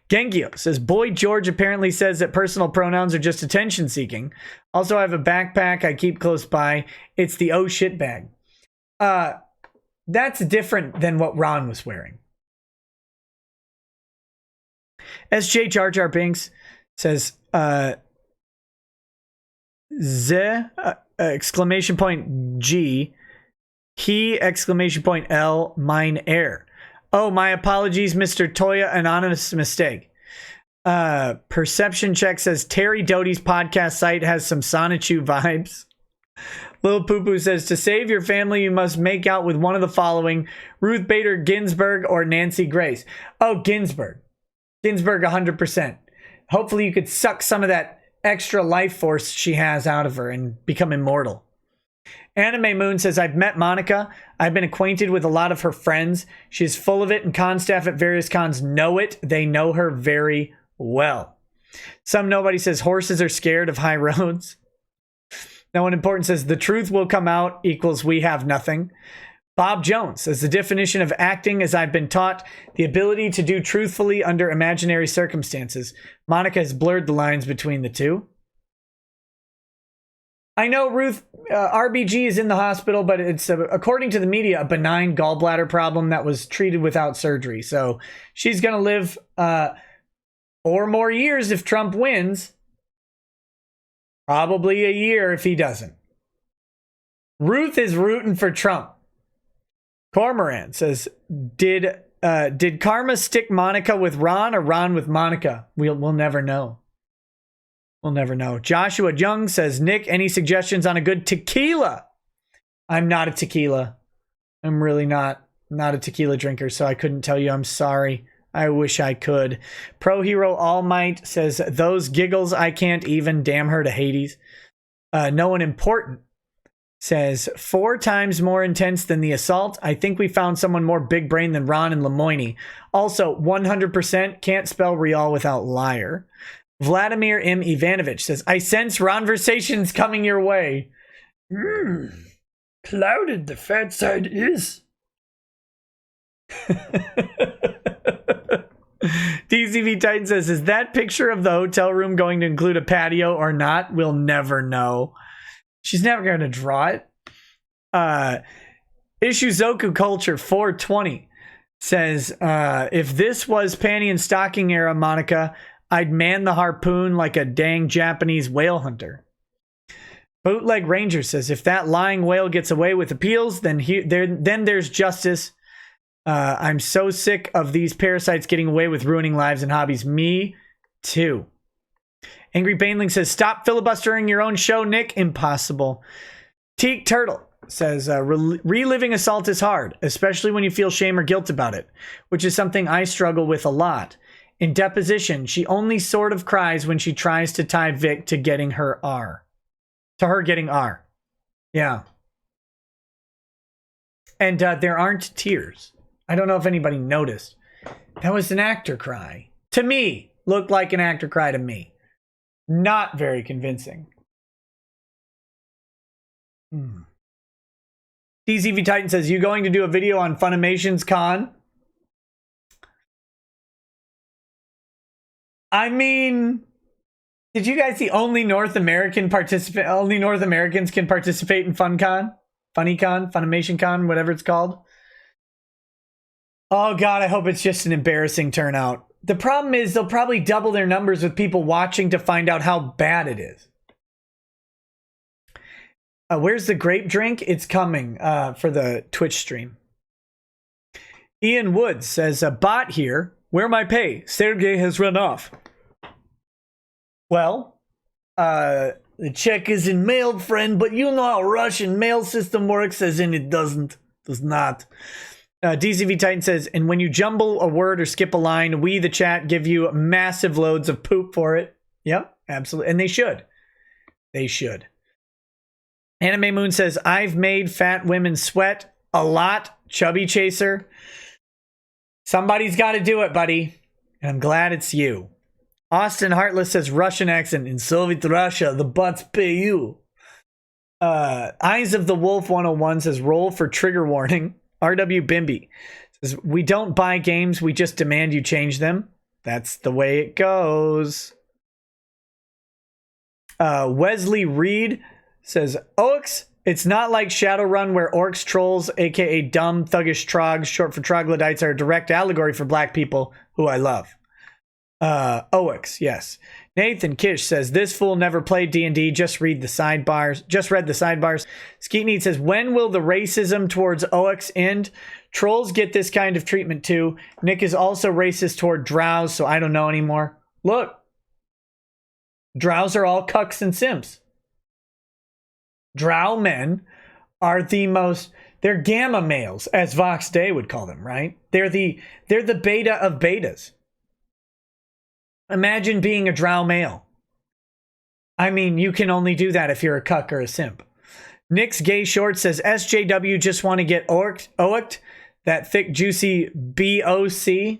Gengio says, Boy George apparently says that personal pronouns are just attention seeking. Also, I have a backpack I keep close by. It's the oh shit bag. That's different than what Ron was wearing. SJ Jar Jar Binks says, exclamation point G, he exclamation point L, mine air. Oh, my apologies, Mr. Toya, anonymous mistake. Perception Check says, Terry Doty's podcast site has some Sonichu vibes. Lil Poo Poo says, to save your family, you must make out with one of the following: Ruth Bader Ginsburg or Nancy Grace. Oh, Ginsburg. Ginsburg, 100%. Hopefully you could suck some of that extra life force she has out of her and become immortal. Anime Moon says, I've met Monica. I've been acquainted with a lot of her friends. She's full of it, and con staff at various cons know it. They know her very well. Some nobody says, horses are scared of high roads. No one important says, the truth will come out equals we have nothing. Bob Jones says, the definition of acting, as I've been taught, the ability to do truthfully under imaginary circumstances. Monica has blurred the lines between the two. I know Ruth, RBG is in the hospital, but it's, according to the media, a benign gallbladder problem that was treated without surgery. So she's going to live 4 more years if Trump wins. Probably a year if he doesn't. Ruth is rooting for Trump. Cormoran says, did Karma stick Monica with Ron or Ron with Monica? We'll never know. We'll never know. Joshua Young says, Nick, any suggestions on a good tequila? I'm not a tequila. I'm really not a tequila drinker, so I couldn't tell you. I'm sorry. I wish I could. Pro Hero All Might says, those giggles, I can't even. Damn her to Hades. No one important says, 4 times more intense than the assault. I think we found someone more big brain than Ron and Lemoyne. Also, 100% can't spell Rial without liar. Vladimir M. Ivanovich says, I sense Ronversation's coming your way. Clouded the fat side is. DCV Titan says, is that picture of the hotel room going to include a patio or not? We'll never know. She's never going to draw it. Ishizoku Culture 420 says, if this was panty and stocking era, Monica, I'd man the harpoon like a dang Japanese whale hunter. Bootleg Ranger says, if that lying whale gets away with appeals, then there's justice. I'm so sick of these parasites getting away with ruining lives and hobbies. Me too. Angry Baneling says, stop filibustering your own show, Nick. Impossible. Teak Turtle says, reliving assault is hard, especially when you feel shame or guilt about it, which is something I struggle with a lot. In deposition, she only sort of cries when she tries to tie Vic to getting her R. To her getting R. Yeah. And there aren't tears. I don't know if anybody noticed. That was an actor cry. To me, looked like an actor cry to me. Not very convincing. DZV Titan says, you going to do a video on Funimation's con? I mean, did you guys see only North Americans can participate in FunCon? FunnyCon? Funimation Con? Whatever it's called. Oh God, I hope it's just an embarrassing turnout. The problem is they'll probably double their numbers with people watching to find out how bad it is. Where's the grape drink? It's coming for the Twitch stream. Ian Woods says, a bot here. Where my pay? Sergey has run off. Well, the check isn't mailed, friend, but you know how Russian mail system works, as in it does not. DCV Titan says, and when you jumble a word or skip a line, we, the chat, give you massive loads of poop for it. Yep, absolutely. And they should. They should. Anime Moon says, I've made fat women sweat a lot. Chubby Chaser. Somebody's got to do it, buddy. And I'm glad it's you. Austin Heartless says, Russian accent. In Soviet Russia, the butts pay you. Eyes of the Wolf 101 says, roll for trigger warning. RW Bimby says, we don't buy games. We just demand you change them. That's the way it goes. Wesley Reed says, Oaks, it's not like Shadowrun where orcs, trolls, aka dumb, thuggish trogs, short for troglodytes, are a direct allegory for black people who I love. Oaks, yes. Nathan Kish says, this fool never played D&D, just read the sidebars. Skeetneed says, when will the racism towards Oaks end? Trolls get this kind of treatment too. Nick is also racist toward drows, so I don't know anymore. Look. Drows are all cucks and simps. Drow men are they're gamma males, as Vox Day would call them, right? They're the beta of betas. Imagine being a drow male. I mean, you can only do that if you're a cuck or a simp. Nick's Gay Short says, SJW just want to get oaked. That thick, juicy BOC.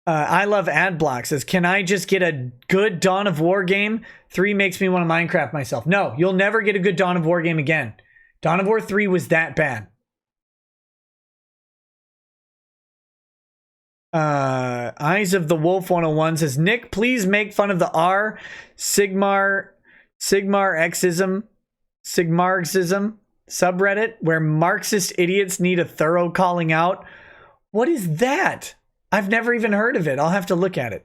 I love Adblock says, can I just get a good Dawn of War game? 3 makes me want to Minecraft myself. No, you'll never get a good Dawn of War game again. Dawn of War 3 was that bad. Eyes of the Wolf 101 says, Nick, please make fun of the R Sigmarxism subreddit where Marxist idiots need a thorough calling out. What is that? I've never even heard of it. I'll have to look at it.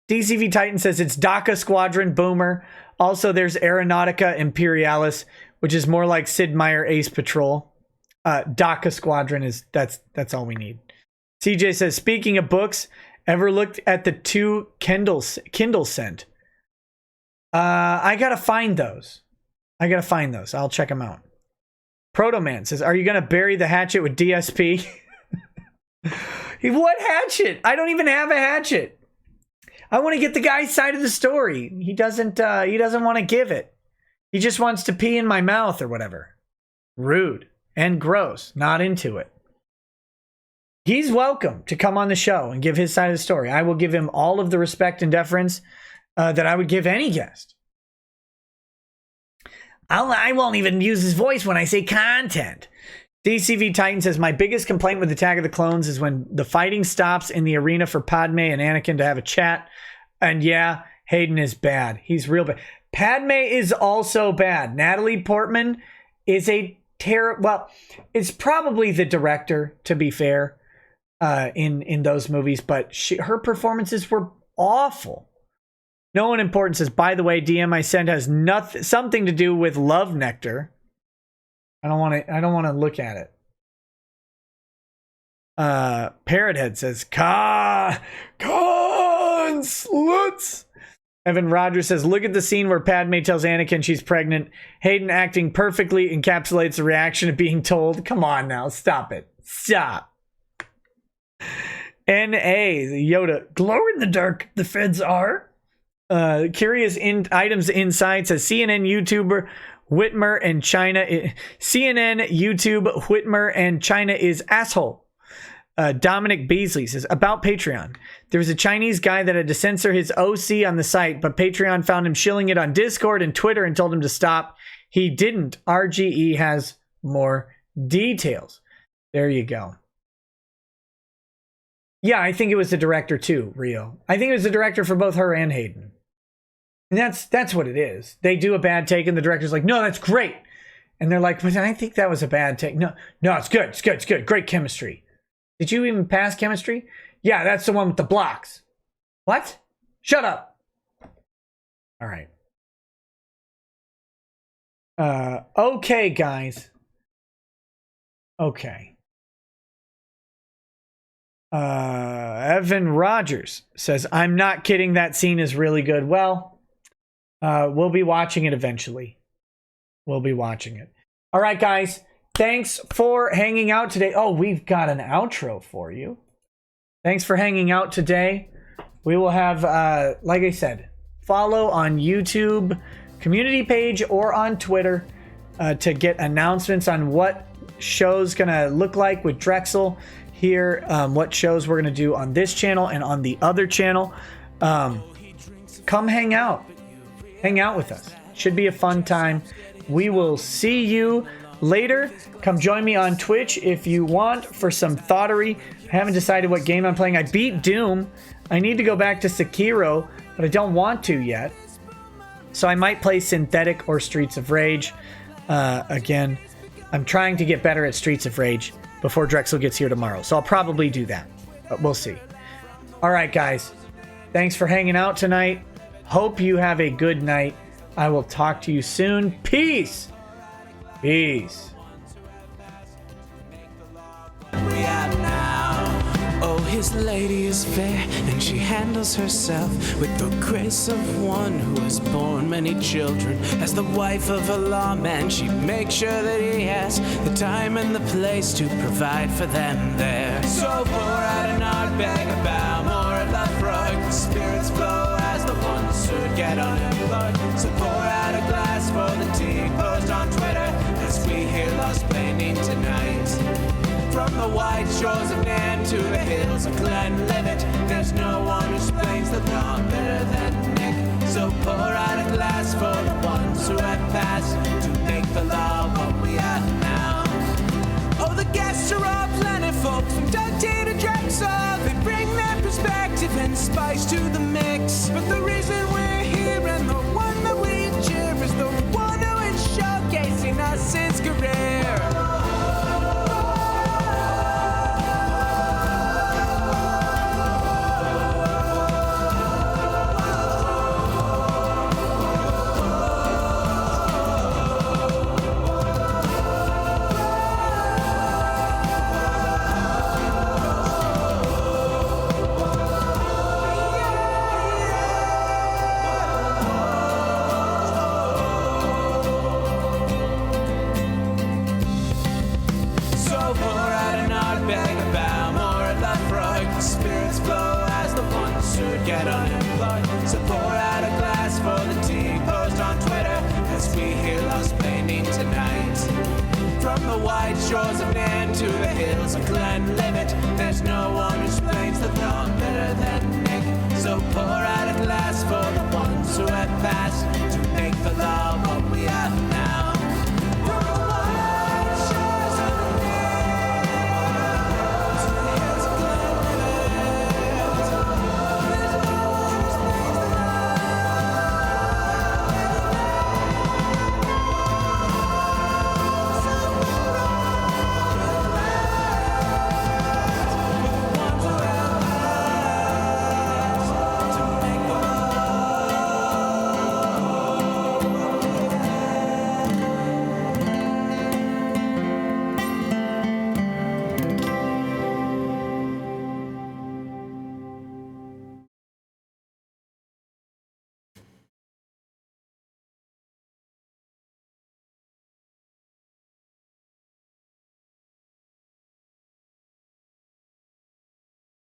DCV Titan says it's DACA Squadron Boomer. Also, there's Aeronautica Imperialis, which is more like Sid Meier Ace Patrol. DACA Squadron is that's all we need. CJ says, speaking of books, ever looked at the 2 Kindle sent? I gotta find those. I'll check them out. Protoman says, are you gonna bury the hatchet with DSP? What hatchet? I don't even have a hatchet. I want to get the guy's side of the story. He doesn't want to give it. He just wants to pee in my mouth or whatever. Rude and gross. Not into it. He's welcome to come on the show and give his side of the story. I will give him all of the respect and deference that I would give any guest. I won't even use his voice when I say content. DCV Titan says, my biggest complaint with Attack of the Clones is when the fighting stops in the arena for Padme and Anakin to have a chat. And yeah, Hayden is bad. He's real bad. Padme is also bad. Natalie Portman is a well, it's probably the director, to be fair, in those movies, but her performances were awful. No one important says, by the way, DM I sent has something to do with Love Nectar. I don't want to look at it. Parrothead says, sluts. Evan Rogers says, look at the scene where Padme tells Anakin she's pregnant. Hayden acting perfectly encapsulates the reaction of being told. Come on now, stop it. Stop. N.A. Yoda, glow in the dark, the feds are. Curious items inside says, CNN YouTuber Whitmer and China. CNN, YouTube, Whitmer and China is asshole. Dominic Beasley says, about Patreon. There was a Chinese guy that had to censor his OC on the site, but Patreon found him shilling it on Discord and Twitter and told him to stop. He didn't. RGE has more details. There you go. Yeah, I think it was the director too, Rio. I think it was the director for both her and Hayden. And that's what it is. They do a bad take and the director's like, no, that's great. And they're like, but I think that was a bad take. No, it's good. It's good. It's good. Great chemistry. Did you even pass chemistry? Yeah, that's the one with the blocks. What? Shut up. All right. Okay, guys. Okay. Evan Rogers says, I'm not kidding. That scene is really good. Well, we'll be watching it eventually. We'll be watching it. All right, guys. Thanks for hanging out today. Oh, we've got an outro for you. Thanks for hanging out today. We will have, like I said, follow on YouTube community page or on Twitter to get announcements on what show's going to look like with Drexel here, what shows we're going to do on this channel and on the other channel. Come hang out. Hang out with us. Should be a fun time. We will see you later. Come join me on Twitch if you want for some thoughtery. I haven't decided what game I'm playing. I beat Doom. I need to go back to Sekiro, but I don't want to yet. So I might play Synthetic or Streets of Rage. Again, I'm trying to get better at Streets of Rage before Drexel gets here tomorrow. So I'll probably do that, but we'll see. All right, guys. Thanks for hanging out tonight. Hope you have a good night. I will talk to you soon. Peace. Peace. Oh, his lady is fair, and she handles herself with the grace of one who has borne many children. As the wife of a lawman, she makes sure that he has the time and the place to provide for them there. So pour out an art bag, a bow, more of love rug. The spirits flow as the ones who get get unemployed. So pour out a glass for the tea, post on Twitter as we hear Lost Planning tonight. From the white shores of Nam to the hills of Glenlivet, there's no one who explains the law better than Nick. So pour out a glass for the ones who have passed to make the law what we are now. Oh, the guests are all planet folks from Doug T to Drexel. They bring their perspective and spice to the mix. But the reason we're here and the one that we cheer is the one who is showcasing us his career. Get unemployed. So pour out a glass for the tea, post on Twitter as we hear Lost Planning tonight. From the white shores of Nam to the hills of Glenlivet, there's no one who explains the law better than Nick. So pour out a glass for the ones who have passed